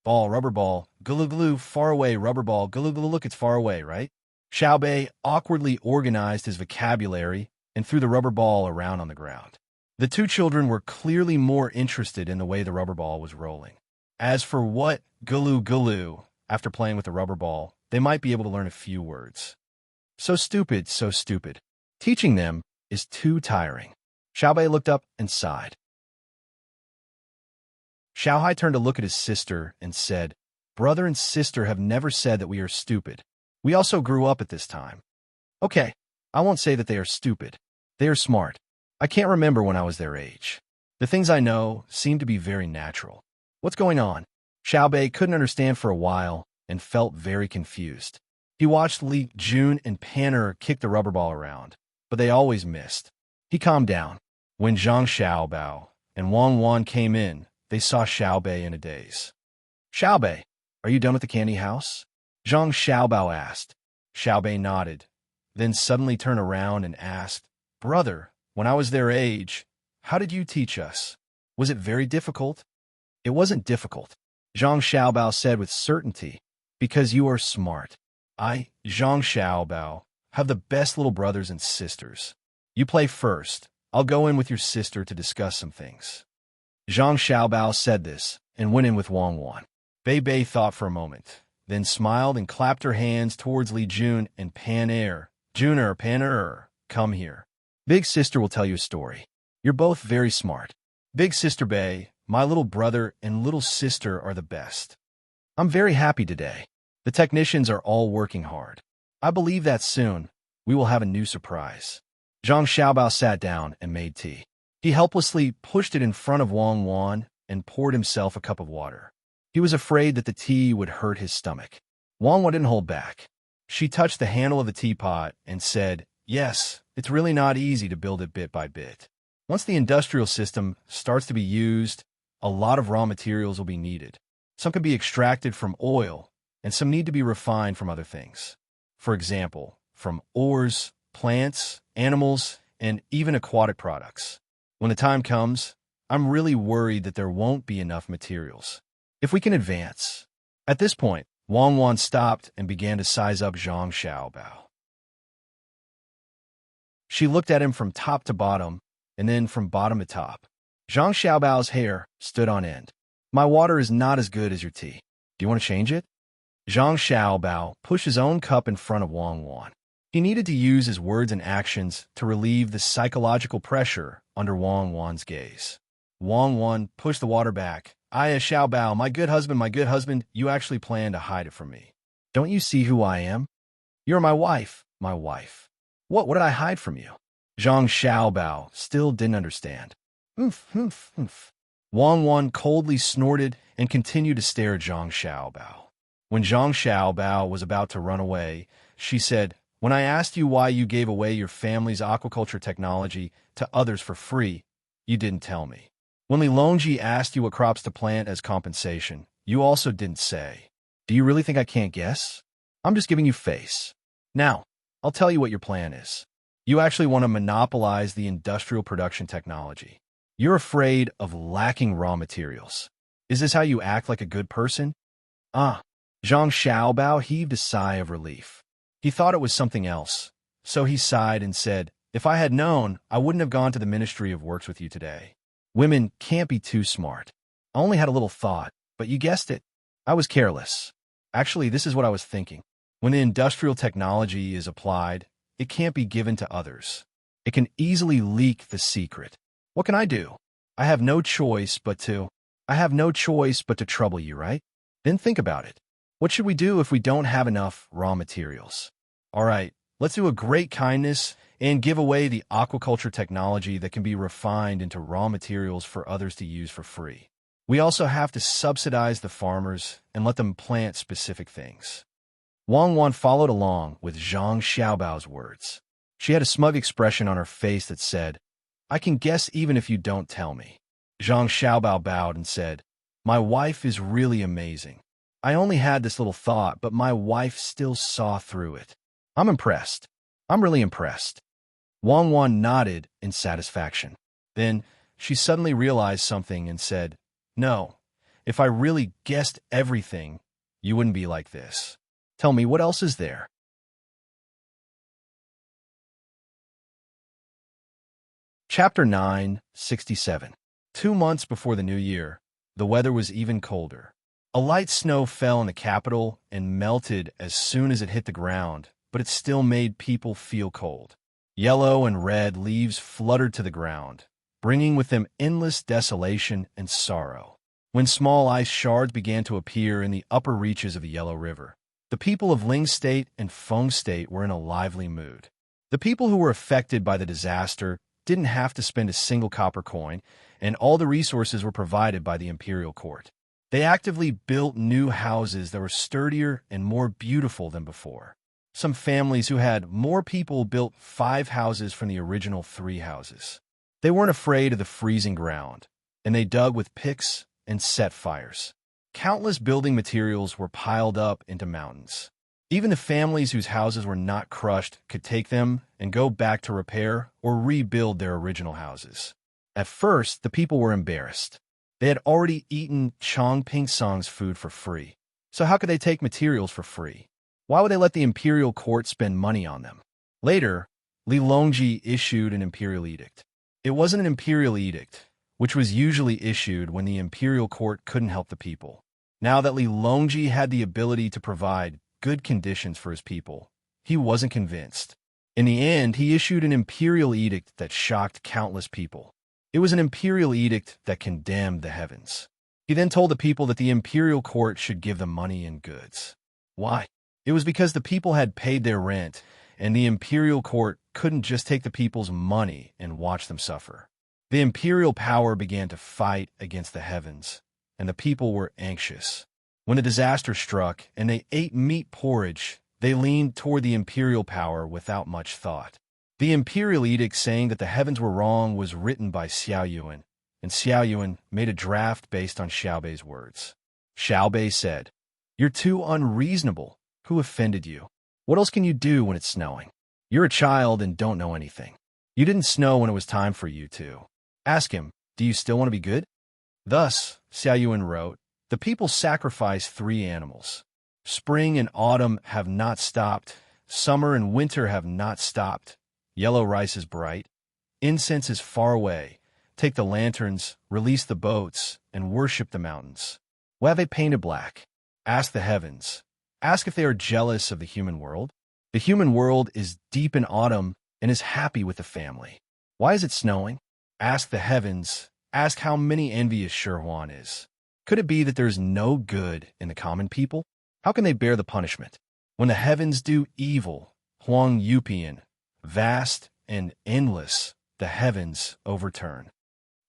[SPEAKER 1] Ball, rubber ball, glue glue, far away, rubber ball, glue glue, look, it's far away, right? Xiaobei awkwardly organized his vocabulary and threw the rubber ball around on the ground. The two children were clearly more interested in the way the rubber ball was rolling. As for what glue glue, after playing with the rubber ball, they might be able to learn a few words. So stupid, so stupid. Teaching them is too tiring. Xiaobei looked up and sighed. Xiaohai turned to look at his sister and said, "Brother and sister have never said that we are stupid. We also grew up at this time." Okay, I won't say that they are stupid. They are smart. I can't remember when I was their age. The things I know seem to be very natural. What's going on? Xiaobei couldn't understand for a while and felt very confused. He watched Li Jun and Panner kick the rubber ball around, but they always missed. He calmed down. When Zhang Xiaobao and Wang Wan came in, they saw Xiaobei in a daze. "Xiaobei, are you done with the candy house?" Zhang Xiaobao asked. Xiaobei nodded, then suddenly turned around and asked, "Brother, when I was their age, how did you teach us? Was it very difficult?" "It wasn't difficult," Zhang Xiaobao said with certainty, "because you are smart. I, Zhang Xiaobao, have the best little brothers and sisters. You play first. I'll go in with your sister to discuss some things." Zhang Xiaobao said this and went in with Wang Wan. Bei Bei thought for a moment, then smiled and clapped her hands towards Li Jun and Panner. Panner, come here. Big sister will tell you a story. You're both very smart. Big sister Bei, my little brother and little sister are the best. I'm very happy today. The technicians are all working hard. I believe that soon we will have a new surprise. Zhang Xiaobao sat down and made tea. He helplessly pushed it in front of Wang Wan and poured himself a cup of water. He was afraid that the tea would hurt his stomach. Wang Wan didn't hold back. She touched the handle of the teapot and said, "Yes, it's really not easy to build it bit by bit. Once the industrial system starts to be used, a lot of raw materials will be needed. Some can be extracted from oil, and some need to be refined from other things. For example, from ores, plants, animals, and even aquatic products. When the time comes, I'm really worried that there won't be enough materials. If we can advance." At this point, Wang Wan stopped and began to size up Zhang Xiaobao. She looked at him from top to bottom, and then from bottom to top. Zhang Xiaobao's hair stood on end. "My water is not as good as your tea. Do you want to change it?" Zhang Xiaobao pushed his own cup in front of Wang Wan. He needed to use his words and actions to relieve the psychological pressure under Wang Wan's gaze. Wang Wan pushed the water back. "Aya Xiaobao, my good husband, you actually plan to hide it from me. Don't you see who I am? You're my wife, my wife. What did I hide from you?" Zhang Xiaobao still didn't understand. Oof. Wang Wan coldly snorted and continued to stare at Zhang Xiaobao. When Zhang Xiaobao was about to run away, she said, "When I asked you why you gave away your family's aquaculture technology to others for free, you didn't tell me. When Li Longji asked you what crops to plant as compensation, you also didn't say. Do you really think I can't guess? I'm just giving you face. Now, I'll tell you what your plan is. You actually want to monopolize the industrial production technology. You're afraid of lacking raw materials. Is this how you act like a good person?" Zhang Xiaobao heaved a sigh of relief. He thought it was something else, so he sighed and said, "If I had known, I wouldn't have gone to the Ministry of Works with you today. Women can't be too smart. I only had a little thought, but you guessed it. I was careless. Actually, this is what I was thinking. When the industrial technology is applied, it can't be given to others. It can easily leak the secret. What can I do? I have no choice but to. I have no choice but to trouble you, right? Then think about it. What should we do if we don't have enough raw materials? All right, let's do a great kindness and give away the aquaculture technology that can be refined into raw materials for others to use for free. We also have to subsidize the farmers and let them plant specific things. Wang Wan followed along with Zhang Xiaobao's words. She had a smug expression on her face that said, I can guess even if you don't tell me. Zhang Xiaobao bowed and said, My wife is really amazing. I only had this little thought, but my wife still saw through it. I'm impressed. I'm really impressed. Wang Wan nodded in satisfaction. Then she suddenly realized something and said, No, if I really guessed everything, you wouldn't be like this. Tell me, what else is there? Chapter 9:67. 2 months before the new year, the weather was even colder. A light snow fell in the capital and melted as soon as it hit the ground, but it still made people feel cold. Yellow and red leaves fluttered to the ground, bringing with them endless desolation and sorrow. When small ice shards began to appear in the upper reaches of the Yellow River, the people of Ling State and Feng State were in a lively mood. The people who were affected by the disaster didn't have to spend a single copper coin, and all the resources were provided by the imperial court. They actively built new houses that were sturdier and more beautiful than before. Some families who had more people built 5 houses from the original 3 houses. They weren't afraid of the freezing ground, and they dug with picks and set fires. Countless building materials were piled up into mountains. Even the families whose houses were not crushed could take them and go back to repair or rebuild their original houses. At first, the people were embarrassed. They had already eaten Chong Ping Song's food for free, so how could they take materials for free? Why would they let the imperial court spend money on them? Later, Li Longji issued an imperial edict. It wasn't an imperial edict, which was usually issued when the imperial court couldn't help the people. Now that Li Longji had the ability to provide good conditions for his people, he wasn't convinced. In the end, he issued an imperial edict that shocked countless people. It was an imperial edict that condemned the heavens. He then told the people that the imperial court should give them money and goods. Why? It was because the people had paid their rent, and the imperial court couldn't just take the people's money and watch them suffer. The imperial power began to fight against the heavens, and the people were anxious. When the disaster struck and they ate meat porridge, they leaned toward the imperial power without much thought. The imperial edict saying that the heavens were wrong was written by Xiao Yuan, and Xiao Yuan made a draft based on Xiao Bei's words. Xiao Bei said, You're too unreasonable. Who offended you? What else can you do when it's snowing? You're a child and don't know anything. You didn't snow when it was time for you to. Ask him, do you still want to be good? Thus, Xiao Yuan wrote, the people sacrifice 3 animals. Spring and autumn have not stopped. Summer and winter have not stopped. Yellow rice is bright. Incense is far away. Take the lanterns, release the boats, and worship the mountains. Why have they painted black? Ask the heavens. Ask if they are jealous of the human world. The human world is deep in autumn and is happy with the family. Why is it snowing? Ask the heavens. Ask how many envious Shi Huan is. Could it be that there is no good in the common people? How can they bear the punishment? When the heavens do evil, Huang Yupian, vast and endless, the heavens overturn.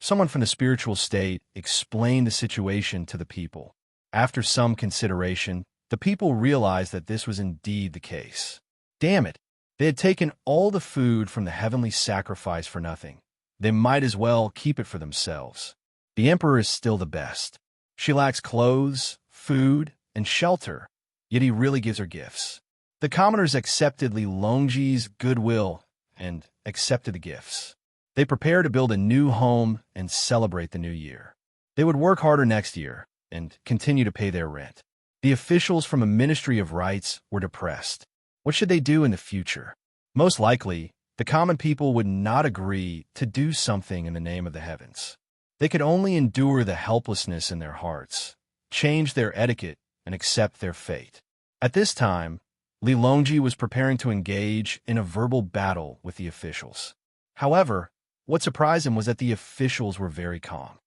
[SPEAKER 1] Someone from the spiritual state explained the situation to the people. After some consideration, the people realized that this was indeed the case. Damn it! They had taken all the food from the heavenly sacrifice for nothing. They might as well keep it for themselves. The emperor is still the best. She lacks clothes, food, and shelter, yet he really gives her gifts. The commoners accepted Li Longji's goodwill and accepted the gifts. They prepared to build a new home and celebrate the new year. They would work harder next year and continue to pay their rent. The officials from a Ministry of Rights were depressed. What should they do in the future? Most likely, the common people would not agree to do something in the name of the heavens. They could only endure the helplessness in their hearts, change their etiquette, and accept their fate. At this time, Li Longji was preparing to engage in a verbal battle with the officials. However, what surprised him was that the officials were very calm.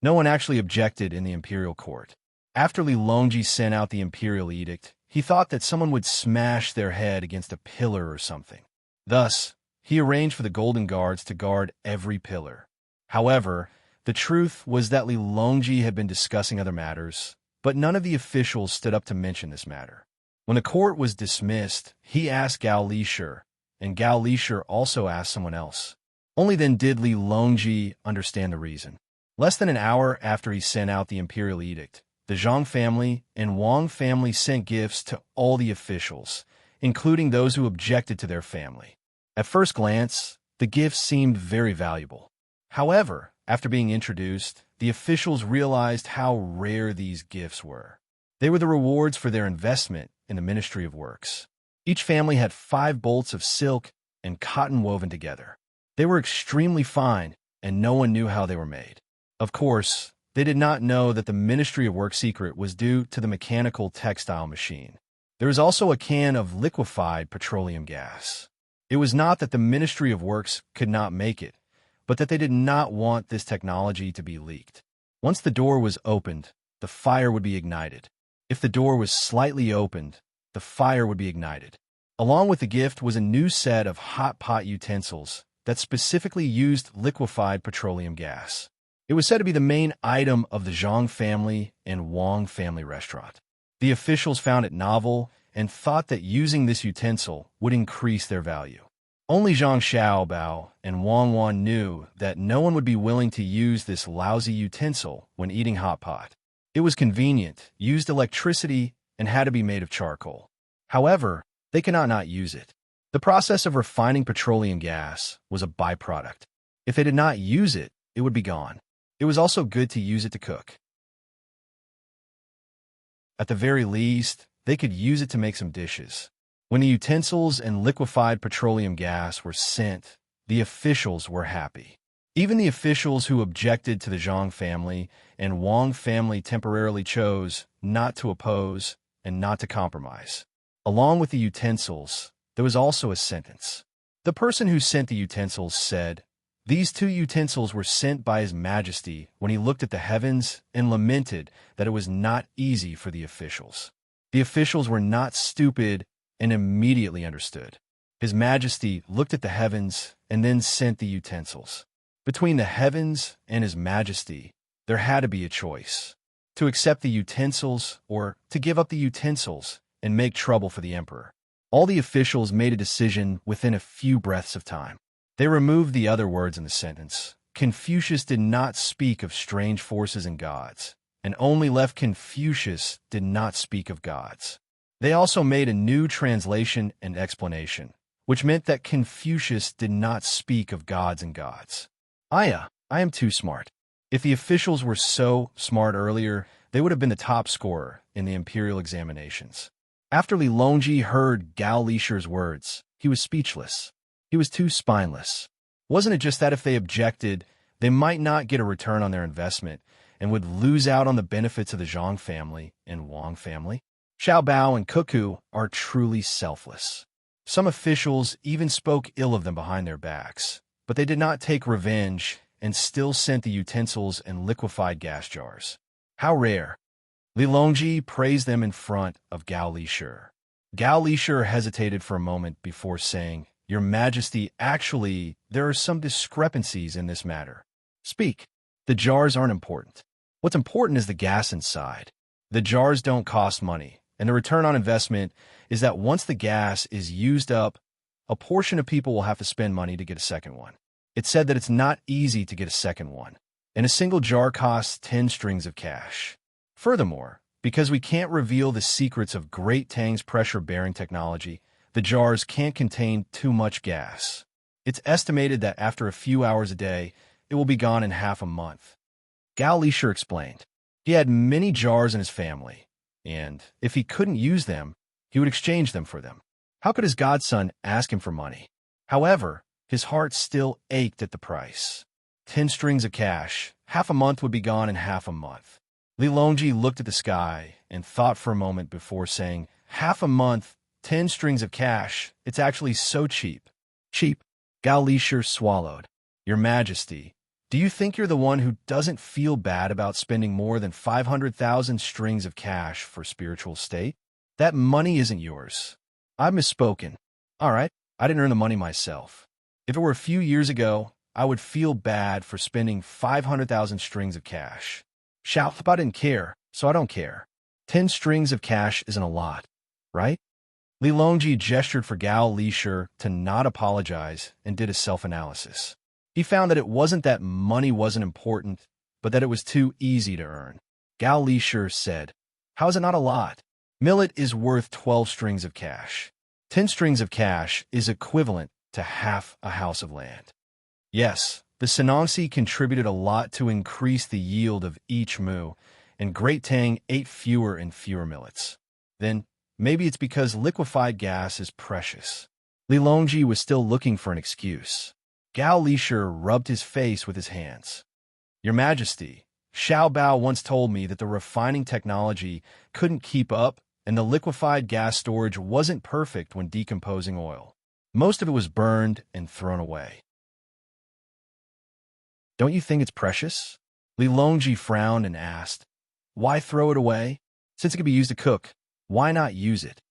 [SPEAKER 1] No one actually objected in the imperial court. After Li Longji sent out the imperial edict, he thought that someone would smash their head against a pillar or something. Thus, he arranged for the golden guards to guard every pillar. However, the truth was that Li Longji had been discussing other matters, but none of the officials stood up to mention this matter. When the court was dismissed, he asked Gao Lishur, and Gao Lishur also asked someone else. Only then did Li Longji understand the reason. Less than an hour after he sent out the imperial edict, the Zhang family and Wang family sent gifts to all the officials, including those who objected to their family. At first glance, the gifts seemed very valuable. However, after being introduced, the officials realized how rare these gifts were. They were the rewards for their investment in the Ministry of Works. Each family had 5 bolts of silk and cotton woven together. They were extremely fine, and no one knew how they were made. Of course, they did not know that the Ministry of Works secret was due to the mechanical textile machine. There was also a can of liquefied petroleum gas. It was not that the Ministry of Works could not make it, but that they did not want this technology to be leaked. Once the door was opened, the fire would be ignited. If the door was slightly opened, the fire would be ignited. Along with the gift was a new set of hot pot utensils that specifically used liquefied petroleum gas. It was said to be the main item of the Zhang family and Wang family restaurant. The officials found it novel and thought that using this utensil would increase their value. Only Zhang Xiaobao and Wang Wan knew that no one would be willing to use this lousy utensil when eating hot pot. It was convenient, used electricity, and had to be made of charcoal. However, they could not use it. The process of refining petroleum gas was a byproduct. If they did not use it, it would be gone. It was also good to use it to cook. At the very least, they could use it to make some dishes. When the utensils and liquefied petroleum gas were sent, the officials were happy. Even the officials who objected to the Zhang family and Wang family temporarily chose not to oppose and not to compromise. Along with the utensils, there was also a sentence. The person who sent the utensils said, "These 2 utensils were sent by His Majesty when he looked at the heavens and lamented that it was not easy for the officials." The officials were not stupid and immediately understood. His Majesty looked at the heavens and then sent the utensils. Between the heavens and His Majesty, there had to be a choice: to accept the utensils or to give up the utensils and make trouble for the emperor. All the officials made a decision within a few breaths of time. They removed the other words in the sentence. Confucius did not speak of strange forces and gods, and only left Confucius did not speak of gods. They also made a new translation and explanation, which meant that Confucius did not speak of gods and gods. I am too smart. If the officials were so smart earlier, they would have been the top scorer in the imperial examinations. After Li Longji heard Gao Lishur's words, he was speechless. He was too spineless. Wasn't it just that if they objected, they might not get a return on their investment and would lose out on the benefits of the Zhang family and Wang family? Xiao Bao and Cuckoo are truly selfless. Some officials even spoke ill of them behind their backs, but they did not take revenge and still sent the utensils and liquefied gas jars. How rare! Li Longji praised them in front of Gao Lishur. Gao Lishur hesitated for a moment before saying, "Your Majesty, actually, there are some discrepancies in this matter." "Speak." "The jars aren't important. What's important is the gas inside. The jars don't cost money, and the return on investment is that once the gas is used up, a portion of people will have to spend money to get a second one. It's said that it's not easy to get a second one, and a single jar costs 10 strings of cash. Furthermore, because we can't reveal the secrets of Great Tang's pressure-bearing technology, the jars can't contain too much gas. It's estimated that after a few hours a day, it will be gone in half a month." Gao Lishur explained. He had many jars in his family, and if he couldn't use them, he would exchange them for them. How could his godson ask him for money? However, his heart still ached at the price. 10 strings of cash, half a month would be gone in half a month. Li Longji looked at the sky and thought for a moment before saying, "Half a month, 10 strings of cash, it's actually so cheap." "Cheap?" Gao Lishur swallowed. "Your Majesty, do Do you think you're the one who doesn't feel bad about spending more than 500,000 strings of cash for spiritual state? That money isn't yours. I've misspoken. All right, I didn't earn the money myself. If it were a few years ago, I would feel bad for spending 500,000 strings of cash. Shout, I didn't care, so I don't care. 10 strings of cash isn't a lot, right? Li Longji gestured for Gao Lishur to not apologize and did a self-analysis. He found that it wasn't that money wasn't important, but that it was too easy to earn. Gao Lishur said, "How is it not a lot? Millet is worth 12 strings of cash. 10 strings of cash is equivalent to half a house of land." Yes, the Senongsi contributed a lot to increase the yield of each moo, and Great Tang ate fewer and fewer millets. Then, maybe it's because liquefied gas is precious. Li Longji was still looking for an excuse. Gao Lishur rubbed his face with his hands. "Your Majesty, Xiao Bao once told me that the refining technology couldn't keep up and the liquefied gas storage wasn't perfect when decomposing oil. Most of it was burned and thrown away." "Don't you think it's precious?" Li Longji frowned and asked, "Why throw it away? Since it can be used to cook, why not use it?"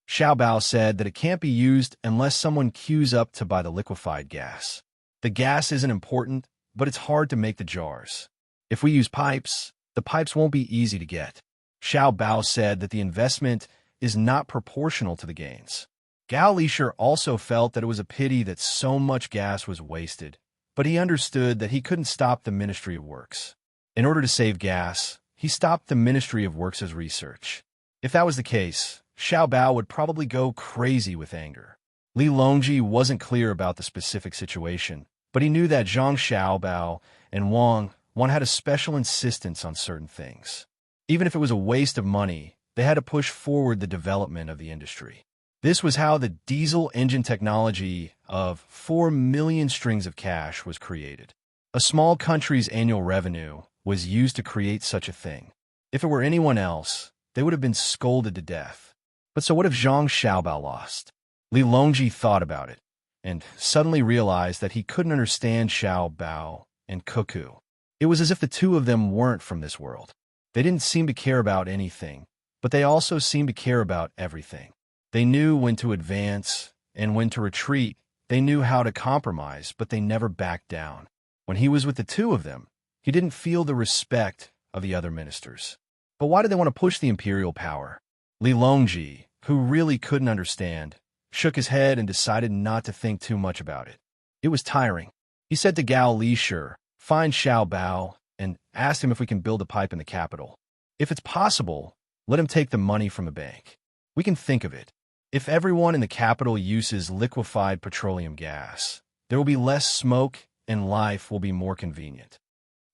[SPEAKER 1] Xiao Bao said that it can't be used unless someone queues up to buy the liquefied gas. The gas isn't important, but it's hard to make the jars. If we use pipes, the pipes won't be easy to get. Xiao Bao said that the investment is not proportional to the gains. Gao Lishur also felt that it was a pity that so much gas was wasted, but he understood that he couldn't stop the Ministry of Works. In order to save gas, he stopped the Ministry of Works' research. If that was the case, Xiao Bao would probably go crazy with anger. Li Longji wasn't clear about the specific situation, but he knew that Zhang Xiaobao and Wang had a special insistence on certain things. Even if it was a waste of money, they had to push forward the development of the industry. This was how the diesel engine technology of 4 million strings of cash was created. A small country's annual revenue was used to create such a thing. If it were anyone else, they would have been scolded to death. But so what if Zhang Xiaobao lost? Li Longji thought about it, and suddenly realized that he couldn't understand Xiao Bao and Cuckoo. It was as if the two of them weren't from this world. They didn't seem to care about anything, but they also seemed to care about everything. They knew when to advance and when to retreat. They knew how to compromise, but they never backed down. When he was with the two of them, he didn't feel the respect of the other ministers. But why did they want to push the imperial power? Li Longji, who really couldn't understand, shook his head and decided not to think too much about it. It was tiring. He said to Gao Lishur, "Find Xiao Bao and ask him if we can build a pipe in the capital. If it's possible, let him take the money from the bank. We can think of it. If everyone in the capital uses liquefied petroleum gas, there will be less smoke and life will be more convenient.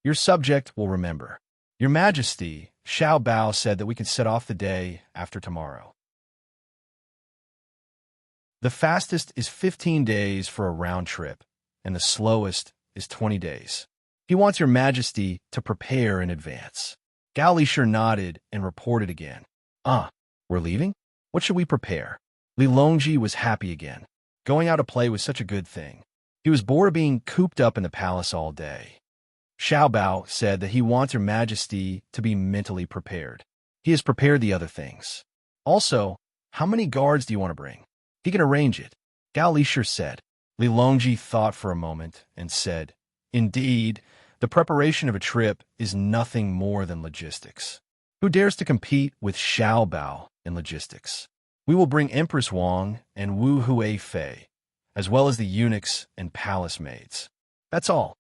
[SPEAKER 1] Your subject will remember. Your Majesty, Xiao Bao said that we can set off the day after tomorrow. The fastest is 15 days for a round trip, and the slowest is 20 days. He wants your Majesty to prepare in advance." Gao Lishur nodded and reported again. We're leaving? What should we prepare?" Li Longji was happy again. Going out to play was such a good thing. He was bored of being cooped up in the palace all day. Xiao Bao said that he wants your Majesty to be mentally prepared. He has prepared the other things. Also, how many guards do you want to bring? He can arrange it. Gao Lishur said. Li Longji thought for a moment and said, "Indeed, the preparation of a trip is nothing more than logistics. Who dares to compete with Xiao Bao in logistics? We will bring Empress Wang and Wu Hui Fei, as well as the eunuchs and palace maids. That's all.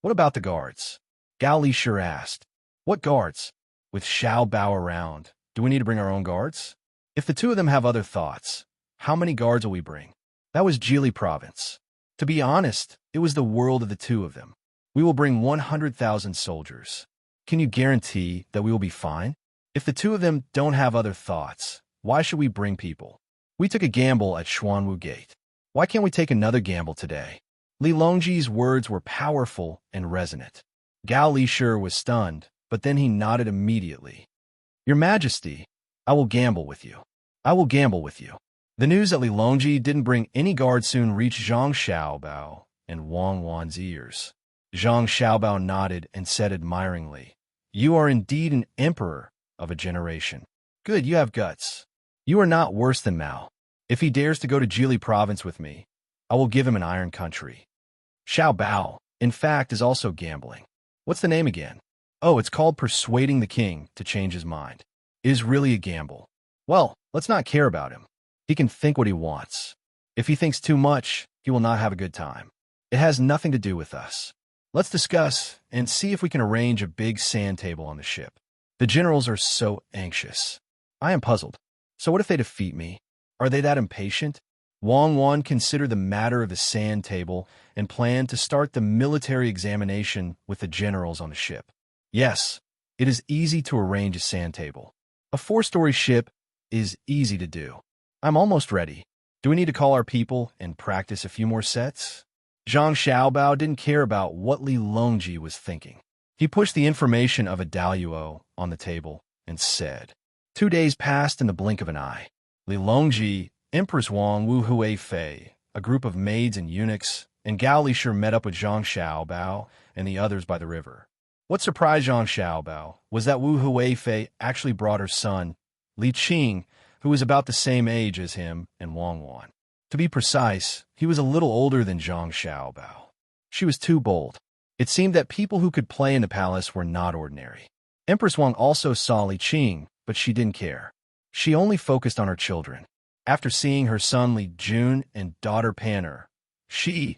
[SPEAKER 1] What about the guards?" Gao Lishur asked. "What guards? With Xiao Bao around, do we need to bring our own guards? If the two of them have other thoughts, how many guards will we bring?" That was Jili province. To be honest, it was the world of the two of them. "We will bring 100,000 soldiers. Can you guarantee that we will be fine? If the two of them don't have other thoughts, why should we bring people? We took a gamble at Xuanwu Gate. Why can't we take another gamble today?" Li Longji's words were powerful and resonant. Gao Lishur was stunned, but then he nodded immediately. "Your Majesty, I will gamble with you. I will gamble with you." The news that Li Longji didn't bring any guard soon reached Zhang Xiaobao and Wang Wan's ears. Zhang Xiaobao nodded and said admiringly, "You are indeed an emperor of a generation. Good, you have guts. You are not worse than Mao. If he dares to go to Jili province with me, I will give him an iron country." Xiaobao, in fact, is also gambling. What's the name again? Oh, it's called persuading the king to change his mind. It is really a gamble. Well, let's not care about him. He can think what he wants. If he thinks too much, he will not have a good time. It has nothing to do with us. Let's discuss and see if we can arrange a big sand table on the ship. The generals are so anxious. I am puzzled. So what if they defeat me? Are they that impatient? Wang Wan considered the matter of the sand table and planned to start the military examination with the generals on the ship. Yes, it is easy to arrange a sand table. A 4-story ship is easy to do. I'm almost ready. Do we need to call our people and practice a few more sets? Zhang Xiaobao didn't care about what Li Longji was thinking. He pushed the information of a Daluo on the table and said, 2 days passed in the blink of an eye. Li Longji, Empress Wang Wu Hui Fei, a group of maids and eunuchs, and Gao Lishur met up with Zhang Xiaobao and the others by the river. What surprised Zhang Xiaobao was that Wu Hui Fei actually brought her son, Li Qing, who was about the same age as him and Wang Wan. To be precise, he was a little older than Zhang Xiaobao. She was too bold. It seemed that people who could play in the palace were not ordinary. Empress Wang also saw Li Qing, but she didn't care. She only focused on her children. After seeing her son Li Jun and daughter Pan'er, she,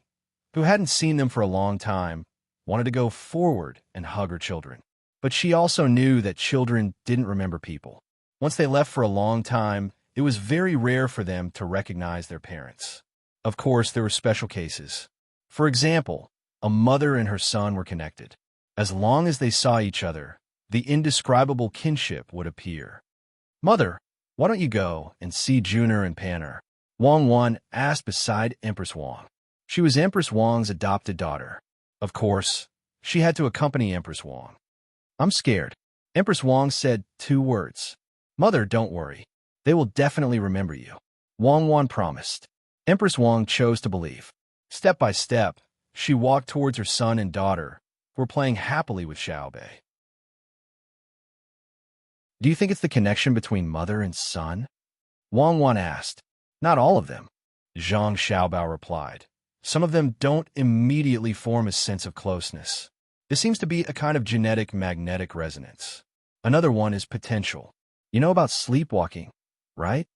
[SPEAKER 1] who hadn't seen them for a long time, wanted to go forward and hug her children. But she also knew that children didn't remember people. Once they left for a long time, it was very rare for them to recognize their parents. Of course, there were special cases. For example, a mother and her son were connected. As long as they saw each other, the indescribable kinship would appear. "Mother, why don't you go and see Juner and Pan'er?" Wang Wan asked beside Empress Wang. She was Empress Wang's adopted daughter. Of course, she had to accompany Empress Wang. "I'm scared." Empress Wang said 2 words. "Mother, don't worry. They will definitely remember you." Wang Wan promised. Empress Wang chose to believe. Step by step, she walked towards her son and daughter, who were playing happily with Xiaobei. "Do you think it's the connection between mother and son?" Wang Wan asked. "Not all of them," Zhang Xiaobao replied. "Some of them don't immediately form a sense of closeness. This seems to be a kind of genetic magnetic resonance. Another one is potential. You know about sleepwalking, right?"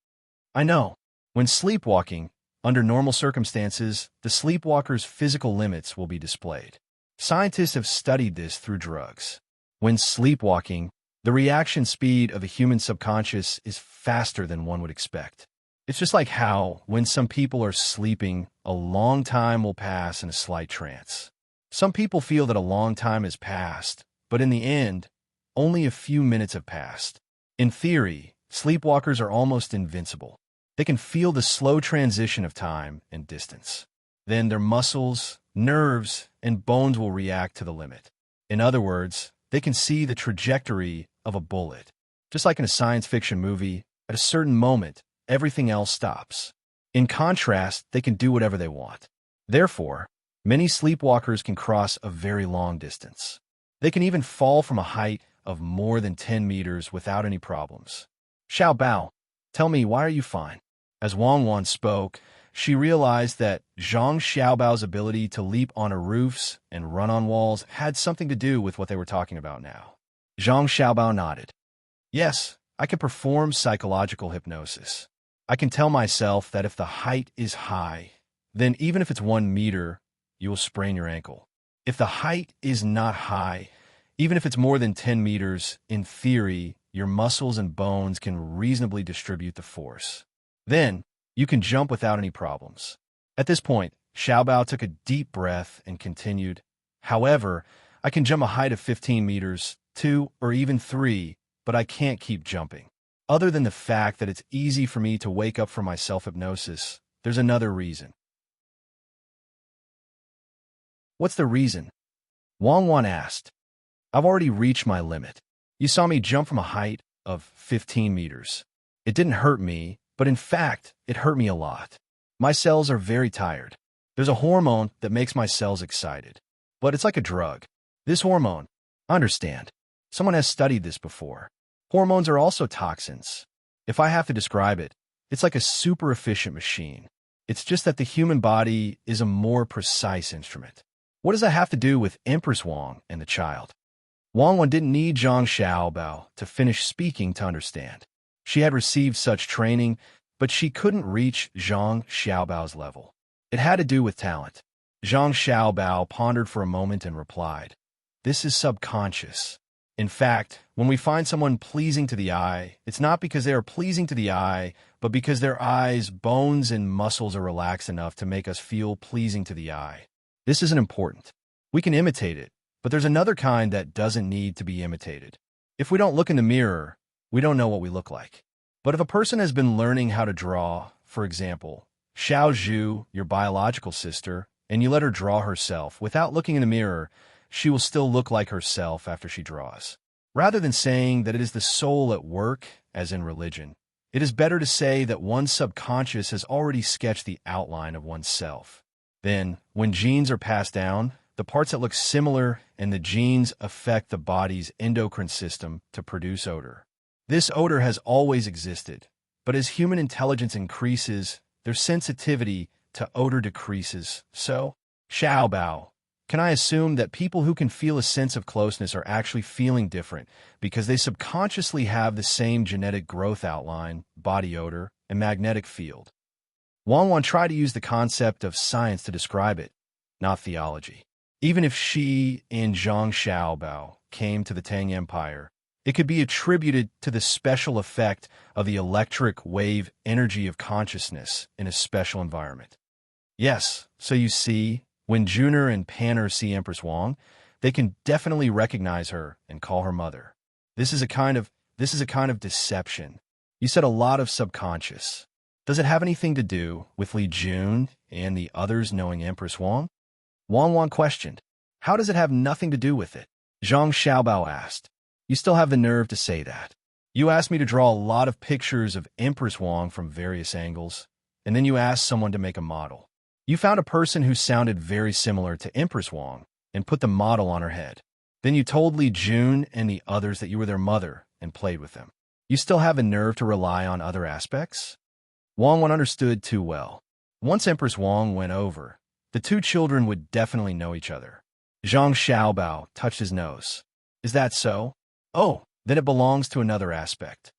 [SPEAKER 1] "I know. When sleepwalking, under normal circumstances, the sleepwalker's physical limits will be displayed. Scientists have studied this through drugs. When sleepwalking, the reaction speed of the human subconscious is faster than one would expect. It's just like how, when some people are sleeping, a long time will pass in a slight trance. Some people feel that a long time has passed, but in the end, only a few minutes have passed. In theory, sleepwalkers are almost invincible. They can feel the slow transition of time and distance. Then their muscles, nerves, and bones will react to the limit. In other words, they can see the trajectory of a bullet. Just like in a science fiction movie, at a certain moment, everything else stops. In contrast, they can do whatever they want. Therefore, many sleepwalkers can cross a very long distance. They can even fall from a height of more than 10 meters without any problems. "Xiaobao, tell me, why are you fine?" As Wang Wan spoke, she realized that Zhang Xiaobao's ability to leap onto roofs and run on walls had something to do with what they were talking about now. Zhang Xiaobao nodded. "Yes, I can perform psychological hypnosis. I can tell myself that if the height is high, then even if it's 1 meter, you will sprain your ankle. If the height is not high, even if it's more than 10 meters, in theory, your muscles and bones can reasonably distribute the force. Then, you can jump without any problems." At this point, Xiaobao took a deep breath and continued, "However, I can jump a height of 15 meters, 2 or even 3, but I can't keep jumping. Other than the fact that it's easy for me to wake up from my self-hypnosis, there's another reason." "What's the reason?" Wang Wan asked. "I've already reached my limit. You saw me jump from a height of 15 meters. It didn't hurt me, but in fact, it hurt me a lot. My cells are very tired. There's a hormone that makes my cells excited. but it's like a drug. This hormone, understand, someone has studied this before. Hormones are also toxins. If I have to describe it, it's like a super efficient machine. It's just that the human body is a more precise instrument. What does that have to do with Empress Wang and the child? Wang Wan didn't need Zhang Xiaobao to finish speaking to understand. She had received such training, but she couldn't reach Zhang Xiaobao's level. It had to do with talent. Zhang Xiaobao pondered for a moment and replied, "This is subconscious. In fact, when we find someone pleasing to the eye, it's not because they are pleasing to the eye, but because their eyes, bones, and muscles are relaxed enough to make us feel pleasing to the eye. This isn't important. We can imitate it, but there's another kind that doesn't need to be imitated. If we don't look in the mirror, we don't know what we look like. But if a person has been learning how to draw, for example, Xiao Zhu, your biological sister, and you let her draw herself without looking in the mirror, she will still look like herself after she draws. Rather than saying that it is the soul at work, as in religion, it is better to say that one's subconscious has already sketched the outline of oneself. Then, when genes are passed down, the parts that look similar and the genes affect the body's endocrine system to produce odor. This odor has always existed, but as human intelligence increases, their sensitivity to odor decreases. So, Xiaobao, can I assume that people who can feel a sense of closeness are actually feeling different because they subconsciously have the same genetic growth outline, body odor, and magnetic field? Wang Wan tried to use the concept of science to describe it, not theology. Even if she and Zhang Xiaobao came to the Tang Empire, it could be attributed to the special effect of the electric wave energy of consciousness in a special environment. Yes, so you see, when Juner and Panner see Empress Wang, they can definitely recognize her and call her mother. This is a kind of deception. You said a lot of subconscious. Does it have anything to do with Li Jun and the others knowing Empress Wang? Wang Wan questioned. How does it have nothing to do with it? Zhang Xiaobao asked. You still have the nerve to say that. You asked me to draw a lot of pictures of Empress Wang from various angles, and then you asked someone to make a model. You found a person who sounded very similar to Empress Wang and put the model on her head. Then you told Li Jun and the others that you were their mother and played with them. You still have the nerve to rely on other aspects? Wang Wan understood too well. Once Empress Wang went over, the two children would definitely know each other. Zhang Xiaobao touched his nose. Is that so? Oh, then it belongs to another aspect.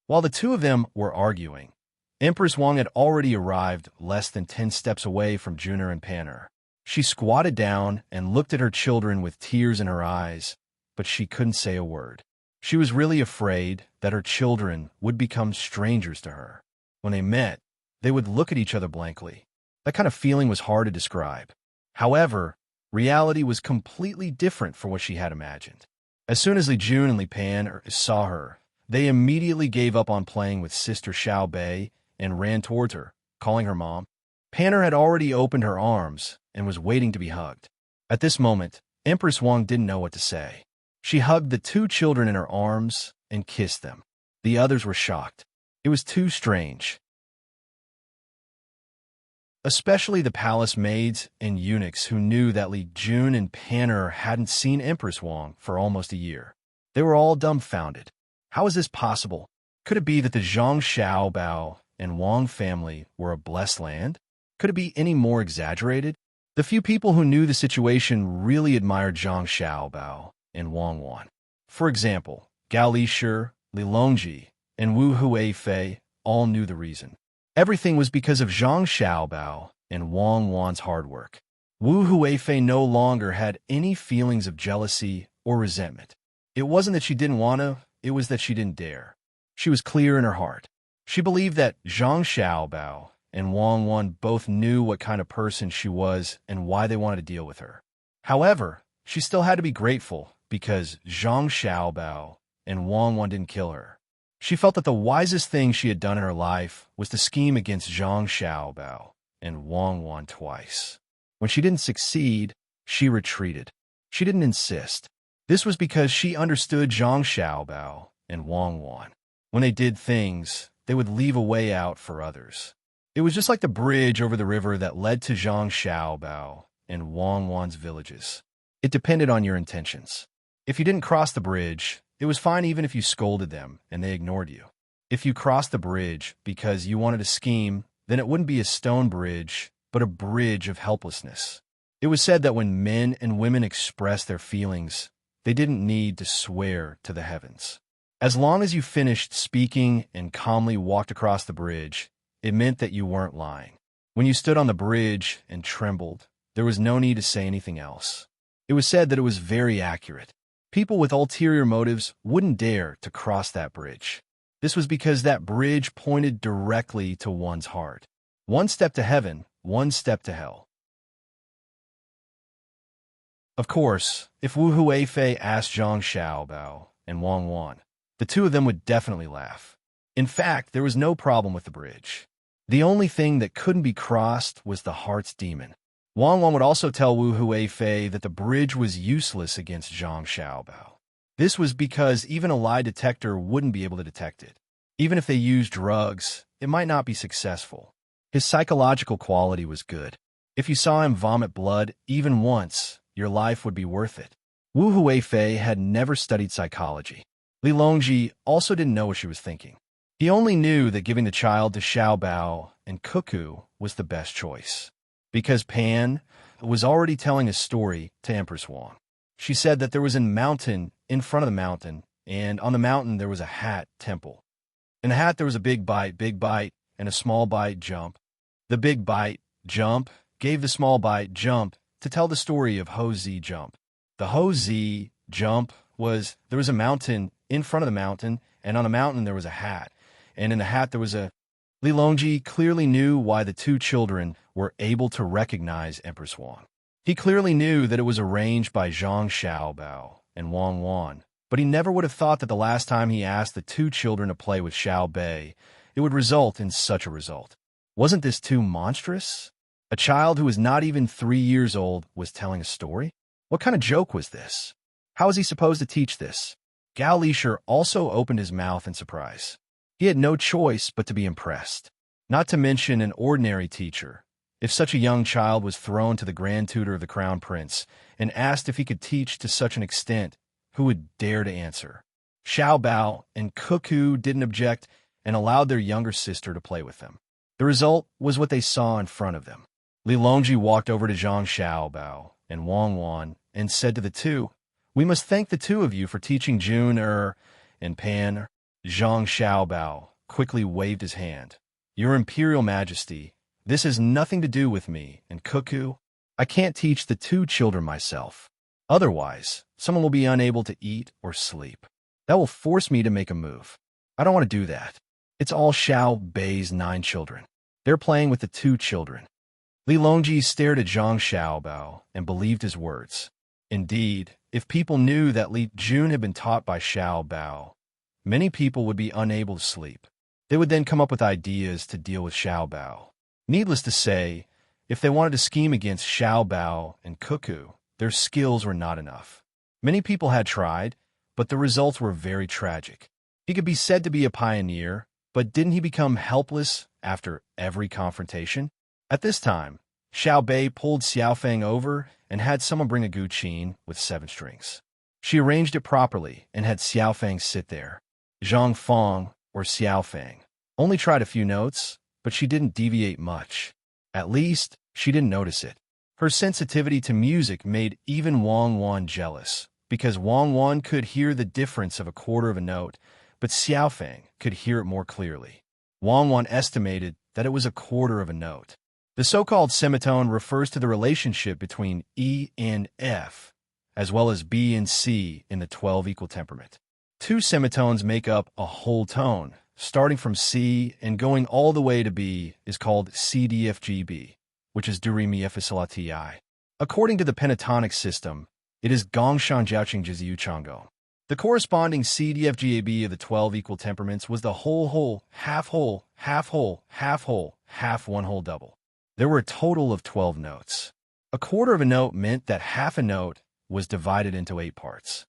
[SPEAKER 1] While the two of them were arguing, Empress Wang had already arrived less than 10 steps away from Juner and Panner. She squatted down and looked at her children with tears in her eyes, but she couldn't say a word. She was really afraid that her children would become strangers to her. When they met, they would look at each other blankly. That kind of feeling was hard to describe. However, reality was completely different from what she had imagined. As soon as Li Jun and Li Pan saw her, they immediately gave up on playing with Sister Xiao Bei and ran towards her, calling her mom. Panner had already opened her arms and was waiting to be hugged. At this moment, Empress Wang didn't know what to say. She hugged the two children in her arms and kissed them. The others were shocked. It was too strange. Especially the palace maids and eunuchs who knew that Li Jun and Panner hadn't seen Empress Wang for almost a year. They were all dumbfounded. How is this possible? Could it be that the Zhang Xiaobao and Wang family were a blessed land? Could it be any more exaggerated? The few people who knew the situation really admired Zhang Xiaobao and Wang Wan. For example, Gao Lishir, Li Longji, and Wu Huifei all knew the reason. Everything was because of Zhang Xiaobao and Wang Wan's hard work. Wu Huifei no longer had any feelings of jealousy or resentment. It wasn't that she didn't want to, it was that she didn't dare. She was clear in her heart. She believed that Zhang Xiaobao and Wang Wan both knew what kind of person she was and why they wanted to deal with her. However, she still had to be grateful because Zhang Xiaobao and Wang Wan didn't kill her. She felt that the wisest thing she had done in her life was to scheme against Zhang Xiaobao and Wang Wan twice. When she didn't succeed, she retreated. She didn't insist. This was because she understood Zhang Xiaobao and Wang Wan. When they did things, they would leave a way out for others. It was just like the bridge over the river that led to Zhang Xiaobao and Wang Wan's villages. It depended on your intentions. If you didn't cross the bridge, it was fine even if you scolded them and they ignored you. If you crossed the bridge because you wanted to scheme, then it wouldn't be a stone bridge, but a bridge of helplessness. It was said that when men and women expressed their feelings, they didn't need to swear to the heavens. As long as you finished speaking and calmly walked across the bridge, it meant that you weren't lying. When you stood on the bridge and trembled, there was no need to say anything else. It was said that it was very accurate. People with ulterior motives wouldn't dare to cross that bridge. This was because that bridge pointed directly to one's heart. One step to heaven, one step to hell. Of course, if Wu Huifei asked Zhang Xiaobao and Wang Wan, the two of them would definitely laugh. In fact, there was no problem with the bridge. The only thing that couldn't be crossed was the heart's demon. Wang Wan would also tell Wu Huifei that the bridge was useless against Zhang Xiaobao. This was because even a lie detector wouldn't be able to detect it. Even if they used drugs, it might not be successful. His psychological quality was good. If you saw him vomit blood even once, your life would be worth it. Wu Huifei had never studied psychology. Li Longji also didn't know what she was thinking. He only knew that giving the child to Xiaobao and Cuckoo was the best choice. Because Pan was already telling a story to Empress Wang. She said that there was a mountain in front of the mountain, and on the mountain there was a hat temple. In the hat there was a big bite, and a small bite, jump. The big bite, jump, gave the small bite, jump, to tell the story of Ho Zi jump. The Ho Zi jump was, there was a mountain in front of the mountain, and on the mountain there was a hat, and in the hat there was a... Li Longji clearly knew why the two children were able to recognize Empress Wang. He clearly knew that it was arranged by Zhang Xiaobao and Wang Wan, but he never would have thought that the last time he asked the two children to play with Xiao Bei, it would result in such a result. Wasn't this too monstrous? A child who was not even 3 years old was telling a story? What kind of joke was this? How was he supposed to teach this? Gao Lisher also opened his mouth in surprise. He had no choice but to be impressed. Not to mention an ordinary teacher. If such a young child was thrown to the grand tutor of the crown prince and asked if he could teach to such an extent, who would dare to answer? Xiao Bao and Cuckoo didn't object and allowed their younger sister to play with them. The result was what they saw in front of them. Li Longji walked over to Zhang Xiaobao and Wang Wan and said to the two, "We must thank the two of you for teaching Jun and Pan." Zhang Xiaobao quickly waved his hand. "Your Imperial Majesty, this has nothing to do with me and Cuckoo. I can't teach the two children myself. Otherwise, someone will be unable to eat or sleep. That will force me to make a move. I don't want to do that. It's all Xiao Bei's 9 children. They're playing with the 2 children." Li Longji stared at Zhang Xiaobao and believed his words. Indeed, if people knew that Li Jun had been taught by Xiao Bao, many people would be unable to sleep. They would then come up with ideas to deal with Xiao Bao. Needless to say, if they wanted to scheme against Xiao Bao and Cuckoo, their skills were not enough. Many people had tried, but the results were very tragic. He could be said to be a pioneer, but didn't he become helpless after every confrontation? At this time, Xiao Bei pulled Xiaofeng over and had someone bring a guqin with 7 strings. She arranged it properly and had Xiaofeng sit there. Zhang Feng, or Xiaofeng, only tried a few notes, but she didn't deviate much. At least, she didn't notice it. Her sensitivity to music made even Wang Wan jealous, because Wang Wan could hear the difference of a quarter of a note, but Xiaofeng could hear it more clearly. Wang Wan estimated that it was a quarter of a note. The so-called semitone refers to the relationship between E and F, as well as B and C in the 12 equal temperament. 2 semitones make up a whole tone. Starting from C and going all the way to B is called C, D, F, G, B, which is Do, Re, Mi, Fa, Sol, La, Ti, I. According to the pentatonic system, it is Gong, Shan, Jiao, Qing, Jiu, Chango. The corresponding C, D, F, G, A, B of the 12 equal temperaments was the whole, half whole, half whole, half whole, half one whole double. There were a total of 12 notes. A quarter of a note meant that half a note was divided into 8 parts.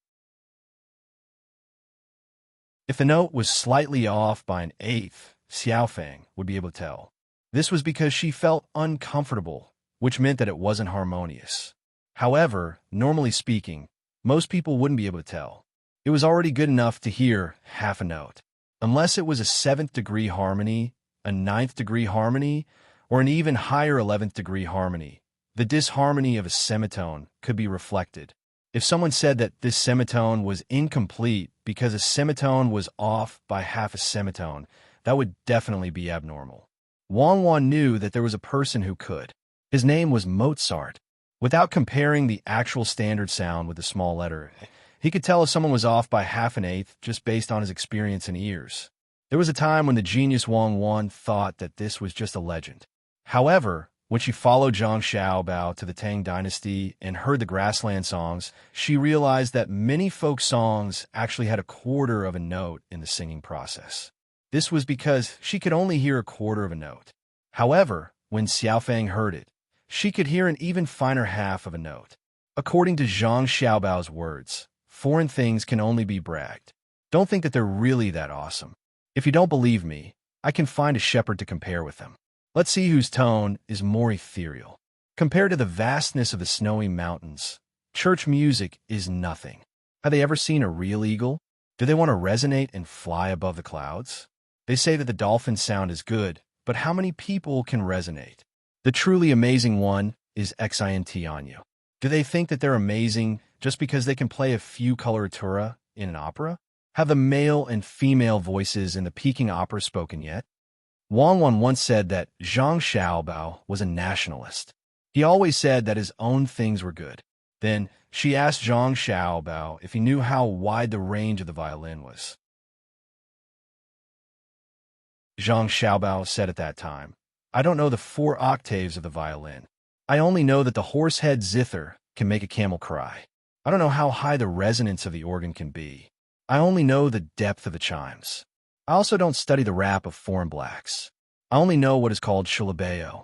[SPEAKER 1] If the note was slightly off by an eighth, Xiaofeng would be able to tell. This was because she felt uncomfortable, which meant that it wasn't harmonious. However, normally speaking, most people wouldn't be able to tell. It was already good enough to hear half a note. Unless it was a 7th degree harmony, a 9th degree harmony, or an even higher 11th degree harmony, the disharmony of a semitone could be reflected. If someone said that this semitone was incomplete because a semitone was off by half a semitone, that would definitely be abnormal. Wang Wan knew that there was a person who could. His name was Mozart. Without comparing the actual standard sound with the small letter, he could tell if someone was off by half an eighth just based on his experience and ears. There was a time when the genius Wang Wan thought that this was just a legend. However, when she followed Zhang Xiaobao to the Tang dynasty and heard the grassland songs, she realized that many folk songs actually had a quarter of a note in the singing process. This was because she could only hear a quarter of a note. However, when Xiaofang heard it, she could hear an even finer half of a note. According to Zhang Xiaobao's words, foreign things can only be bragged. Don't think that they're really that awesome. If you don't believe me, I can find a shepherd to compare with them. Let's see whose tone is more ethereal. Compared to the vastness of the snowy mountains, church music is nothing. Have they ever seen a real eagle? Do they want to resonate and fly above the clouds? They say that the dolphin sound is good, but how many people can resonate? The truly amazing one is enchanting. Do they think that they're amazing just because they can play a few coloratura in an opera? Have the male and female voices in the Peking opera spoken yet? Wang Wan once said that Zhang Xiaobao was a nationalist. He always said that his own things were good. Then she asked Zhang Xiaobao if he knew how wide the range of the violin was. Zhang Xiaobao said at that time, "I don't know the 4 octaves of the violin. I only know that the horsehead zither can make a camel cry. I don't know how high the resonance of the organ can be. I only know the depth of the chimes. I also don't study the rap of foreign blacks. I only know what is called shulabeo."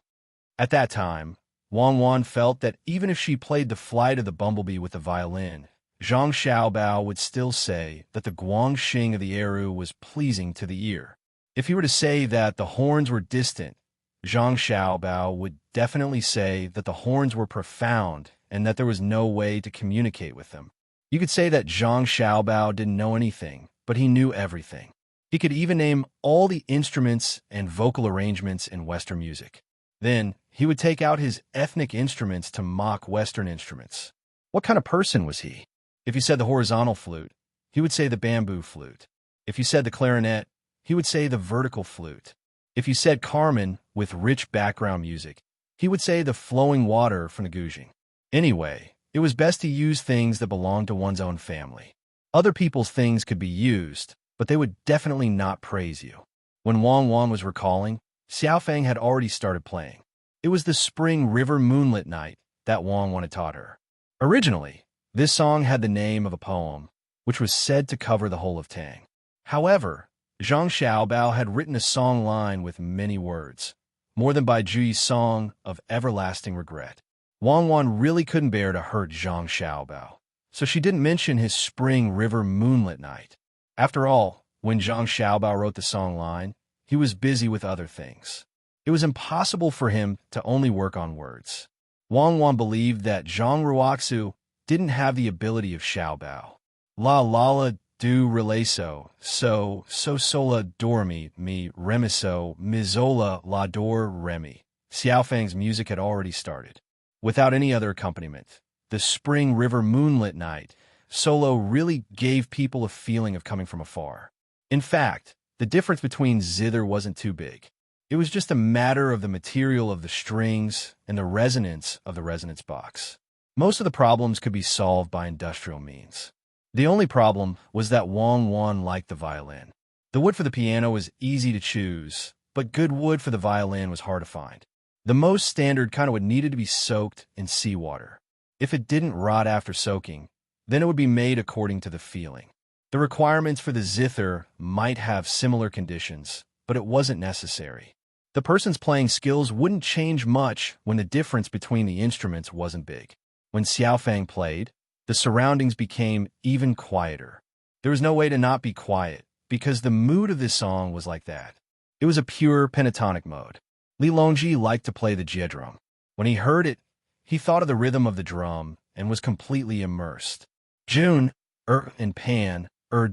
[SPEAKER 1] At that time, Wang Wan felt that even if she played the flight of the bumblebee with the violin, Zhang Xiaobao would still say that the guangxing of the eru was pleasing to the ear. If he were to say that the horns were distant, Zhang Xiaobao would definitely say that the horns were profound and that there was no way to communicate with them. You could say that Zhang Xiaobao didn't know anything, but he knew everything. He could even name all the instruments and vocal arrangements in Western music. Then, he would take out his ethnic instruments to mock Western instruments. What kind of person was he? If you said the horizontal flute, he would say the bamboo flute. If you said the clarinet, he would say the vertical flute. If you said Carmen with rich background music, he would say the flowing water from the guzheng. Anyway, it was best to use things that belonged to one's own family. Other people's things could be used, but they would definitely not praise you. When Wang Wan was recalling, Xiaofang had already started playing. It was the spring river moonlit night that Wang Wan had taught her. Originally, this song had the name of a poem, which was said to cover the whole of Tang. However, Zhang Xiaobao had written a song line with many words, more than Bai Juyi's song of everlasting regret. Wang Wan really couldn't bear to hurt Zhang Xiaobao, so she didn't mention his spring river moonlit night. After all, when Zhang Xiaobao wrote the song line, he was busy with other things. It was impossible for him to only work on words. Wang Wan believed that Zhang Ruoxu didn't have the ability of Xiaobao. La lala do relaso, so sola dormi, mi remiso, mizola la dor remi. Xiaofang's music had already started. Without any other accompaniment, the spring river moonlit night solo really gave people a feeling of coming from afar. In fact, the difference between zither wasn't too big. It was just a matter of the material of the strings and the resonance of the resonance box. Most of the problems could be solved by industrial means. The only problem was that Wang Wan liked the violin. The wood for the piano was easy to choose, but good wood for the violin was hard to find. The most standard kind of would needed to be soaked in seawater. If it didn't rot after soaking, then it would be made according to the feeling. The requirements for the zither might have similar conditions, but it wasn't necessary. The person's playing skills wouldn't change much when the difference between the instruments wasn't big. When Xiaofang played, the surroundings became even quieter. There was no way to not be quiet, because the mood of this song was like that. It was a pure pentatonic mode. Li Longji liked to play the jia drum. When he heard it, he thought of the rhythm of the drum and was completely immersed. June, and Pan,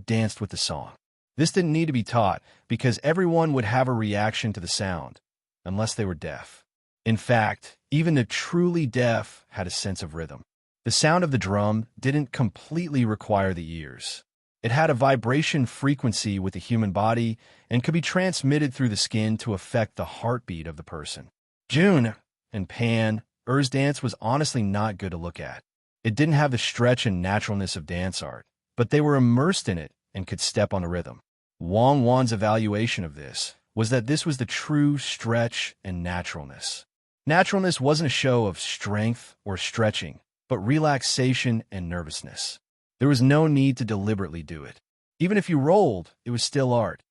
[SPEAKER 1] danced with the song. This didn't need to be taught because everyone would have a reaction to the sound, unless they were deaf. In fact, even the truly deaf had a sense of rhythm. The sound of the drum didn't completely require the ears. It had a vibration frequency with the human body and could be transmitted through the skin to affect the heartbeat of the person. June and Pan's dance was honestly not good to look at. It didn't have the stretch and naturalness of dance art, but they were immersed in it and could step on the rhythm. Wang Wan's evaluation of this was that this was the true stretch and naturalness. Naturalness wasn't a show of strength or stretching, but relaxation and nervousness. There was no need to deliberately do it. Even if you rolled, it was still art.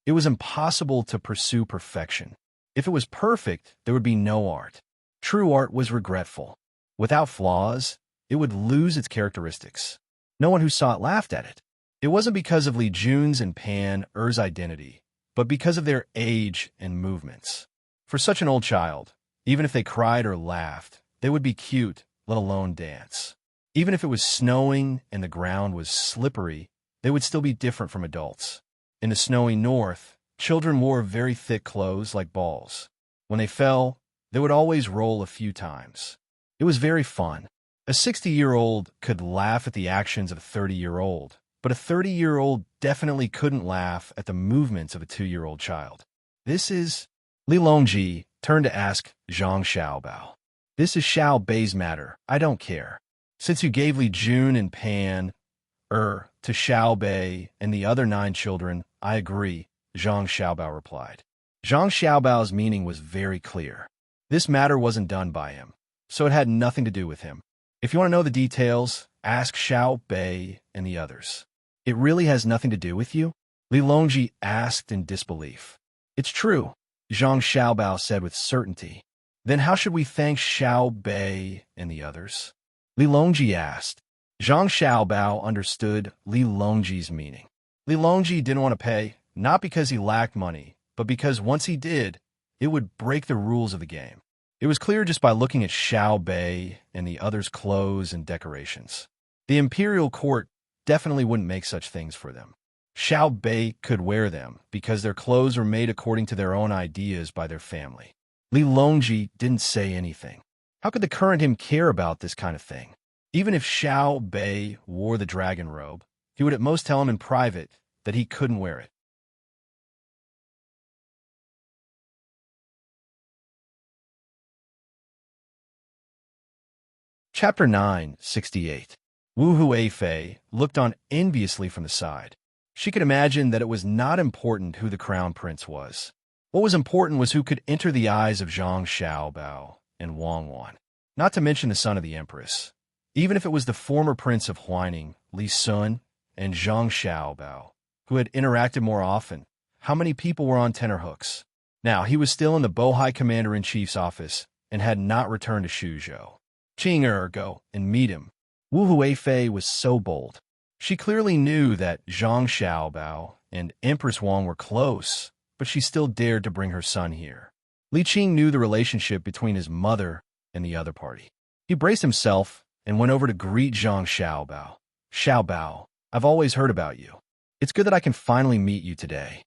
[SPEAKER 1] It was impossible to pursue perfection. If it was perfect, there would be no art. True art was regretful. Without flaws, it would lose its characteristics. No one who saw it laughed at it. It wasn't because of Li Jun's and Pan's identity, but because of their age and movements. For such an old child, even if they cried or laughed, they would be cute, let alone dance. Even if it was snowing and the ground was slippery, they would still be different from adults. In the snowy north, children wore very thick clothes like balls. When they fell, they would always roll a few times. It was very fun. A 60-year-old could laugh at the actions of a 30-year-old, but a 30-year-old definitely couldn't laugh at the movements of a 2-year-old child. This is... Li Longji turned to ask Zhang Xiaobao. This is Xiao Bei's matter. I don't care. Since you gave Li Jun and Pan, to Xiao Bei and the other 9 children, I agree, Zhang Xiaobao replied. Zhang Xiaobao's meaning was very clear. This matter wasn't done by him, so it had nothing to do with him. If you want to know the details, ask Xiao Bei and the others. It really has nothing to do with you? Li Longji asked in disbelief. It's true, Zhang Xiaobao said with certainty. Then how should we thank Xiao Bei and the others? Li Longji asked. Zhang Xiaobao understood Li Longji's meaning. Li Longji didn't want to pay, not because he lacked money, but because once he did, it would break the rules of the game. It was clear just by looking at Xiao Bei and the others' clothes and decorations. The imperial court definitely wouldn't make such things for them. Xiao Bei could wear them because their clothes were made according to their own ideas by their family. Li Longji didn't say anything. How could the current him care about this kind of thing? Even if Xiao Bei wore the dragon robe, he would at most tell him in private that he couldn't wear it. Chapter 968. Wu Huifei looked on enviously from the side. She could imagine that it was not important who the crown prince was. What was important was who could enter the eyes of Zhang Xiaobao and Wang Wan, not to mention the son of the empress. Even if it was the former prince of Huaining, Li Sun, and Zhang Xiaobao, who had interacted more often, how many people were on tenterhooks? Now, he was still in the Bohai commander-in-chief's office and had not returned to Shuzhou. Qing go and meet him. Wu Huifei was so bold. She clearly knew that Zhang Xiaobao and Empress Wang were close, but she still dared to bring her son here. Li Qing knew the relationship between his mother and the other party. He braced himself and went over to greet Zhang Xiaobao. Xiaobao, I've always heard about you. It's good that I can finally meet you today.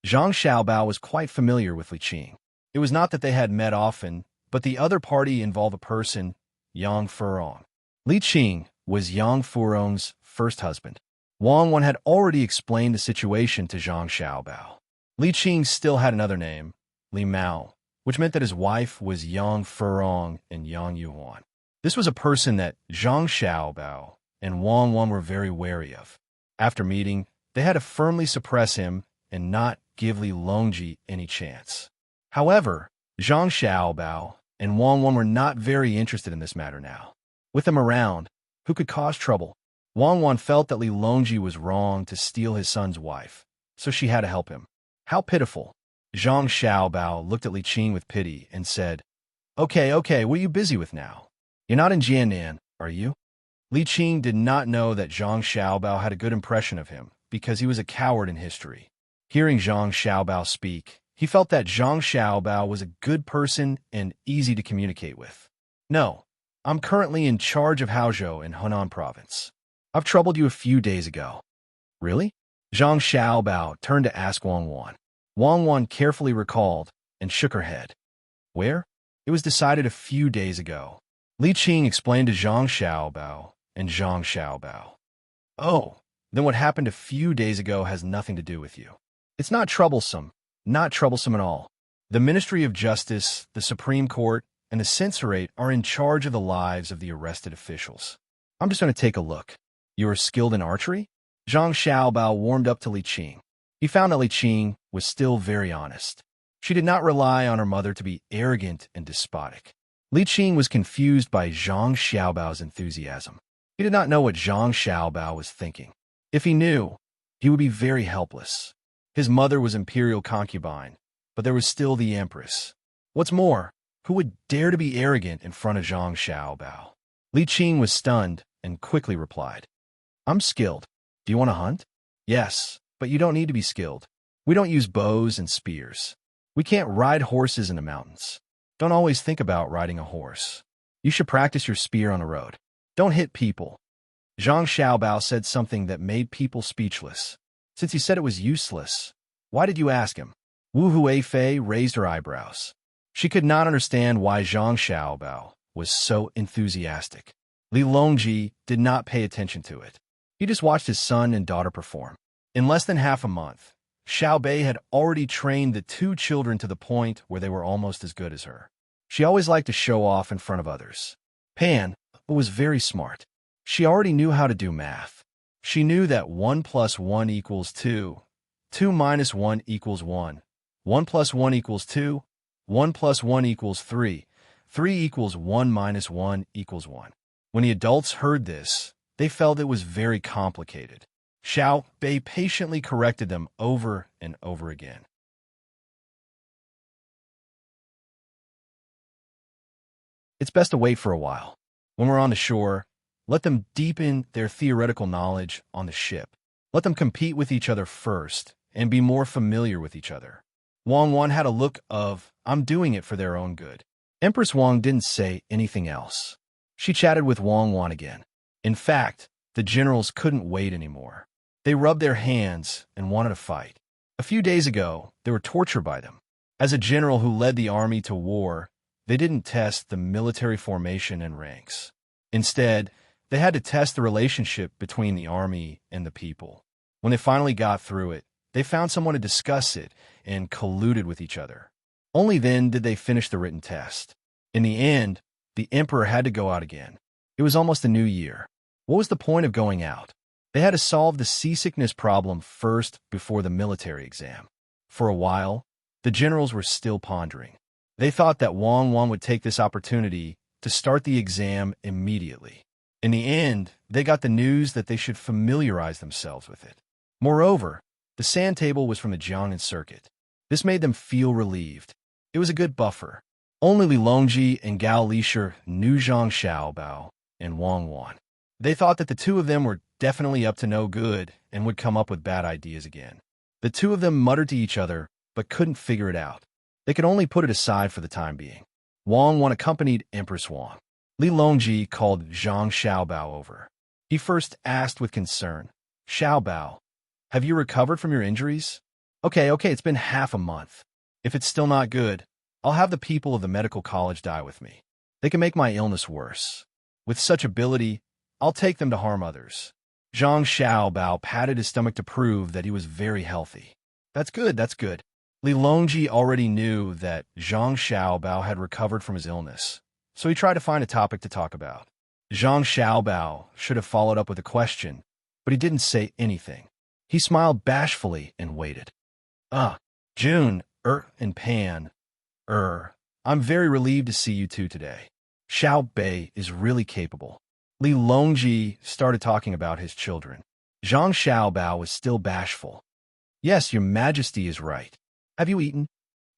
[SPEAKER 1] Zhang Xiaobao was quite familiar with Li Qing. It was not that they had met often, but the other party involved a person, Yang Furong. Li Qing was Yang Furong's first husband. Wang Wan had already explained the situation to Zhang Xiaobao. Li Qing still had another name, Li Mao, which meant that his wife was Yang Furong and Yang Yuan. This was a person that Zhang Xiaobao and Wang Wan were very wary of. After meeting, they had to firmly suppress him and not give Li Longji any chance. However, Zhang Xiaobao and Wang Wan were not very interested in this matter now. With them around, who could cause trouble? Wang Wan felt that Li Longji was wrong to steal his son's wife, so she had to help him. How pitiful. Zhang Xiaobao looked at Li Qing with pity and said, Okay, what are you busy with now? You're not in Jiannan, are you? Li Qing did not know that Zhang Xiaobao had a good impression of him because he was a coward in history. Hearing Zhang Xiaobao speak, he felt that Zhang Xiaobao was a good person and easy to communicate with. No, I'm currently in charge of Haozhou in Hunan province. I've troubled you a few days ago. Really? Zhang Xiaobao turned to ask Wang Wan. Wang Wan carefully recalled and shook her head. Where? It was decided a few days ago. Li Qing explained to Zhang Xiaobao and Zhang Xiaobao. Oh, then what happened a few days ago has nothing to do with you. It's not troublesome at all. The Ministry of Justice, the Supreme Court, and the censorate are in charge of the lives of the arrested officials. I'm just going to take a look. You are skilled in archery? Zhang Xiaobao warmed up to Li Qing. He found that Li Qing was still very honest. She did not rely on her mother to be arrogant and despotic. Li Qing was confused by Zhang Xiaobao's enthusiasm. He did not know what Zhang Xiaobao was thinking. If he knew, he would be very helpless. His mother was imperial concubine, but there was still the empress. What's more, who would dare to be arrogant in front of Zhang Xiaobao? Li Qing was stunned and quickly replied, I'm skilled. Do you want to hunt? Yes, but you don't need to be skilled. We don't use bows and spears. We can't ride horses in the mountains. Don't always think about riding a horse. You should practice your spear on the road. Don't hit people. Zhang Xiaobao said something that made people speechless. Since he said it was useless, why did you ask him? Wu Huifei raised her eyebrows. She could not understand why Zhang Xiaobao was so enthusiastic. Li Longji did not pay attention to it. He just watched his son and daughter perform. In less than half a month, Xiao Bei had already trained the two children to the point where they were almost as good as her. She always liked to show off in front of others. Pan was very smart. She already knew how to do math. She knew that 1 plus 1 equals 2, 2 minus 1 equals 1, 1 plus 1 equals 2, 1 plus 1 equals 3, 3 equals 1 minus 1 equals 1. When the adults heard this, they felt it was very complicated. Xiao Bei patiently corrected them over and over again. It's best to wait for a while. When we're on the shore, let them deepen their theoretical knowledge on the ship. Let them compete with each other first and be more familiar with each other. Wang Wan had a look of, I'm doing it for their own good. Empress Wang didn't say anything else. She chatted with Wang Wan again. In fact, the generals couldn't wait anymore. They rubbed their hands and wanted to fight. A few days ago, they were tortured by them. As a general who led the army to war, they didn't test the military formation and ranks. Instead, they had to test the relationship between the army and the people. When they finally got through it, they found someone to discuss it and colluded with each other. Only then did they finish the written test. In the end, the emperor had to go out again. It was almost a new year. What was the point of going out? They had to solve the seasickness problem first before the military exam. For a while, the generals were still pondering. They thought that Wang Wan would take this opportunity to start the exam immediately. In the end, they got the news that they should familiarize themselves with it. Moreover, the sand table was from the Jiangnan circuit. This made them feel relieved. It was a good buffer. Only Li Longji and Gao Lisher knew Zhang Xiaobao and Wang Wan. They thought that the two of them were definitely up to no good and would come up with bad ideas again. The two of them muttered to each other, but couldn't figure it out. They could only put it aside for the time being. Wang Wan accompanied Empress Wang. Li Longji called Zhang Xiaobao over. He first asked with concern, Xiaobao, have you recovered from your injuries? Okay, it's been half a month. If it's still not good, I'll have the people of the medical college die with me. They can make my illness worse. With such ability, I'll take them to harm others. Zhang Xiaobao patted his stomach to prove that he was very healthy. That's good. Li Longji already knew that Zhang Xiaobao had recovered from his illness, so he tried to find a topic to talk about. Zhang Xiaobao should have followed up with a question, but he didn't say anything. He smiled bashfully and waited. June, and Pan, I'm very relieved to see you two today. Xiao Bei is really capable. Li Longji started talking about his children. Zhang Xiaobao was still bashful. Yes, your majesty is right. Have you eaten?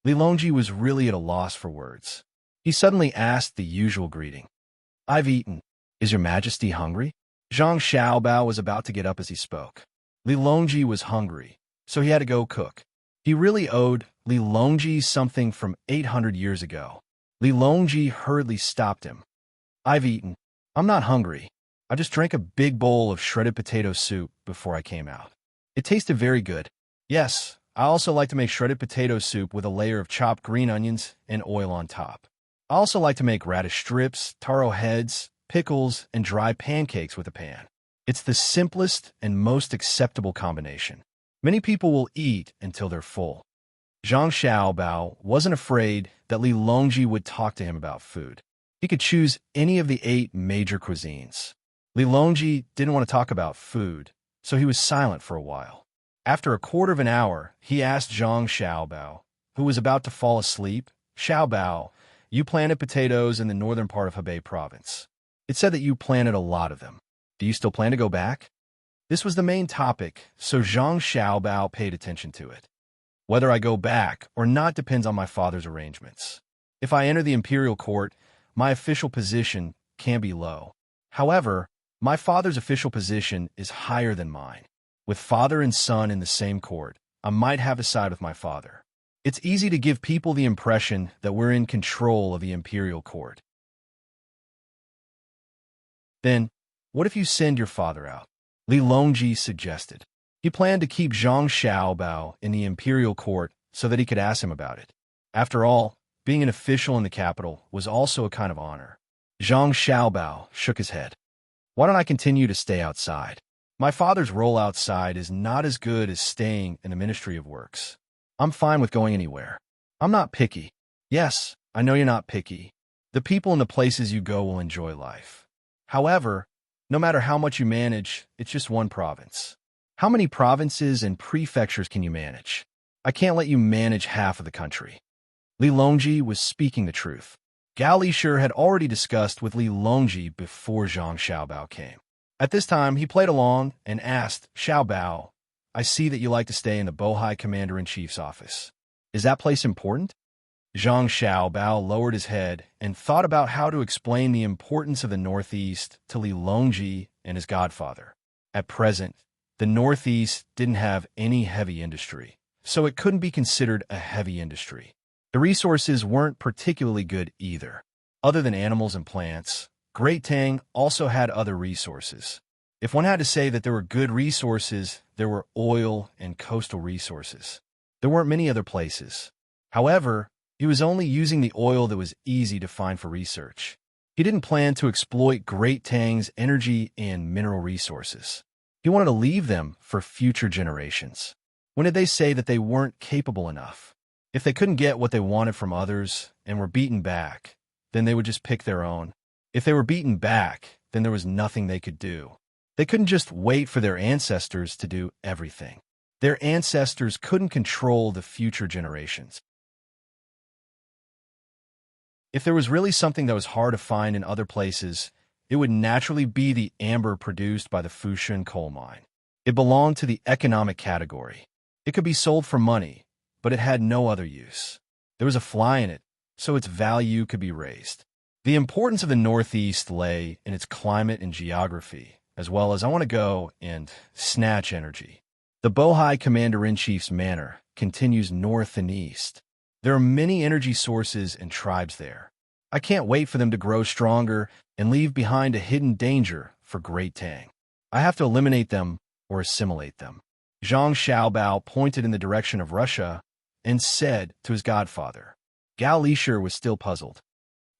[SPEAKER 1] Li Longji was really at a loss for words. He suddenly asked the usual greeting. I've eaten. Is your majesty hungry? Zhang Xiaobao was about to get up as he spoke. Li Longji was hungry, so he had to go cook. He really owed Li Longji something from 800 years ago. Li Longji hurriedly stopped him. I've eaten. I'm not hungry. I just drank a big bowl of shredded potato soup before I came out. It tasted very good. Yes, I also like to make shredded potato soup with a layer of chopped green onions and oil on top. I also like to make radish strips, taro heads, pickles, and dry pancakes with a pan. It's the simplest and most acceptable combination. Many people will eat until they're full. Zhang Xiaobao wasn't afraid that Li Longji would talk to him about food. He could choose any of the 8 major cuisines. Li Longji didn't want to talk about food, so he was silent for a while. After a quarter of an hour, he asked Zhang Xiaobao, who was about to fall asleep, "Xiaobao, you planted potatoes in the northern part of Hebei province. It said that you planted a lot of them. Do you still plan to go back?" This was the main topic, so Zhang Xiaobao paid attention to it. Whether I go back or not depends on my father's arrangements. If I enter the imperial court, my official position can be low. However, my father's official position is higher than mine. With father and son in the same court, I might have a side with my father. It's easy to give people the impression that we're in control of the imperial court. Then, what if you send your father out? Li Longji suggested. He planned to keep Zhang Xiaobao in the imperial court so that he could ask him about it. After all, being an official in the capital was also a kind of honor. Zhang Xiaobao shook his head. Why don't I continue to stay outside? My father's role outside is not as good as staying in the Ministry of Works. I'm fine with going anywhere. I'm not picky. Yes, I know you're not picky. The people and the places you go will enjoy life. However, no matter how much you manage, it's just one province. How many provinces and prefectures can you manage? I can't let you manage half of the country. Li Longji was speaking the truth. Gao Lishur had already discussed with Li Longji before Zhang Xiaobao came. At this time, he played along and asked, "Xiaobao, I see that you like to stay in the Bohai Commander-in-Chief's office. Is that place important?" Zhang Xiaobao lowered his head and thought about how to explain the importance of the Northeast to Li Longji and his godfather. At present, the Northeast didn't have any heavy industry, so it couldn't be considered a heavy industry. The resources weren't particularly good either. Other than animals and plants, Great Tang also had other resources. If one had to say that there were good resources, there were oil and coastal resources. There weren't many other places. However, he was only using the oil that was easy to find for research. He didn't plan to exploit Great Tang's energy and mineral resources. He wanted to leave them for future generations. When did they say that they weren't capable enough? If they couldn't get what they wanted from others and were beaten back, then they would just pick their own. If they were beaten back, then there was nothing they could do. They couldn't just wait for their ancestors to do everything. Their ancestors couldn't control the future generations. If there was really something that was hard to find in other places, it would naturally be the amber produced by the Fushan coal mine. It belonged to the economic category. It could be sold for money, but it had no other use. There was a fly in it, so its value could be raised. The importance of the Northeast lay in its climate and geography, as well as I want to go and snatch energy. The Bohai Commander-in-Chief's manor continues north and east. There are many energy sources and tribes there. I can't wait for them to grow stronger and leave behind a hidden danger for Great Tang. I have to eliminate them or assimilate them. Zhang Xiaobao pointed in the direction of Russia and said to his godfather. Gao Lishur was still puzzled.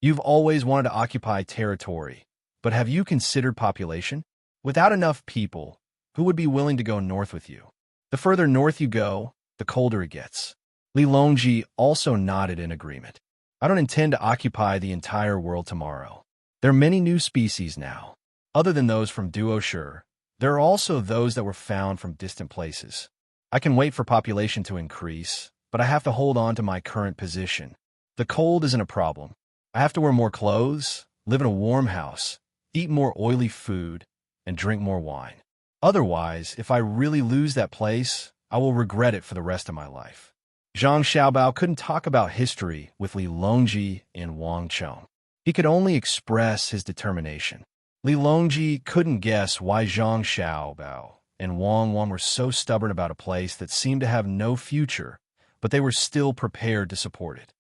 [SPEAKER 1] You've always wanted to occupy territory, but have you considered population? Without enough people, who would be willing to go north with you? The further north you go, the colder it gets. Li Longji also nodded in agreement. I don't intend to occupy the entire world tomorrow. There are many new species now. Other than those from Duoshur, there are also those that were found from distant places. I can wait for population to increase, but I have to hold on to my current position. The cold isn't a problem. I have to wear more clothes, live in a warm house, eat more oily food, and drink more wine. Otherwise, if I really lose that place, I will regret it for the rest of my life. Zhang Xiaobao couldn't talk about history with Li Longji and Wang Chong. He could only express his determination. Li Longji couldn't guess why Zhang Xiaobao and Wang were so stubborn about a place that seemed to have no future, but they were still prepared to support it.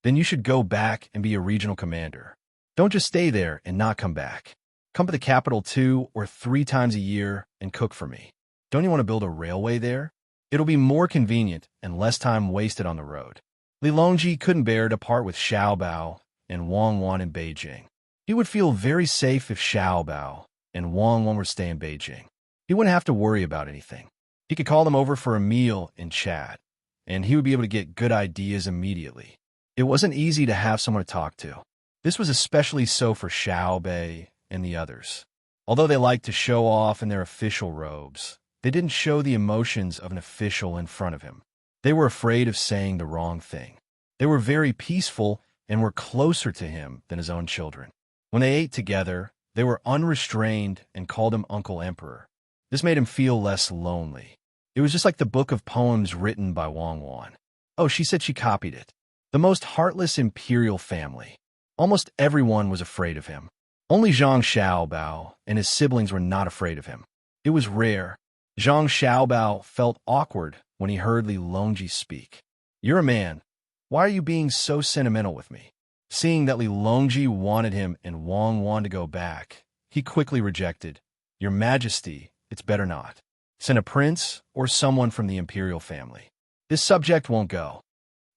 [SPEAKER 1] Then you should go back and be a regional commander. Don't just stay there and not come back. Come to the capital 2 or 3 times a year and cook for me. Don't you want to build a railway there? It'll be more convenient and less time wasted on the road. Li Longji couldn't bear to part with Xiao Bao and Wang Wan in Beijing. He would feel very safe if Xiao Bao and Wang Wan were staying in Beijing. He wouldn't have to worry about anything. He could call them over for a meal and chat, and he would be able to get good ideas immediately. It wasn't easy to have someone to talk to. This was especially so for Xiao Bei and the others. Although they liked to show off in their official robes, they didn't show the emotions of an official in front of him. They were afraid of saying the wrong thing. They were very peaceful and were closer to him than his own children. When they ate together, they were unrestrained and called him Uncle Emperor. This made him feel less lonely. It was just like the book of poems written by Wang Wan. Oh, she said she copied it. The most heartless imperial family. Almost everyone was afraid of him. Only Zhang Xiaobao and his siblings were not afraid of him. It was rare. Zhang Xiaobao felt awkward when he heard Li Longji speak. You're a man. Why are you being so sentimental with me? Seeing that Li Longji wanted him and Wang Wan to go back, he quickly rejected. Your Majesty, it's better not. Send a prince or someone from the imperial family. This subject won't go.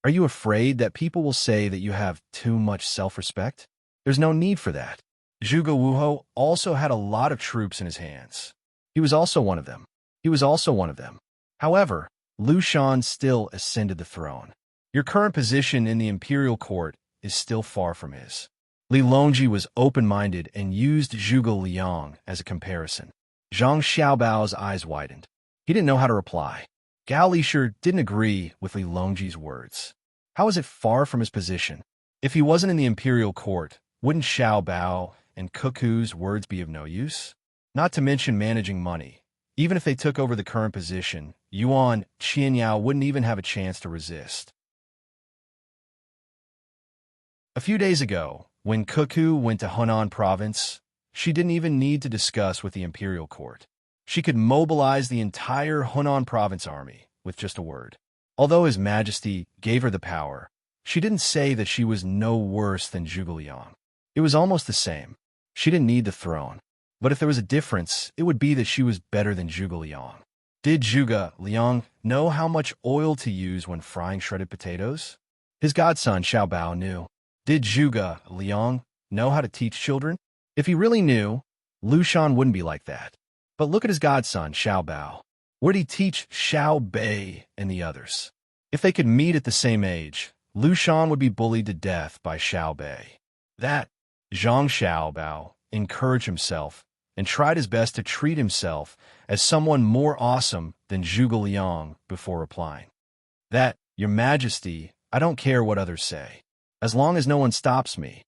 [SPEAKER 1] Are you afraid that people will say that you have too much self-respect? There's no need for that. Zhuge Wuho also had a lot of troops in his hands. He was also one of them. However, Lu Shan still ascended the throne. Your current position in the imperial court is still far from his. Li Longji was open-minded and used Zhuge Liang as a comparison. Zhang Xiaobao's eyes widened. He didn't know how to reply. Gao Lisher didn't agree with Li Longji's words. How is it far from his position? If he wasn't in the imperial court, wouldn't Xiao Bao and Cuckoo's words be of no use? Not to mention managing money. Even if they took over the current position, Yuan Qianyao wouldn't even have a chance to resist. A few days ago, when Cuckoo went to Hunan province, she didn't even need to discuss with the imperial court. She could mobilize the entire Hunan province army with just a word. Although His Majesty gave her the power, she didn't say that she was no worse than Zhuge Liang. It was almost the same. She didn't need the throne. But if there was a difference, it would be that she was better than Zhuge Liang. Did Zhuge Liang know how much oil to use when frying shredded potatoes? His godson Xiao Bao knew. Did Zhuge Liang know how to teach children? If he really knew, Lu Shan wouldn't be like that. But look at his godson Xiao Bao. Where'd he teach Xiao Bei and the others? If they could meet at the same age, Lu Shan would be bullied to death by Xiao Bei. That Zhang Xiaobao encouraged himself and tried his best to treat himself as someone more awesome than Zhuge Liang before replying. That, Your Majesty, I don't care what others say. As long as no one stops me,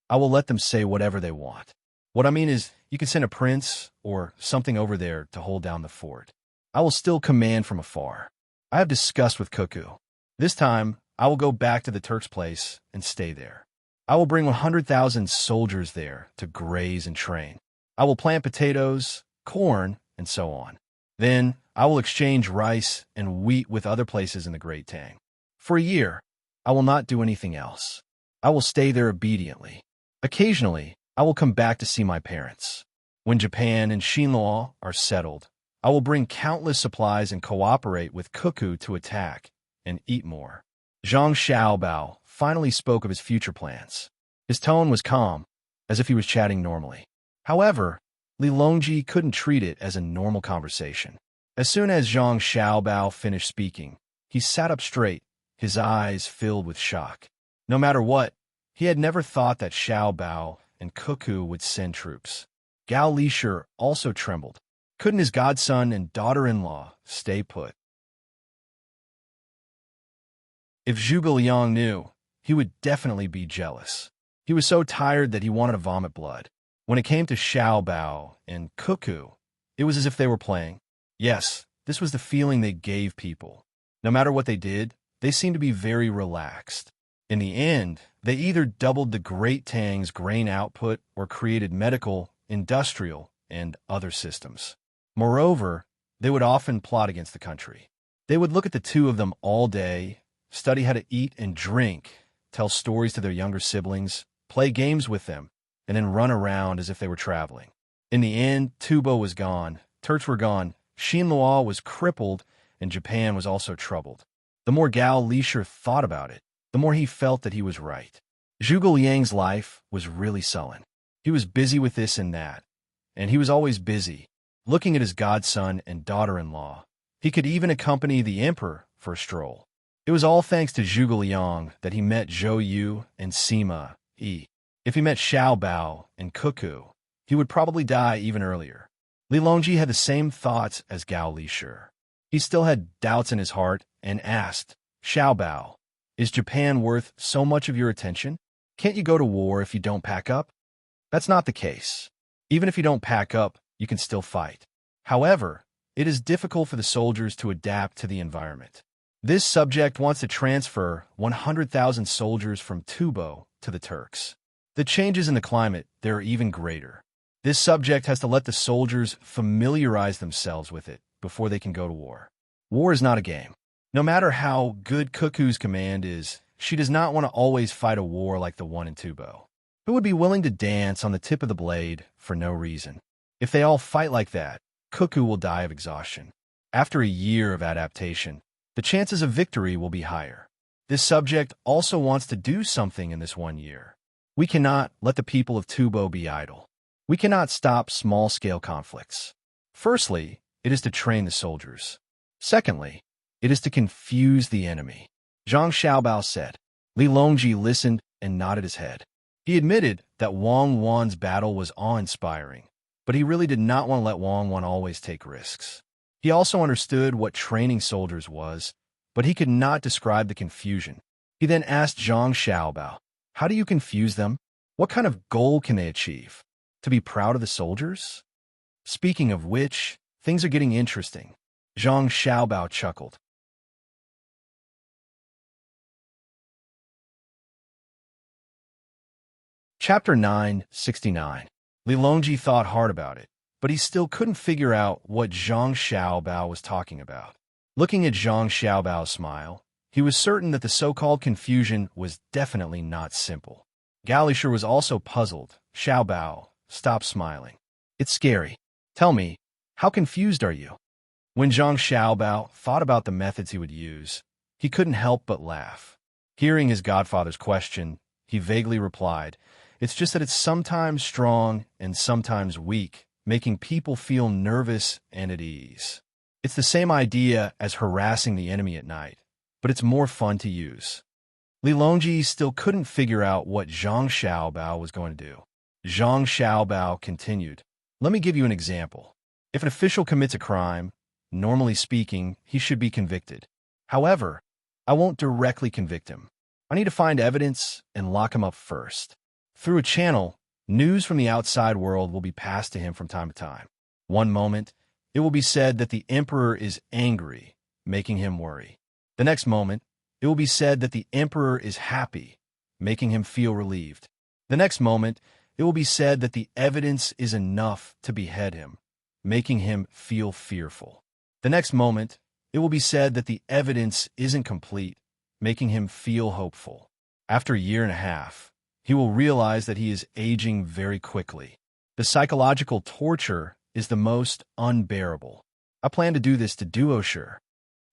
[SPEAKER 1] I will let them say whatever they want. What I mean is, you can send a prince or something over there to hold down the fort. I will still command from afar. I have discussed with Cuckoo. This time, I will go back to the Turk's place and stay there. I will bring 100,000 soldiers there to graze and train. I will plant potatoes, corn, and so on. Then, I will exchange rice and wheat with other places in the Great Tang. For a year, I will not do anything else. I will stay there obediently. Occasionally, I will come back to see my parents. When Japan and Xinluo are settled, I will bring countless supplies and cooperate with Cuckoo to attack and eat more. Zhang Xiaobao finally spoke of his future plans. His tone was calm, as if he was chatting normally. However, Li Longji couldn't treat it as a normal conversation. As soon as Zhang Xiaobao finished speaking, he sat up straight, his eyes filled with shock. No matter what, he had never thought that Xiao Bao and Cuckoo would send troops. Gao Lisher also trembled. Couldn't his godson and daughter-in-law stay put? If Zhuge Liang knew, he would definitely be jealous. He was so tired that he wanted to vomit blood. When it came to Xiao Bao and Cuckoo, it was as if they were playing. Yes, this was the feeling they gave people. No matter what they did, they seemed to be very relaxed. In the end, they either doubled the Great Tang's grain output or created medical, industrial, and other systems. Moreover, they would often plot against the country. They would look at the two of them all day, study how to eat and drink, tell stories to their younger siblings, play games with them, and then run around as if they were traveling. In the end, Tubo was gone, Turks were gone, Xinhua was crippled, and Japan was also troubled. The more Gao Lisher thought about it, the more he felt that he was right. Zhuge Liang's life was really sullen. He was busy with this and that, and he was always busy, looking at his godson and daughter-in-law. He could even accompany the emperor for a stroll. It was all thanks to Zhuge Liang that he met Zhou Yu and Sima Yi. If he met Xiao Bao and Cuckoo, he would probably die even earlier. Li Longji had the same thoughts as Gao Lisher. He still had doubts in his heart and asked, Xiao Bao, is Japan worth so much of your attention? Can't you go to war if you don't pack up? That's not the case. Even if you don't pack up, you can still fight. However, it is difficult for the soldiers to adapt to the environment. This subject wants to transfer 100,000 soldiers from Tubo to the Turks. The changes in the climate there are even greater. This subject has to let the soldiers familiarize themselves with it before they can go to war. War is not a game. No matter how good Cuckoo's command is, she does not want to always fight a war like the one in Tubo. Who would be willing to dance on the tip of the blade for no reason? If they all fight like that, Cuckoo will die of exhaustion. After a year of adaptation, the chances of victory will be higher. This subject also wants to do something in this 1 year. We cannot let the people of Tubo be idle. We cannot stop small-scale conflicts. Firstly, it is to train the soldiers. Secondly, it is to confuse the enemy. Zhang Xiaobao said. Li Longji listened and nodded his head. He admitted that Wang Wan's battle was awe-inspiring, but he really did not want to let Wang Wan always take risks. He also understood what training soldiers was, but he could not describe the confusion. He then asked Zhang Xiaobao, how do you confuse them? What kind of goal can they achieve? To be proud of the soldiers? Speaking of which, things are getting interesting. Zhang Xiaobao chuckled. Chapter 969. Li Longji thought hard about it, but he still couldn't figure out what Zhang Xiaobao was talking about. Looking at Zhang Xiaobao's smile, he was certain that the so-called confusion was definitely not simple. Gao Lisher was also puzzled. Xiaobao, stop smiling. It's scary. Tell me, how confused are you? When Zhang Xiaobao thought about the methods he would use, he couldn't help but laugh. Hearing his godfather's question, he vaguely replied, it's just that it's sometimes strong and sometimes weak, making people feel nervous and at ease. It's the same idea as harassing the enemy at night, but it's more fun to use. Li Longji still couldn't figure out what Zhang Xiaobao was going to do. Zhang Xiaobao continued, let me give you an example. If an official commits a crime, normally speaking, he should be convicted. However, I won't directly convict him. I need to find evidence and lock him up first. Through a channel, news from the outside world will be passed to him from time to time. One moment, it will be said that the emperor is angry, making him worry. The next moment, it will be said that the emperor is happy, making him feel relieved. The next moment, it will be said that the evidence is enough to behead him, making him feel fearful. The next moment, it will be said that the evidence isn't complete, making him feel hopeful. After a year and a half, he will realize that he is aging very quickly. The psychological torture is the most unbearable. I plan to do this to Duosher.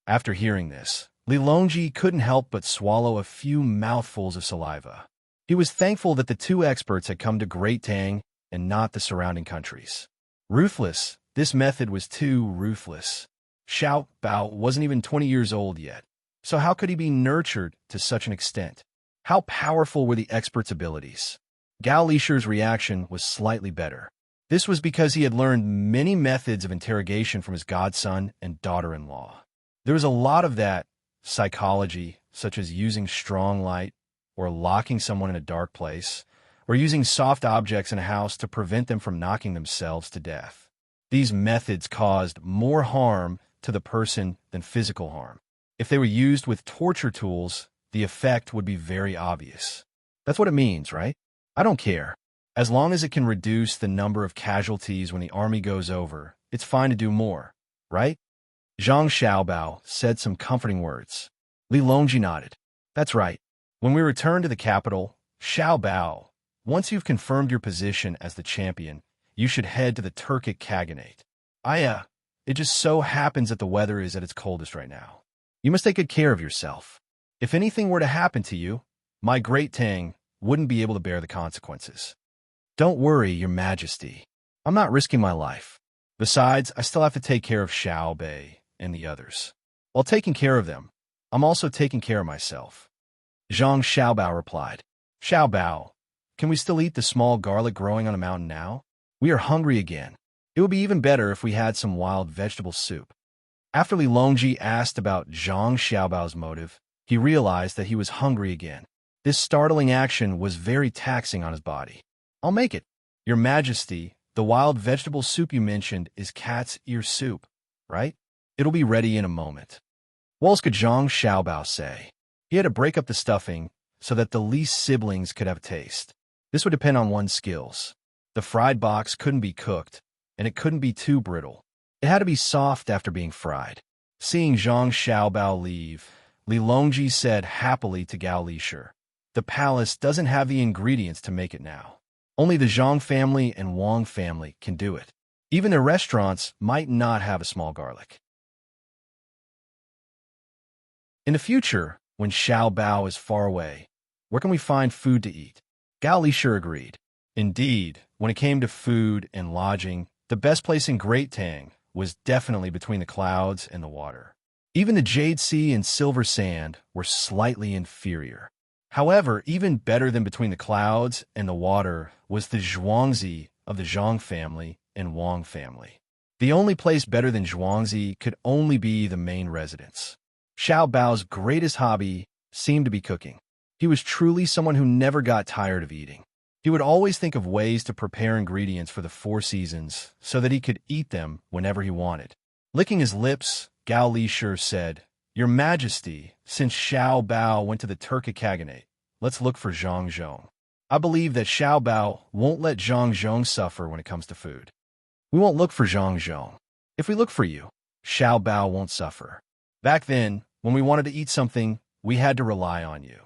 [SPEAKER 1] After hearing this, Li Longji couldn't help but swallow a few mouthfuls of saliva. He was thankful that the two experts had come to Great Tang and not the surrounding countries. Ruthless, this method was too ruthless. Xiao Bao wasn't even 20 years old yet, so how could he be nurtured to such an extent? How powerful were the expert's abilities? Gao Lisher's reaction was slightly better. This was because he had learned many methods of interrogation from his godson and daughter-in-law. There was a lot of that psychology, such as using strong light, or locking someone in a dark place, or using soft objects in a house to prevent them from knocking themselves to death. These methods caused more harm to the person than physical harm. If they were used with torture tools, the effect would be very obvious. That's what it means, right? I don't care. As long as it can reduce the number of casualties when the army goes over, it's fine to do more, right? Zhang Xiaobao said some comforting words. Li Longji nodded. That's right. When we return to the capital, Xiao Bao, Once you've confirmed your position as the champion, you should head to the Turkic Khaganate. It just so happens that the weather is at its coldest right now. You must take good care of yourself. If anything were to happen to you, my great Tang wouldn't be able to bear the consequences. Don't worry, your majesty. I'm not risking my life. Besides, I still have to take care of Xiao Bei and the others. While taking care of them, I'm also taking care of myself. Zhang Xiaobao replied. Xiaobao, can we still eat the small garlic growing on a mountain now? We are hungry again. It would be even better if we had some wild vegetable soup. After Li Longji asked about Zhang Xiaobao's motive, he realized that he was hungry again. This startling action was very taxing on his body. I'll make it. Your Majesty, the wild vegetable soup you mentioned is cat's ear soup, right? It'll be ready in a moment. What else could Zhang Xiaobao say? He had to break up the stuffing so that the least siblings could have a taste. This would depend on one's skills. The fried box couldn't be cooked, and it couldn't be too brittle. It had to be soft after being fried. Seeing Zhang Xiaobao leave, Li Longji said happily to Gao Lisher, the palace doesn't have the ingredients to make it now. Only the Zhang family and Wang family can do it. Even their restaurants might not have a small garlic. In the future, when Xiaobao is far away, where can we find food to eat? Gao Lisher agreed. Indeed, when it came to food and lodging, the best place in Great Tang was definitely between the clouds and the water. Even the Jade Sea and Silver Sand were slightly inferior. However, even better than between the clouds and the water was the Zhuangzi of the Zhang family and Wang family. The only place better than Zhuangzi could only be the main residence. Xiao Bao's greatest hobby seemed to be cooking. He was truly someone who never got tired of eating. He would always think of ways to prepare ingredients for the 4 seasons so that he could eat them whenever he wanted. Licking his lips, Gao Lisher said, Your Majesty, since Xiao Bao went to the Turkic Khaganate, let's look for Zhang Zhong. I believe that Xiao Bao won't let Zhang Zhong suffer when it comes to food. We won't look for Zhang Zhong. If we look for you, Xiao Bao won't suffer. Back then, when we wanted to eat something, we had to rely on you.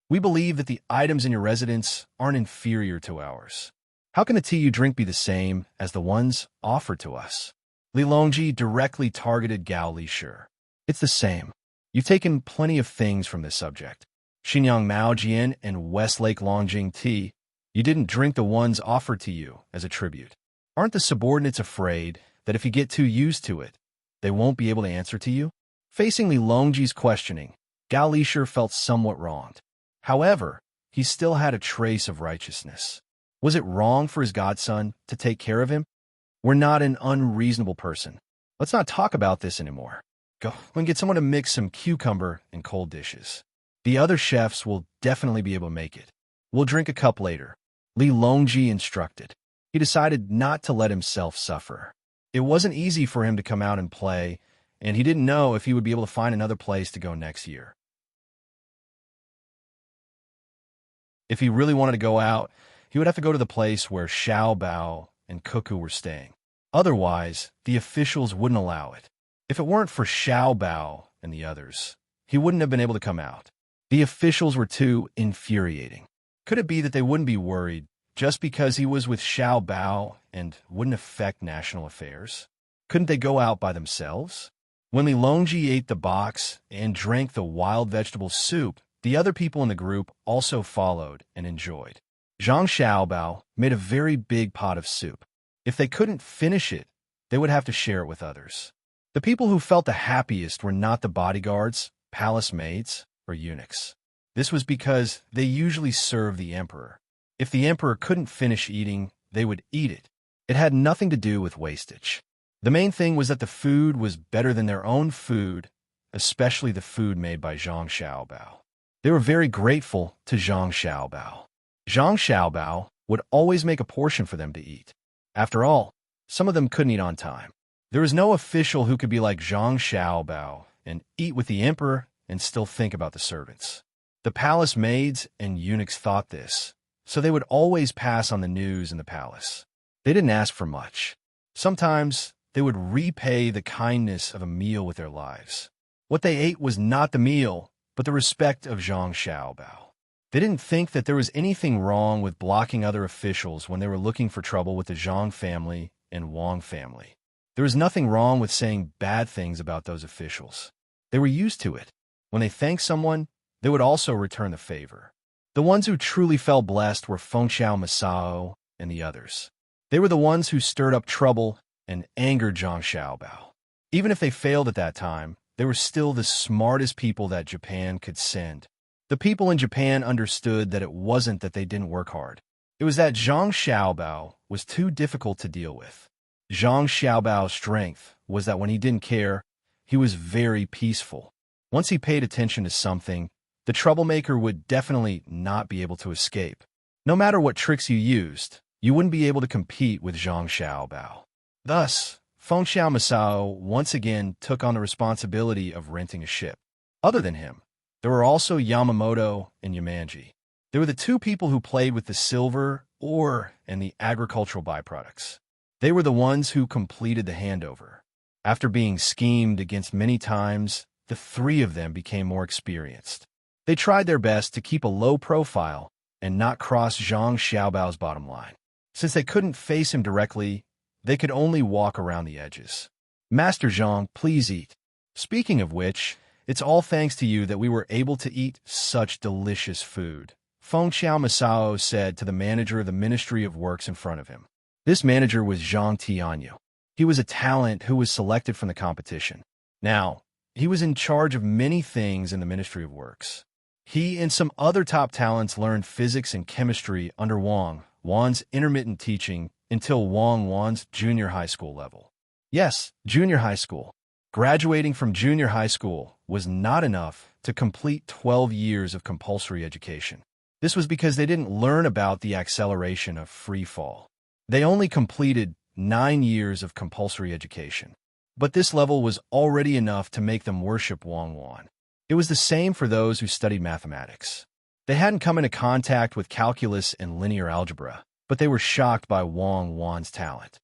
[SPEAKER 1] We believe that the items in your residence aren't inferior to ours. How can the tea you drink be the same as the ones offered to us? Li Longji directly targeted Gao Lisher. It's the same. You've taken plenty of things from this subject. Xinyang Maojian and Westlake Longjing tea, you didn't drink the ones offered to you as a tribute. Aren't the subordinates afraid that if you get too used to it, they won't be able to answer to you? Facing Li Longji's questioning, Gao Lisher felt somewhat wronged. However, he still had a trace of righteousness. Was it wrong for his godson to take care of him? We're not an unreasonable person. Let's not talk about this anymore. Go and get someone to mix some cucumber and cold dishes. The other chefs will definitely be able to make it. We'll drink a cup later. Li Longji instructed. He decided not to let himself suffer. It wasn't easy for him to come out and play, and he didn't know if he would be able to find another place to go next year. If he really wanted to go out, he would have to go to the place where Xiao Bao and Cuckoo were staying. Otherwise, the officials wouldn't allow it. If it weren't for Xiao Bao and the others, he wouldn't have been able to come out. The officials were too infuriating. Could it be that they wouldn't be worried just because he was with Xiao Bao and wouldn't affect national affairs? Couldn't they go out by themselves? When Li Longji ate the box and drank the wild vegetable soup, the other people in the group also followed and enjoyed. Zhang Xiaobao made a very big pot of soup. If they couldn't finish it, they would have to share it with others. The people who felt the happiest were not the bodyguards, palace maids, or eunuchs. This was because they usually served the emperor. If the emperor couldn't finish eating, they would eat it. It had nothing to do with wastage. The main thing was that the food was better than their own food, especially the food made by Zhang Xiaobao. They were very grateful to Zhang Xiaobao. Zhang Xiaobao would always make a portion for them to eat. After all, some of them couldn't eat on time. There was no official who could be like Zhang Xiaobao and eat with the emperor and still think about the servants. The palace maids and eunuchs thought this, so they would always pass on the news in the palace. They didn't ask for much. Sometimes they would repay the kindness of a meal with their lives. What they ate was not the meal, but the respect of Zhang Xiaobao. They didn't think that there was anything wrong with blocking other officials when they were looking for trouble with the Zhang family and Wang family. There was nothing wrong with saying bad things about those officials. They were used to it. When they thanked someone, they would also return the favor. The ones who truly felt blessed were Fengxiao Masao and the others. They were the ones who stirred up trouble and angered Zhang Xiaobao. Even if they failed at that time, they were still the smartest people that Japan could send. The people in Japan understood that it wasn't that they didn't work hard. It was that Zhang Xiaobao was too difficult to deal with. Zhang Xiaobao's strength was that when he didn't care, he was very peaceful. Once he paid attention to something, the troublemaker would definitely not be able to escape. No matter what tricks you used, you wouldn't be able to compete with Zhang Xiaobao. Thus, Fengxiao Masao once again took on the responsibility of renting a ship. Other than him, there were also Yamamoto and Yamanji. They were the two people who played with the silver, ore, and the agricultural byproducts. They were the ones who completed the handover. After being schemed against many times, the three of them became more experienced. They tried their best to keep a low profile and not cross Zhang Xiaobao's bottom line. Since they couldn't face him directly, they could only walk around the edges. Master Zhang, please eat. Speaking of which, it's all thanks to you that we were able to eat such delicious food, Fengxiao Masao said to the manager of the Ministry of Works in front of him. This manager was Zhang Tianyu. He was a talent who was selected from the competition. Now, he was in charge of many things in the Ministry of Works. He and some other top talents learned physics and chemistry under Wan's intermittent teaching until Wan's junior high school level. Yes, junior high school. Graduating from junior high school was not enough to complete 12 years of compulsory education. This was because they didn't learn about the acceleration of free fall. They only completed 9 years of compulsory education. But this level was already enough to make them worship Wan. It was the same for those who studied mathematics. They hadn't come into contact with calculus and linear algebra, but they were shocked by Wan's talent.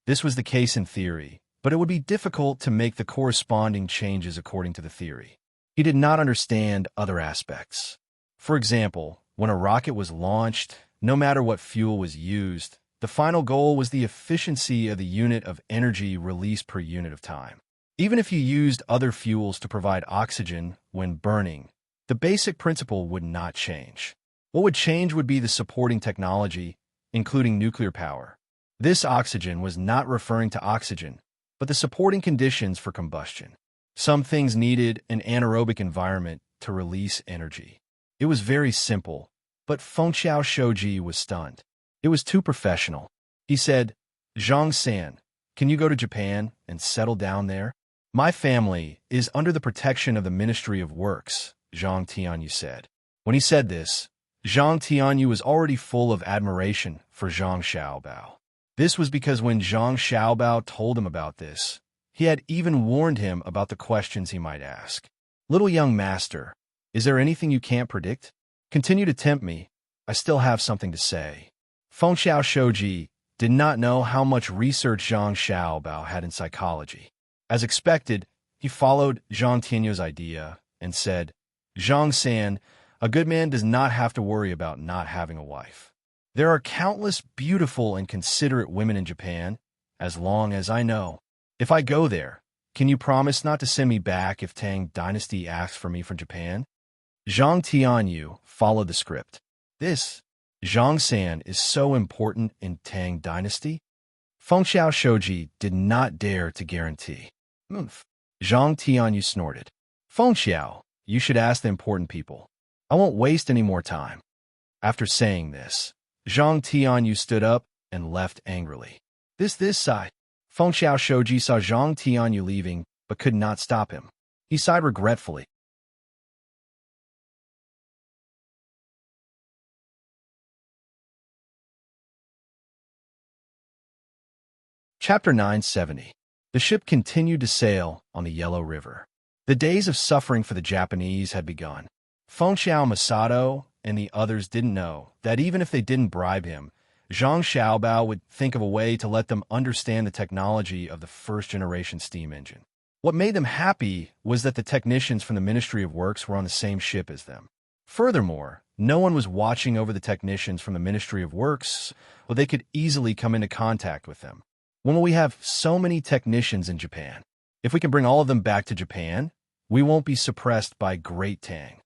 [SPEAKER 1] This was the case in theory, but it would be difficult to make the corresponding changes according to the theory. He did not understand other aspects. For example, when a rocket was launched, no matter what fuel was used, the final goal was the efficiency of the unit of energy released per unit of time. Even if you used other fuels to provide oxygen when burning, the basic principle would not change. What would change would be the supporting technology, including nuclear power. This oxygen was not referring to oxygen, but the supporting conditions for combustion. Some things needed an anaerobic environment to release energy. It was very simple, but Fengxiao Shoji was stunned. It was too professional. He said, Zhang-san, can you go to Japan and settle down there? My family is under the protection of the Ministry of Works, Zhang Tianyu said. When he said this, Zhang Tianyu was already full of admiration for Zhang Xiaobao. This was because when Zhang Xiaobao told him about this, he had even warned him about the questions he might ask. Little young master, is there anything you can't predict? Continue to tempt me. I still have something to say. Fengxiao Shoji did not know how much research Zhang Xiaobao had in psychology. As expected, he followed Zhang Tianyu's idea and said, Zhang-san, a good man does not have to worry about not having a wife. There are countless beautiful and considerate women in Japan, as long as I know. If I go there, can you promise not to send me back if Tang dynasty asks for me from Japan? Zhang Tianyu followed the script. This, Zhang-san, is so important in Tang dynasty? Fengxiao Shoji did not dare to guarantee. Zhang Tianyu snorted. Fengxiao, you should ask the important people. I won't waste any more time. After saying this, Zhang Tianyu stood up and left angrily. This side. Fengxiao Shoji saw Zhang Tianyu leaving, but could not stop him. He sighed regretfully. Chapter 970. The ship continued to sail on the Yellow River. The days of suffering for the Japanese had begun. Fengxiao Masato and the others didn't know that even if they didn't bribe him, Zhang Xiaobao would think of a way to let them understand the technology of the first-generation steam engine. What made them happy was that the technicians from the Ministry of Works were on the same ship as them. Furthermore, no one was watching over the technicians from the Ministry of Works, but they could easily come into contact with them. When we have so many technicians in Japan, if we can bring all of them back to Japan, we won't be suppressed by Great Tang.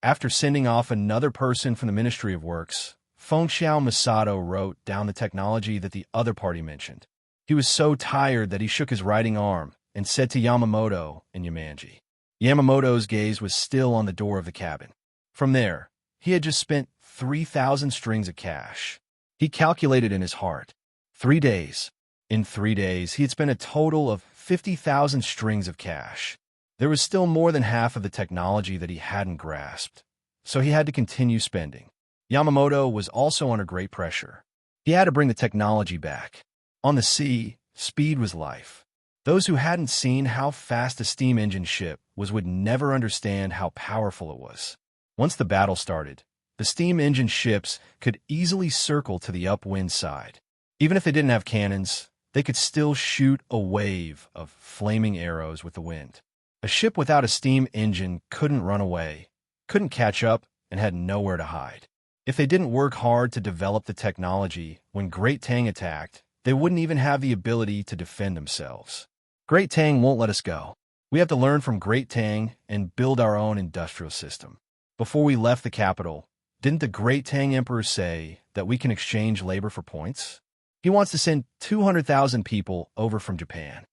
[SPEAKER 1] After sending off another person from the Ministry of Works, Fengxiao Masato wrote down the technology that the other party mentioned. He was so tired that he shook his writing arm and said to Yamamoto and Yamanji. Yamamoto's gaze was still on the door of the cabin. From there, he had just spent 3,000 strings of cash. He calculated in his heart. 3 days. In 3 days, he had spent a total of 50,000 strings of cash. There was still more than half of the technology that he hadn't grasped, so he had to continue spending. Yamamoto was also under great pressure. He had to bring the technology back. On the sea, speed was life. Those who hadn't seen how fast a steam engine ship was would never understand how powerful it was. Once the battle started, the steam engine ships could easily circle to the upwind side. Even if they didn't have cannons, they could still shoot a wave of flaming arrows with the wind. A ship without a steam engine couldn't run away, couldn't catch up, and had nowhere to hide. If they didn't work hard to develop the technology, when Great Tang attacked, they wouldn't even have the ability to defend themselves. Great Tang won't let us go. We have to learn from Great Tang and build our own industrial system. Before we left the capital, didn't the Great Tang Emperor say that we can exchange labor for points? He wants to send 200,000 people over from Japan.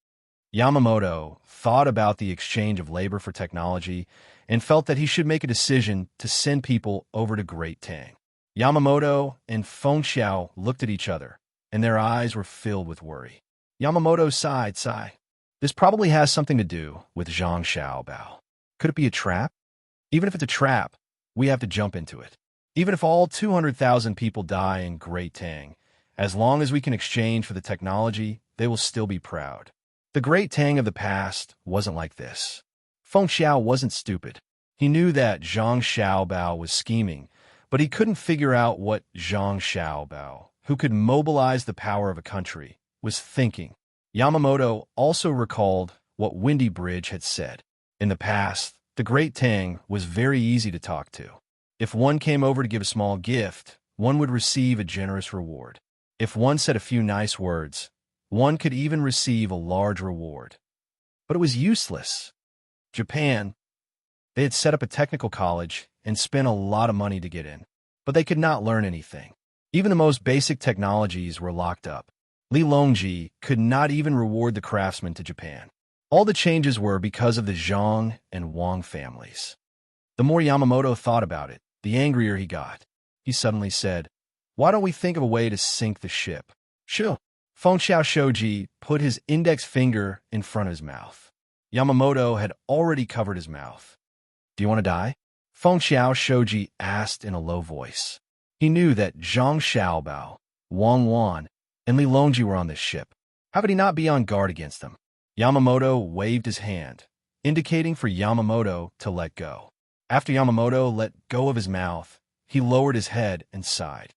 [SPEAKER 1] Yamamoto thought about the exchange of labor for technology and felt that he should make a decision to send people over to Great Tang. Yamamoto and Fengxiao looked at each other, and their eyes were filled with worry. Yamamoto sighed. This probably has something to do with Zhang Xiaobao. Could it be a trap? Even if it's a trap, we have to jump into it. Even if all 200,000 people die in Great Tang, as long as we can exchange for the technology, they will still be proud. The Great Tang of the past wasn't like this. Fengxiao wasn't stupid. He knew that Zhang Xiaobao was scheming, but he couldn't figure out what Zhang Xiaobao, who could mobilize the power of a country, was thinking. Yamamoto also recalled what Windy Bridge had said. In the past, the Great Tang was very easy to talk to. If one came over to give a small gift, one would receive a generous reward. If one said a few nice words, one could even receive a large reward. But it was useless. Japan, they had set up a technical college and spent a lot of money to get in, but they could not learn anything. Even the most basic technologies were locked up. Li Longji could not even reward the craftsmen to Japan. All the changes were because of the Zhang and Wang families. The more Yamamoto thought about it, the angrier he got. He suddenly said, "Why don't we think of a way to sink the ship?" Sure. Fengxiao Shoji put his index finger in front of his mouth. Yamamoto had already covered his mouth. "Do you want to die?" Fengxiao Shoji asked in a low voice. He knew that Zhang Xiaobao, Wang Wan, and Li Longji were on this ship. How could he not be on guard against them? Yamamoto waved his hand, indicating for Yamamoto to let go. After Yamamoto let go of his mouth, he lowered his head and sighed.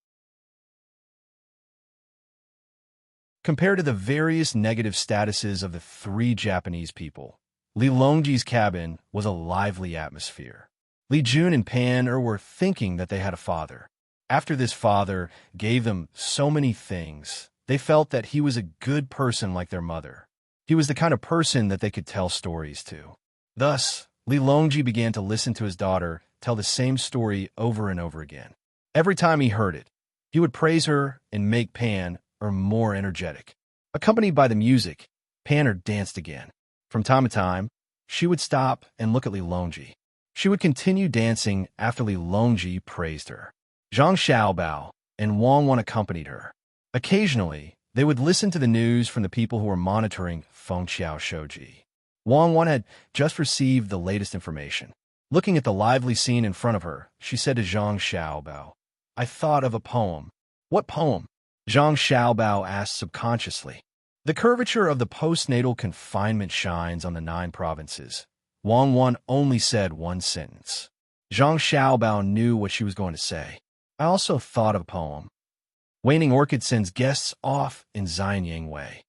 [SPEAKER 1] Compared to the various negative statuses of the 3 Japanese people, Li Longji's cabin was a lively atmosphere. Li Jun and Pan were thinking that they had a father. After this father gave them so many things, they felt that he was a good person like their mother. He was the kind of person that they could tell stories to. Thus, Li Longji began to listen to his daughter tell the same story over and over again. Every time he heard it, he would praise her and make Pan more energetic. Accompanied by the music, Pan danced again. From time to time, she would stop and look at Li Longji. She would continue dancing after Li Longji praised her. Zhang Xiaobao and Wang Wan accompanied her. Occasionally, they would listen to the news from the people who were monitoring Fengxiao Shoji. Wang Wan had just received the latest information. Looking at the lively scene in front of her, she said to Zhang Xiaobao, "I thought of a poem." "What poem?" Zhang Xiaobao asked subconsciously. "The curvature of the postnatal confinement shines on the 9 provinces." Wang Wan only said one sentence. Zhang Xiaobao knew what she was going to say. "I also thought of a poem." Waning Orchid sends guests off in Xianyang Wei.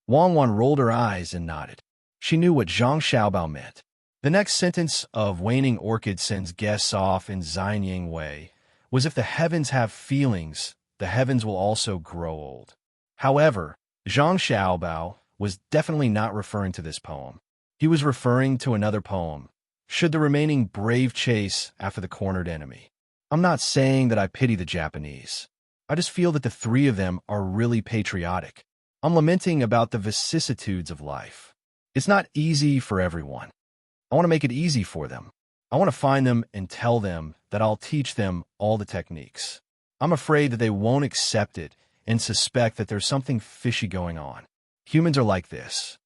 [SPEAKER 1] Wang Wan rolled her eyes and nodded. She knew what Zhang Xiaobao meant. The next sentence of Waning Orchid sends guests off in Xianyang Wei was if the heavens have feelings, the heavens will also grow old. However, Zhang Xiaobao was definitely not referring to this poem. He was referring to another poem, Should the Remaining Brave Chase After the Cornered Enemy. I'm not saying that I pity the Japanese. I just feel that the three of them are really patriotic. I'm lamenting about the vicissitudes of life. It's not easy for everyone. I want to make it easy for them. I want to find them and tell them that I'll teach them all the techniques. I'm afraid that they won't accept it and suspect that there's something fishy going on. Humans are like this.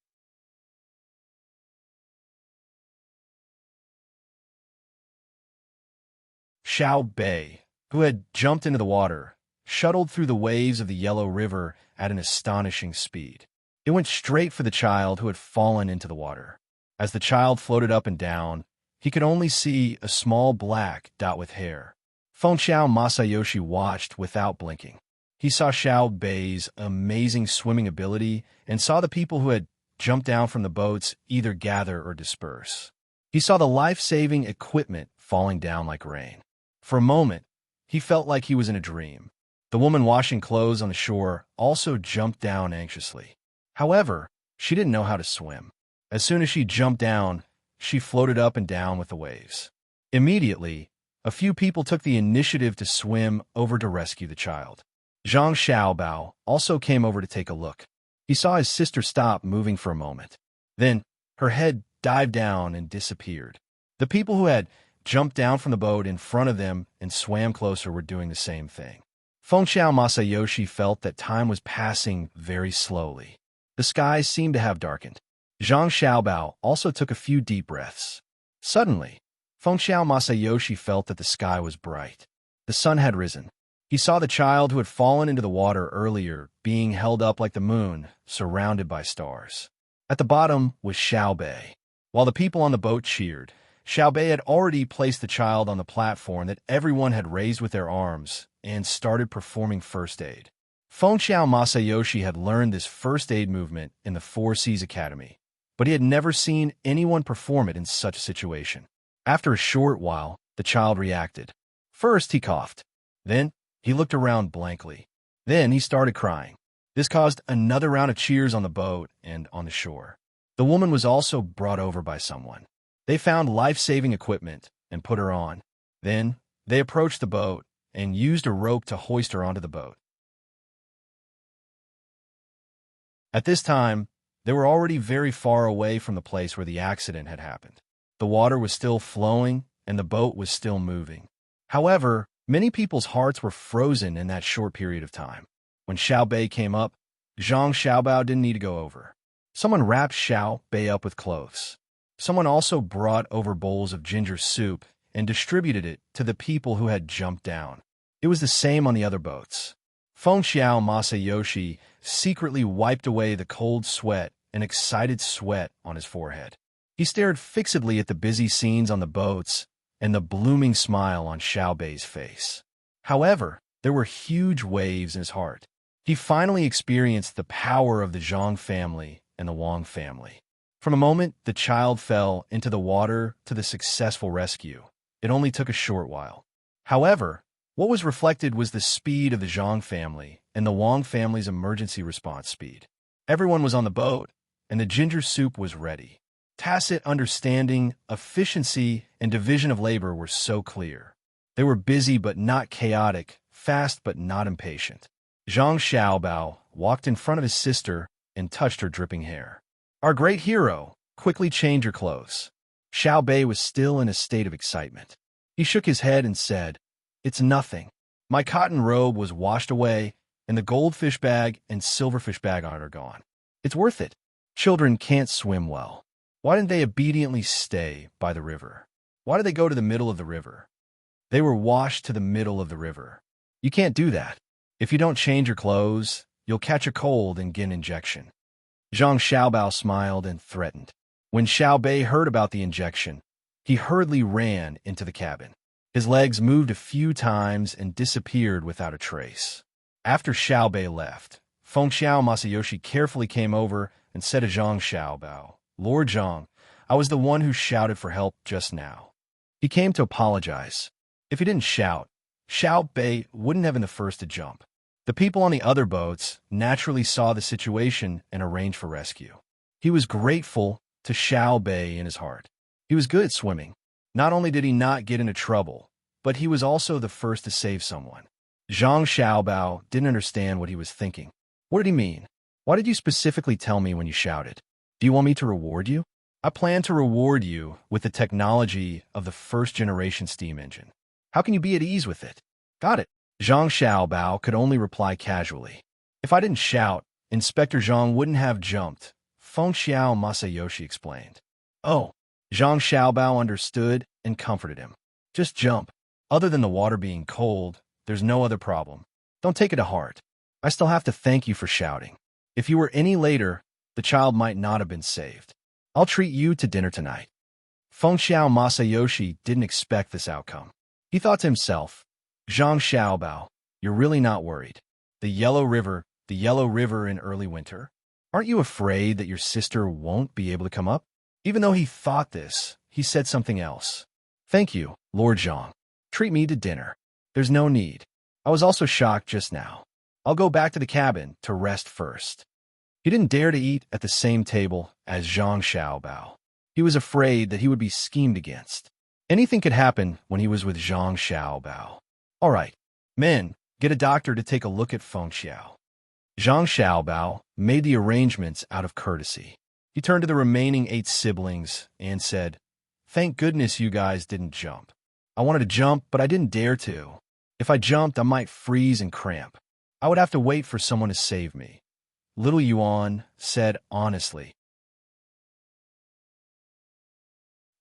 [SPEAKER 1] Xiao Bei, who had jumped into the water, shuttled through the waves of the Yellow River at an astonishing speed. It went straight for the child who had fallen into the water. As the child floated up and down, he could only see a small black dot with hair. Fengxiao Masayoshi watched without blinking. He saw Xiao Bei's amazing swimming ability and saw the people who had jumped down from the boats either gather or disperse. He saw the life-saving equipment falling down like rain. For a moment, he felt like he was in a dream. The woman washing clothes on the shore also jumped down anxiously. However, she didn't know how to swim. As soon as she jumped down, she floated up and down with the waves. Immediately, a few people took the initiative to swim over to rescue the child. Zhang Xiaobao also came over to take a look. He saw his sister stop moving for a moment. Then, her head dived down and disappeared. The people who had jumped down from the boat in front of them and swam closer were doing the same thing. Fengxiao Masayoshi felt that time was passing very slowly. The skies seemed to have darkened. Zhang Xiaobao also took a few deep breaths. Suddenly, Fengxiao Masayoshi felt that the sky was bright. The sun had risen. He saw the child who had fallen into the water earlier being held up like the moon, surrounded by stars. At the bottom was Xiao Bei. While the people on the boat cheered, Xiao Bei had already placed the child on the platform that everyone had raised with their arms and started performing first aid. Fengxiao Masayoshi had learned this first aid movement in the Four Seas Academy, but he had never seen anyone perform it in such a situation. After a short while, the child reacted. First, he coughed. Then, he looked around blankly. Then, he started crying. This caused another round of cheers on the boat and on the shore. The woman was also brought over by someone. They found life-saving equipment and put her on. Then, they approached the boat and used a rope to hoist her onto the boat. At this time, they were already very far away from the place where the accident had happened. The water was still flowing and the boat was still moving. However, many people's hearts were frozen in that short period of time. When Xiao Bei came up, Zhang Xiaobao didn't need to go over. Someone wrapped Xiao Bei up with clothes. Someone also brought over bowls of ginger soup and distributed it to the people who had jumped down. It was the same on the other boats. Fengxiao Masayoshi secretly wiped away the cold sweat and excited sweat on his forehead. He stared fixedly at the busy scenes on the boats and the blooming smile on Xiao Bei's face. However, there were huge waves in his heart. He finally experienced the power of the Zhang family and the Wang family. From the moment the child fell into the water to the successful rescue, it only took a short while. However, what was reflected was the speed of the Zhang family and the Wang family's emergency response speed. Everyone was on the boat, and the ginger soup was ready. Tacit understanding, efficiency, and division of labor were so clear. They were busy but not chaotic, fast but not impatient. Zhang Xiaobao walked in front of his sister and touched her dripping hair. Our great hero, quickly change your clothes. Xiao Bei was still in a state of excitement. He shook his head and said, It's nothing. My cotton robe was washed away, and the goldfish bag and silverfish bag on it are gone. It's worth it. Children can't swim well. Why didn't they obediently stay by the river? Why did they go to the middle of the river? They were washed to the middle of the river. You can't do that. If you don't change your clothes, you'll catch a cold and get an injection. Zhang Xiaobao smiled and threatened. When Xiao Bei heard about the injection, he hurriedly ran into the cabin. His legs moved a few times and disappeared without a trace. After Xiao Bei left, Feng Xiao Masayoshi carefully came over and said to Zhang Xiaobao, "Lord Zhang, I was the one who shouted for help just now." He came to apologize. If he didn't shout, Xiao Bei wouldn't have been the first to jump. The people on the other boats naturally saw the situation and arranged for rescue. He was grateful to Xiao Bei in his heart. He was good at swimming. Not only did he not get into trouble, but he was also the first to save someone. Zhang Xiaobao didn't understand what he was thinking. What did he mean? Why did you specifically tell me when you shouted? Do you want me to reward you? I plan to reward you with the technology of the first-generation steam engine. How can you be at ease with it? Got it. Zhang Xiaobao could only reply casually. If I didn't shout, Inspector Zhang wouldn't have jumped, Feng Xiao Masayoshi explained. Oh, Zhang Xiaobao understood and comforted him. Just jump. Other than the water being cold, there's no other problem. Don't take it to heart. I still have to thank you for shouting. If you were any later, the child might not have been saved. I'll treat you to dinner tonight. Feng Xiao Masayoshi didn't expect this outcome. He thought to himself, Zhang Xiaobao, you're really not worried. The Yellow River in early winter? Aren't you afraid that your sister won't be able to come up? Even though he thought this, he said something else. Thank you, Lord Zhang. Treat me to dinner. There's no need. I was also shocked just now. I'll go back to the cabin to rest first. He didn't dare to eat at the same table as Zhang Xiaobao. He was afraid that he would be schemed against. Anything could happen when he was with Zhang Xiaobao. All right, men, get a doctor to take a look at Feng Xiao. Zhang Xiaobao made the arrangements out of courtesy. He turned to the remaining 8 siblings and said, "Thank goodness you guys didn't jump. I wanted to jump, but I didn't dare to. If I jumped, I might freeze and cramp. I would have to wait for someone to save me." Little Yuan said honestly,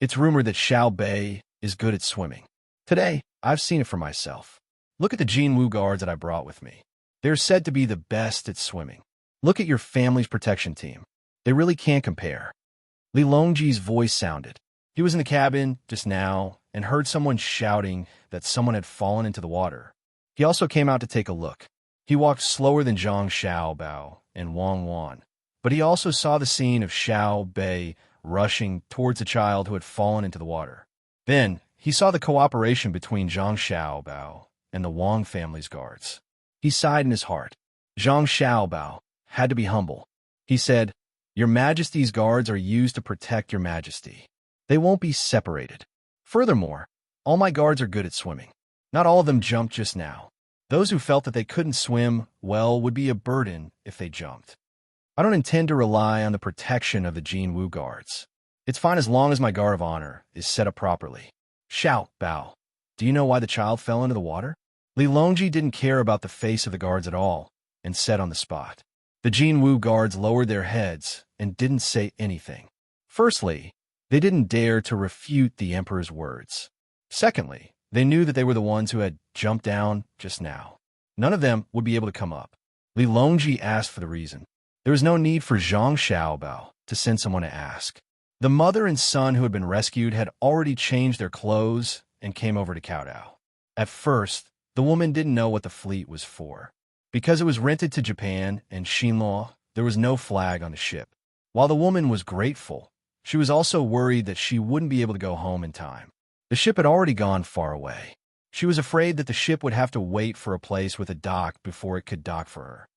[SPEAKER 1] "It's rumored that Xiao Bei is good at swimming. Today, I've seen it for myself. Look at the Jinwu guards that I brought with me. They're said to be the best at swimming. Look at your family's protection team. They really can't compare." Li Longji's voice sounded. He was in the cabin just now and heard someone shouting that someone had fallen into the water. He also came out to take a look. He walked slower than Zhang Xiaobao and Wang Wan, but he also saw the scene of Xiao Bei rushing towards a child who had fallen into the water. Then, he saw the cooperation between Zhang Xiaobao and the Wang family's guards. He sighed in his heart. Zhang Xiaobao had to be humble. He said, "Your Majesty's guards are used to protect your Majesty. They won't be separated. Furthermore, all my guards are good at swimming. Not all of them jumped just now. Those who felt that they couldn't swim well would be a burden if they jumped. I don't intend to rely on the protection of the Jinwu guards. It's fine as long as my guard of honor is set up properly." Xiao Bao, do you know why the child fell into the water? Li Longji didn't care about the face of the guards at all and said on the spot. The Jinwu guards lowered their heads and didn't say anything. Firstly, they didn't dare to refute the emperor's words. Secondly, they knew that they were the ones who had jumped down just now. None of them would be able to come up. Li Longji asked for the reason. There was no need for Zhang Xiaobao to send someone to ask. The mother and son who had been rescued had already changed their clothes and came over to kowtow. At first, the woman didn't know what the fleet was for. Because it was rented to Japan and Xinluo, there was no flag on the ship. While the woman was grateful, she was also worried that she wouldn't be able to go home in time. The ship had already gone far away. She was afraid that the ship would have to wait for a place with a dock before it could dock for her.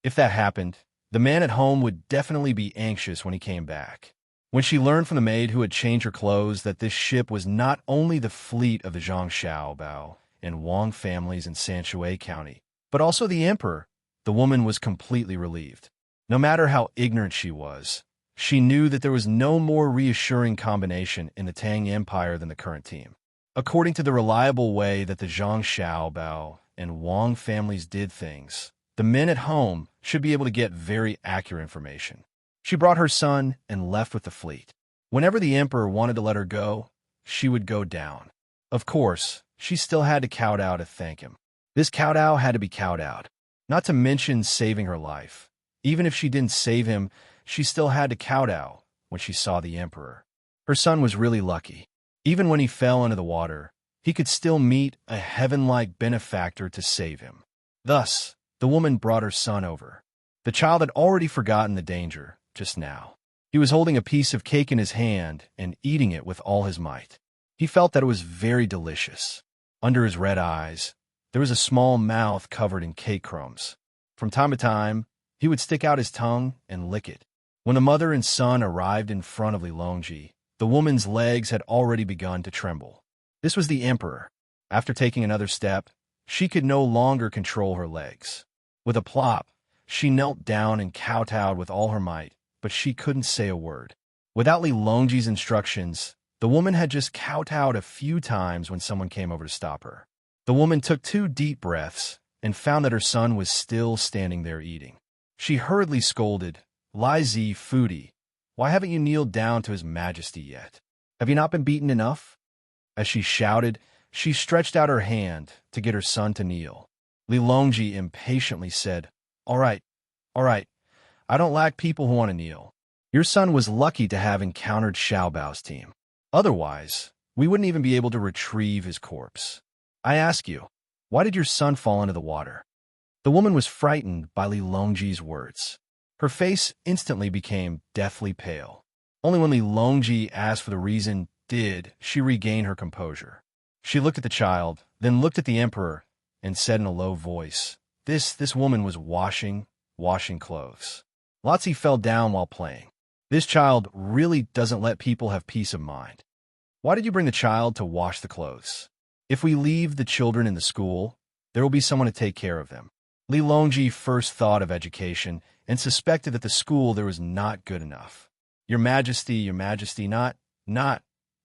[SPEAKER 1] If that happened, the man at home would definitely be anxious when he came back. When she learned from the maid who had changed her clothes that this ship was not only the fleet of the Zhang Xiaobao and Wang families in Sanshui County, but also the emperor, the woman was completely relieved. No matter how ignorant she was, she knew that there was no more reassuring combination in the Tang Empire than the current team. According to the reliable way that the Zhang Xiaobao and Wang families did things, the men at home should be able to get very accurate information. She brought her son and left with the fleet. Whenever the emperor wanted to let her go, she would go down. Of course, she still had to kowtow to thank him. This kowtow had to be kowtowed, not to mention saving her life. Even if she didn't save him, she still had to kowtow when she saw the emperor. Her son was really lucky. Even when he fell into the water, he could still meet a heaven-like benefactor to save him. Thus, the woman brought her son over. The child had already forgotten the danger just now. He was holding a piece of cake in his hand and eating it with all his might. He felt that it was very delicious. Under his red eyes, there was a small mouth covered in cake crumbs. From time to time, he would stick out his tongue and lick it. When the mother and son arrived in front of Lilongji, the woman's legs had already begun to tremble. This was the emperor. After taking another step, she could no longer control her legs. With a plop, she knelt down and kowtowed with all her might, but she couldn't say a word. Without Lilongji's instructions, the woman had just kowtowed a few times when someone came over to stop her. The woman took 2 deep breaths and found that her son was still standing there eating. She hurriedly scolded, "Li Zi Foodie, why haven't you kneeled down to His Majesty yet? Have you not been beaten enough?" As she shouted, she stretched out her hand to get her son to kneel. Lilongji impatiently said, all right, I don't lack people who want to kneel. Your son was lucky to have encountered Xiaobao's team. Otherwise, we wouldn't even be able to retrieve his corpse. I ask you, why did your son fall into the water?" The woman was frightened by Lilongji's words. Her face instantly became deathly pale. Only when Lilongji asked for the reason did she regain her composure. She looked at the child, then looked at the emperor, and said in a low voice, This woman was washing clothes. Lotzi fell down while playing. This child really doesn't let people have peace of mind. Why did you bring the child to wash the clothes? If we leave the children in the school, there will be someone to take care of them. Lilongji first thought of education and suspected that the school there was not good enough. Your Majesty, not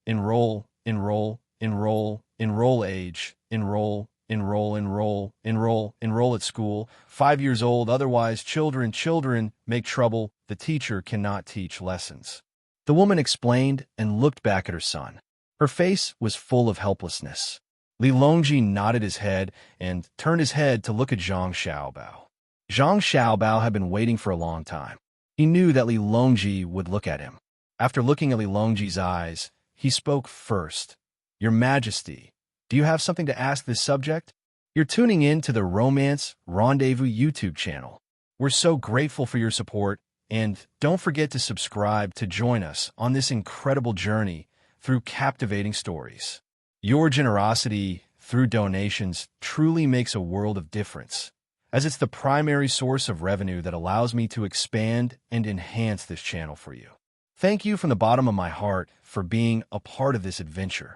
[SPEAKER 1] enroll age, enroll at school, 5 years old, otherwise children make trouble, the teacher cannot teach lessons. The woman explained and looked back at her son. Her face was full of helplessness. Lilongji nodded his head and turned his head to look at Zhang Xiaobao. Zhang Xiaobao had been waiting for a long time. He knew that Lilongji would look at him. After looking at Lilongji's eyes, he spoke first. Your Majesty, do you have something to ask this subject? You're tuning in to the Romance Rendezvous YouTube channel. We're so grateful for your support, and don't forget to subscribe to join us on this incredible journey through captivating stories. Your generosity through donations truly makes a world of difference, as it's the primary source of revenue that allows me to expand and enhance this channel for you. Thank you from the bottom of my heart for being a part of this adventure.